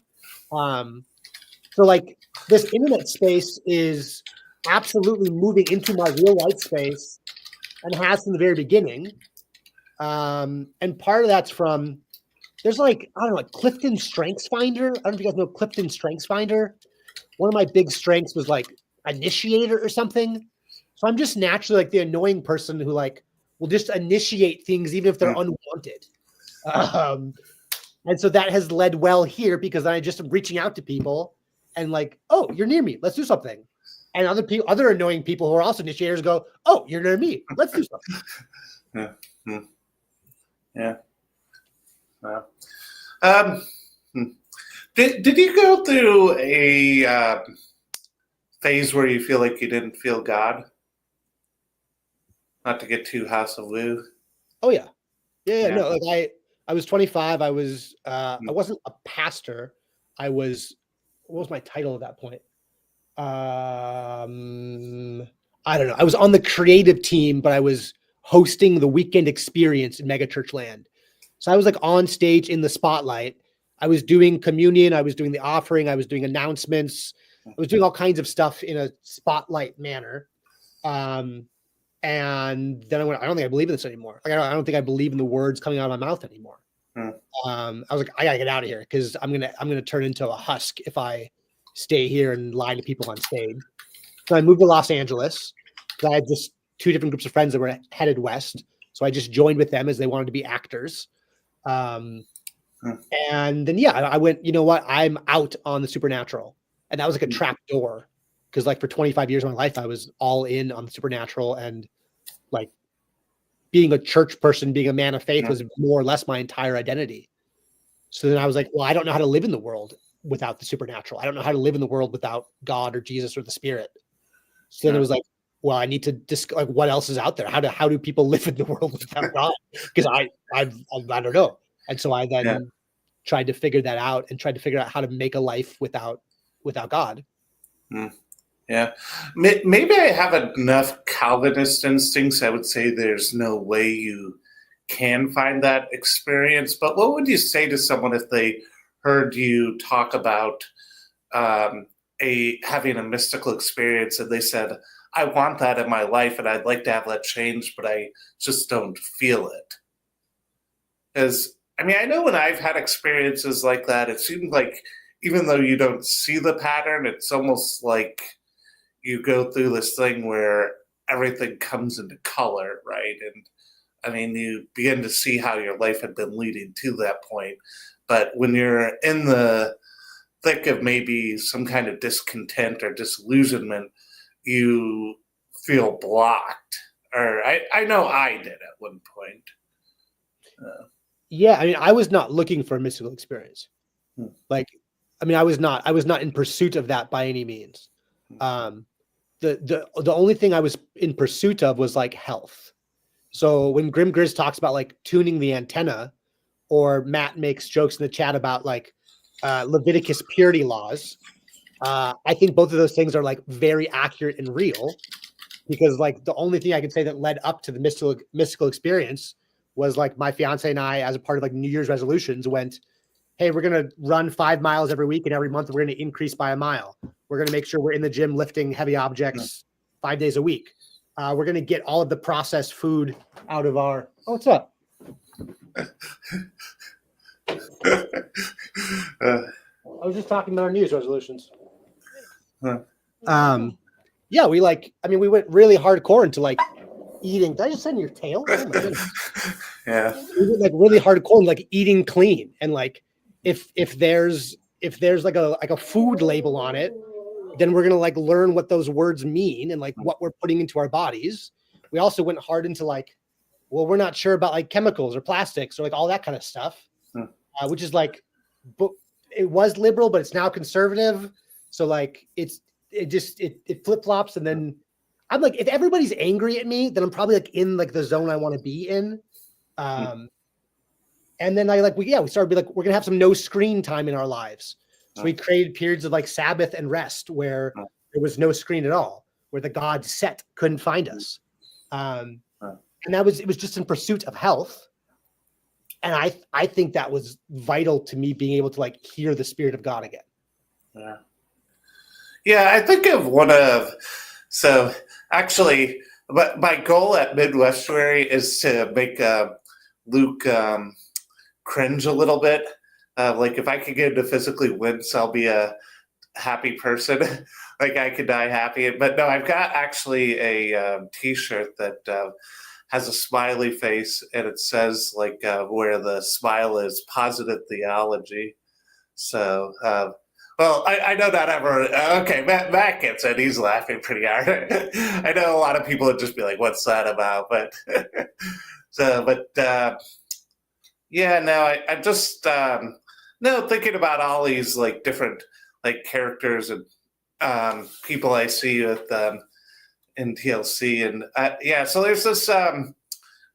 So like this internet space is absolutely moving into my real life space and has from the very beginning. And part of that's from, there's like, I don't know, like Clifton Strengths Finder. I don't know if you guys know Clifton Strengths Finder. One of my big strengths was like initiator or something. So I'm just naturally like the annoying person who like will just initiate things even if they're unwanted. And so that has led well here because I just am reaching out to people and like, "Oh, you're near me. Let's do something." And other annoying people who are also initiators go, "Oh, you're near me. Let's do something." Yeah. Did you go through a phase where you feel like you didn't feel God? Not to get too House of Woo. Oh yeah. No, like I was 25. I wasn't a pastor. I was, what was my title at that point? I don't know. I was on the creative team, but I was hosting the weekend experience in Megachurch Land. So I was like on stage in the spotlight. I was doing communion. I was doing the offering. I was doing announcements. I was doing all kinds of stuff in a spotlight manner. And then I went, I don't think I believe in this anymore. Like, I don't think I believe in the words coming out of my mouth anymore. I was like, I gotta get out of here because I'm gonna turn into a husk if I stay here and lie to people on stage. So I moved to Los Angeles because I had just two different groups of friends that were headed west. So I just joined with them as they wanted to be actors. And then, yeah, I went, you know what? I'm out on the supernatural. And that was like a trap door because like for 25 years of my life, I was all in on the supernatural, and like being a church person, being a man of faith was more or less my entire identity. So then I was like, well, I don't know how to live in the world without the supernatural. I don't know how to live in the world without God or Jesus or the Spirit. So then it was like, well, I need to like, what else is out there? How do people live in the world without God? Because I don't know. And so I then tried to figure that out and tried to figure out how to make a life without God. Yeah, maybe I have enough Calvinist instincts. I would say there's no way you can find that experience. But what would you say to someone if they heard you talk about having a mystical experience and they said, I want that in my life and I'd like to have that change, but I just don't feel it? Because, I mean, I know when I've had experiences like that, it seems like even though you don't see the pattern, it's almost like you go through this thing where everything comes into color, right? And I mean, you begin to see how your life had been leading to that point. But when you're in the thick of maybe some kind of discontent or disillusionment, you feel blocked. Or I know I did at one point. Yeah, I mean, I was not looking for a mystical experience. Like, I mean, I was not in pursuit of that by any means. The only thing I was in pursuit of was like health. So when Grim Grizz talks about like tuning the antenna, or Matt makes jokes in the chat about like Leviticus purity laws, I think both of those things are like very accurate and real, because like the only thing I could say that led up to the mystical experience was like my fiance and I, as a part of like New Year's resolutions, went, hey, we're going to run 5 miles every week, and every month we're going to increase by a mile. We're going to make sure we're in the gym lifting heavy objects 5 days a week. We're going to get all of the processed food out of our... Oh, what's up? I was just talking about our New Year's resolutions. Yeah, we went really hardcore into like eating. Did I just send your tail? Oh my goodness. Yeah. We went like really hardcore and like eating clean, and like if there's like a food label on it, then we're gonna like learn what those words mean and like what we're putting into our bodies. We also went hard into like, well, we're not sure about like chemicals or plastics or like all that kind of stuff, which is like, it was liberal, but it's now conservative. So like it flip flops, and then I'm like, if everybody's angry at me, then I'm probably like in like the zone I want to be in. And then we started be like, we're gonna have some no screen time in our lives. So we created periods of like Sabbath and rest where there was no screen at all, where the God set couldn't find us. And it was just in pursuit of health. And I think that was vital to me being able to like hear the Spirit of God again. Yeah. Yeah, I think of actually, but my goal at Midwestuary is to make Luke cringe a little bit. Like if I could get him to physically wince, I'll be a happy person. Like I could die happy. But no, I've got actually a T-shirt that has a smiley face, and it says like where the smile is, positive theology. So, well, I know not everyone. Okay, Matt gets it. He's laughing pretty hard. I know a lot of people would just be like, "What's that about?" But yeah, no, I'm just thinking about all these like different like characters and people I see with in TLC, and so there's this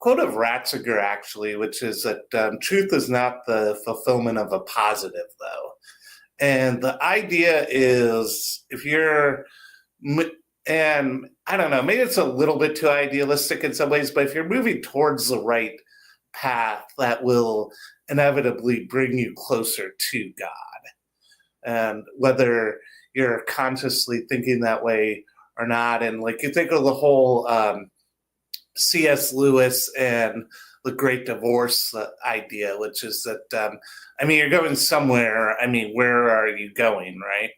quote of Ratzinger actually, which is that truth is not the fulfillment of a positive, though. And the idea is if you're, and I don't know, maybe it's a little bit too idealistic in some ways, but if you're moving towards the right path, that will inevitably bring you closer to God. And whether you're consciously thinking that way or not, and like you think of the whole C.S. Lewis and the Great Divorce idea, which is that, I mean, you're going somewhere. I mean, where are you going, right?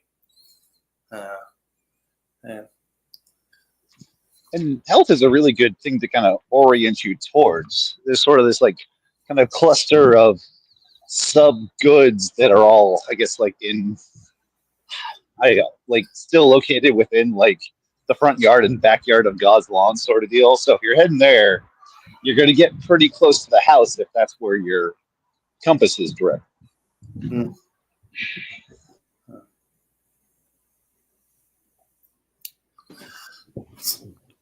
Yeah. And health is a really good thing to kind of orient you towards. There's sort of this like kind of cluster of sub goods that are all, I guess, like in, I don't know, like still located within like the front yard and backyard of God's lawn sort of deal. So if you're heading there, you're going to get pretty close to the house if that's where your compass is direct. Mm.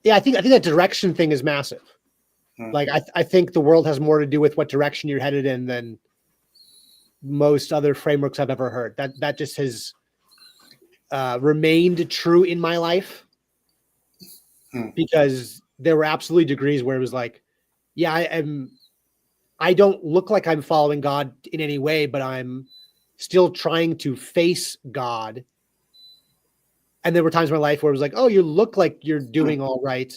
Yeah, I think that direction thing is massive. Hmm. Like I think the world has more to do with what direction you're headed in than most other frameworks I've ever heard. That just has remained true in my life because there were absolutely degrees where it was like, yeah, I don't look like I'm following God in any way, but I'm still trying to face God. And there were times in my life where it was like, oh, you look like you're doing all right,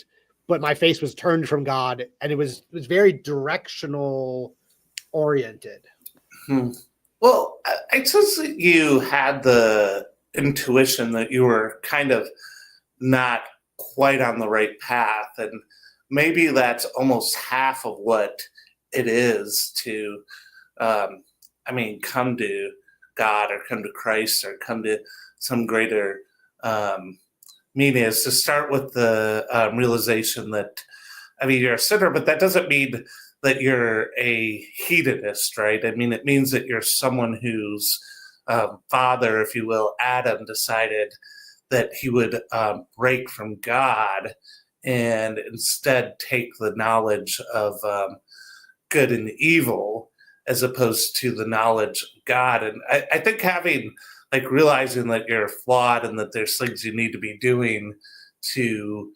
but my face was turned from God, and it was very directional oriented. Well, I sense that you had the intuition that you were kind of not quite on the right path, and maybe that's almost half of what it is to, come to God or come to Christ or come to some greater meaning, is to start with the realization that, I mean, you're a sinner, but that doesn't mean that you're a hedonist, right? I mean, it means that you're someone whose father, if you will, Adam, decided that he would break from God and instead take the knowledge of good and evil as opposed to the knowledge of God. And I think having, like, realizing that you're flawed and that there's things you need to be doing to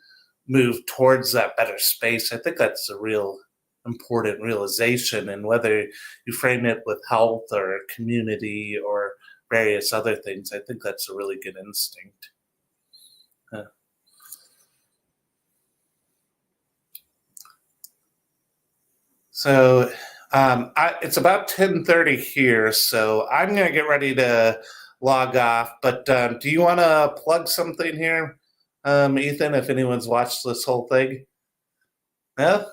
move towards that better space, I think that's a real important realization. And whether you frame it with health or community or various other things, I think that's a really good instinct. So it's about 10:30 here, so I'm going to get ready to log off. But do you want to plug something here, Ethan, if anyone's watched this whole thing? No?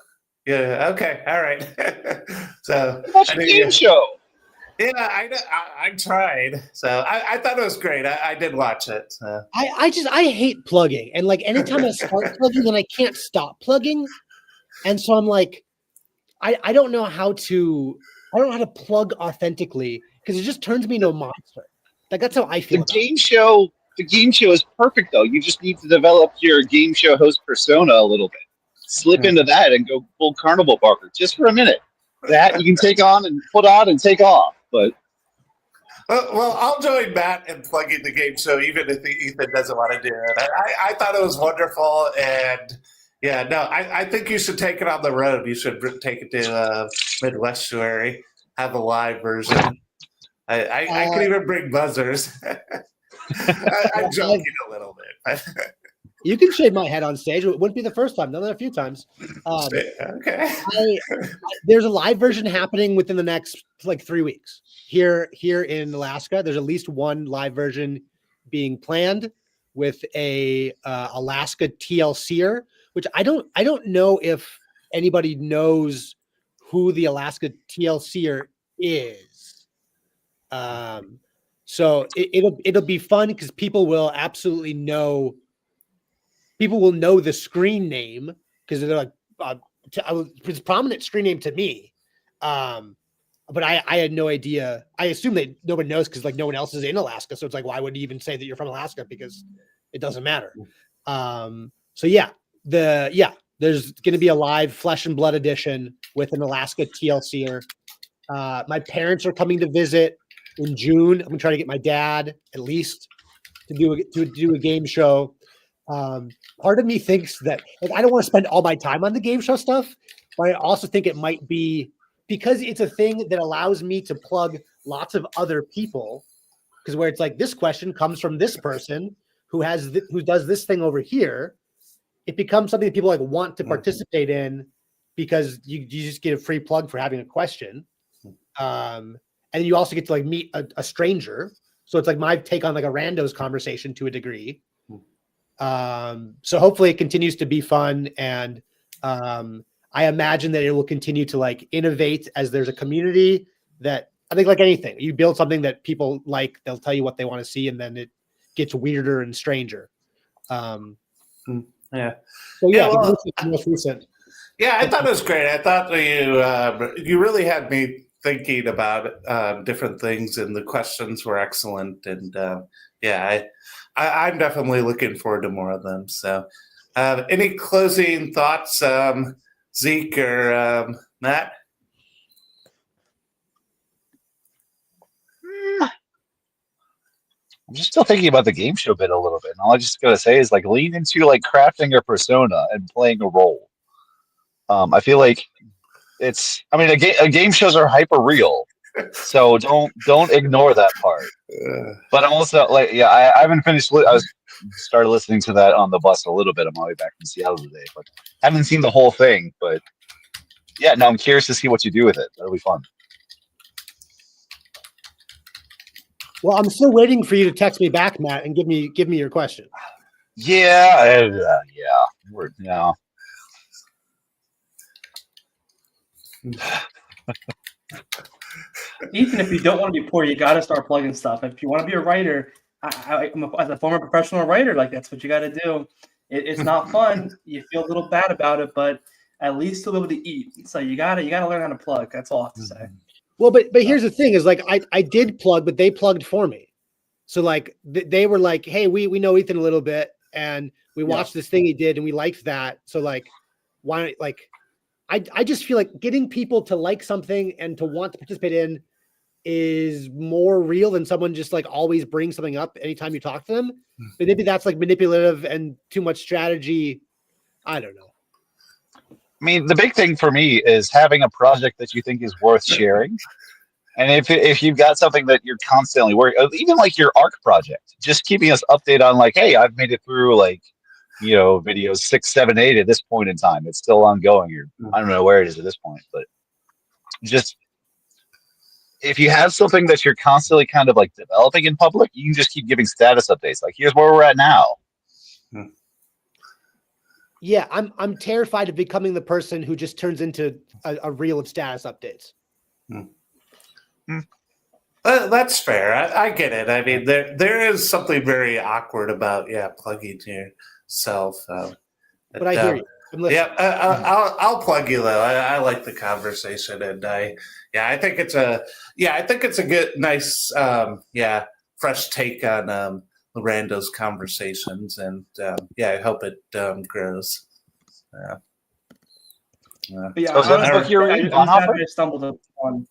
Yeah, okay, all right. So Watch a game show. Yeah, I tried. So I thought it was great. I did watch it. I hate plugging, and like anytime I start plugging, then I can't stop plugging, and so I'm like, I don't know how to plug authentically because it just turns me into a monster. Like that's how I feel. The game show is perfect though. You just need to develop your game show host persona a little bit. Slip into that and go full carnival barker just for a minute. That you can take on and put on and take off. But well, I'll join Matt in plugging the game show, even if Ethan doesn't want to do it. I thought it was wonderful, and yeah, no, I think you should take it on the road. You should take it to Midwestuary, have a live version. I could even bring buzzers. I'm joking a little bit. You can shave my head on stage. It wouldn't be the first time. Done that a few times. Okay. There's a live version happening within the next like 3 weeks here in Alaska. There's at least one live version being planned with a Alaska TLCer, which I don't know if anybody knows who the Alaska TLCer is. So it'll be fun because people will absolutely know. People will know the screen name because they're like, it's a prominent screen name to me. But I had no idea. I assume that nobody knows because like no one else is in Alaska. So it's like, why would you even say that you're from Alaska? Because it doesn't matter. So yeah, there's going to be a live Flesh and Blood edition with an Alaska TLCer. My parents are coming to visit. in June. I'm gonna try to get my dad at least to do a game show. Part of me thinks that like I don't want to spend all my time on the game show stuff, but I also think it might be because it's a thing that allows me to plug lots of other people. Because where it's like this question comes from this person who does this thing over here, it becomes something that people like want to participate in because you just get a free plug for having a question. And you also get to like meet a stranger. So it's like my take on like a randos conversation to a degree. So hopefully it continues to be fun. And I imagine that it will continue to like innovate as there's a community that I think like anything, you build something that people like, they'll tell you what they want to see. And then it gets weirder and stranger. Yeah. So yeah, well, the most recent. Yeah, I thought it was great. I thought you really had me thinking about different things, and the questions were excellent. And I'm definitely looking forward to more of them. So, any closing thoughts, Zeke or Matt? I'm just still thinking about the game show bit a little bit. And all I just gotta say is like lean into like crafting a persona and playing a role. I feel like a game shows are hyper real, so don't ignore that part. But I'm also like, I haven't finished. Started listening to that on the bus a little bit on my way back from Seattle today, but haven't seen the whole thing. But yeah, no, I'm curious to see what you do with it. That'll be fun. Well, I'm still waiting for you to text me back, Matt, and give me your question. Yeah. Ethan, if you don't want to be poor, you got to start plugging stuff. If you want to be a writer, as a former professional writer, like that's what you got to do. It's not fun. You feel a little bad about it, but at least you'll be able to eat. So you gotta learn how to plug. That's all I have to say. Well, but here's the thing: is like I did plug, but they plugged for me. So like they were like, hey, we know Ethan a little bit, and we watched this thing he did, and we liked that. So like, why like. I just feel like getting people to like something and to want to participate in is more real than someone just like always brings something up anytime you talk to them. But maybe that's like manipulative and too much strategy. I don't know. I mean, the big thing for me is having a project that you think is worth sharing. And if you've got something that you're constantly working, even like your ARC project, just keeping us updated on like, hey, I've made it through like, videos 6, 7, 8 at this point in time. It's still ongoing. I don't know where it is at this point, but just if you have something that you're constantly kind of like developing in public, you can just keep giving status updates. Like, here's where we're at now. Yeah, I'm terrified of becoming the person who just turns into a reel of status updates. That's fair. I get it. I mean, there is something very awkward about plugging yourself. But I hear you. I'll plug you though. I like the conversation, and I think it's a good, nice, fresh take on the randos conversations, and I hope it grows. I stumbled upon.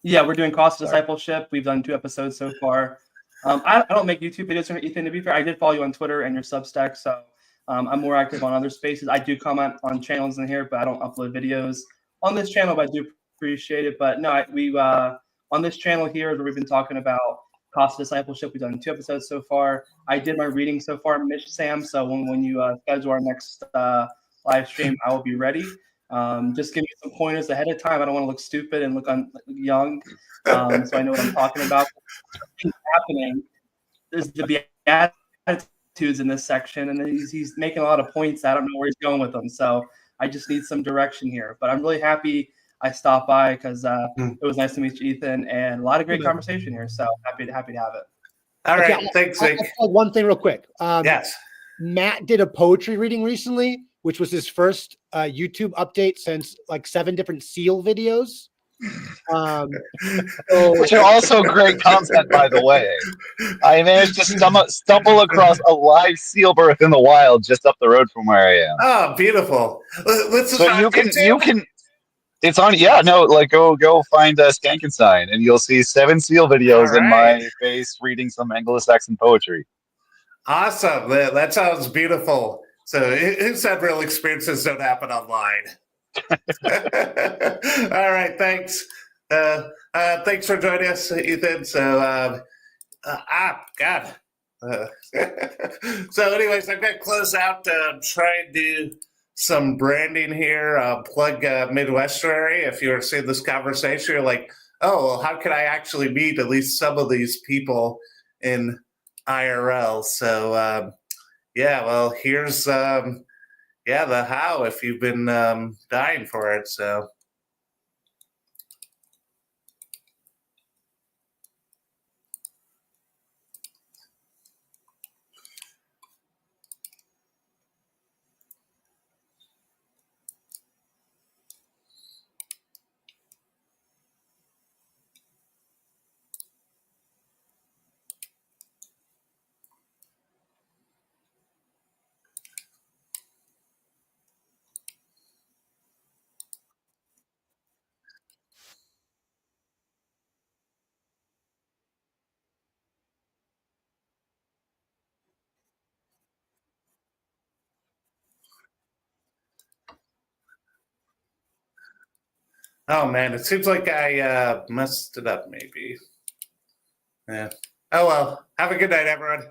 Yeah, we're doing Cost of Discipleship. We've done 2 episodes so far. I don't make YouTube videos, Ethan. To be fair, I did follow you on Twitter and your Substack, so I'm more active on other spaces. I do comment on channels in here, but I don't upload videos on this channel. But I do appreciate it. But no, we on this channel here that we've been talking about Cost of Discipleship. We've done 2 episodes so far. I did my reading so far, Mitch Sam. So when you schedule our next live stream, I will be ready. Just give me some pointers ahead of time. I don't want to look stupid and look young, so I know what I'm talking about. What's happening is the Beatitudes in this section, and he's making a lot of points. I don't know where he's going with them, so I just need some direction here. But I'm really happy I stopped by because it was nice to meet you, Ethan, and a lot of great conversation here. So happy to have it. All right, thanks, Zeke. One thing real quick. Yes. Matt did a poetry reading recently, which was his first YouTube update since like 7 different seal videos. Which are also great content, by the way. I managed to stumble across a live seal birth in the wild just up the road from where I am. Oh, beautiful! So you can It's on. Yeah, no, like go find Skankenstein, and you'll see 7 seal videos All in right. my face reading some Anglo-Saxon poetry. Awesome. That sounds beautiful. So, who said real experiences don't happen online? All right. Thanks. Thanks for joining us, Ethan. So, God. So, anyways, I'm going to close out, try and do some branding here, plug Midwesternary. If you're seeing this conversation, you're like, oh, well, how can I actually meet at least some of these people in IRL? So, yeah, well, here's, the how if you've been dying for it. So, oh man, it seems like I messed it up maybe. Yeah. Oh well. Have a good night, everyone.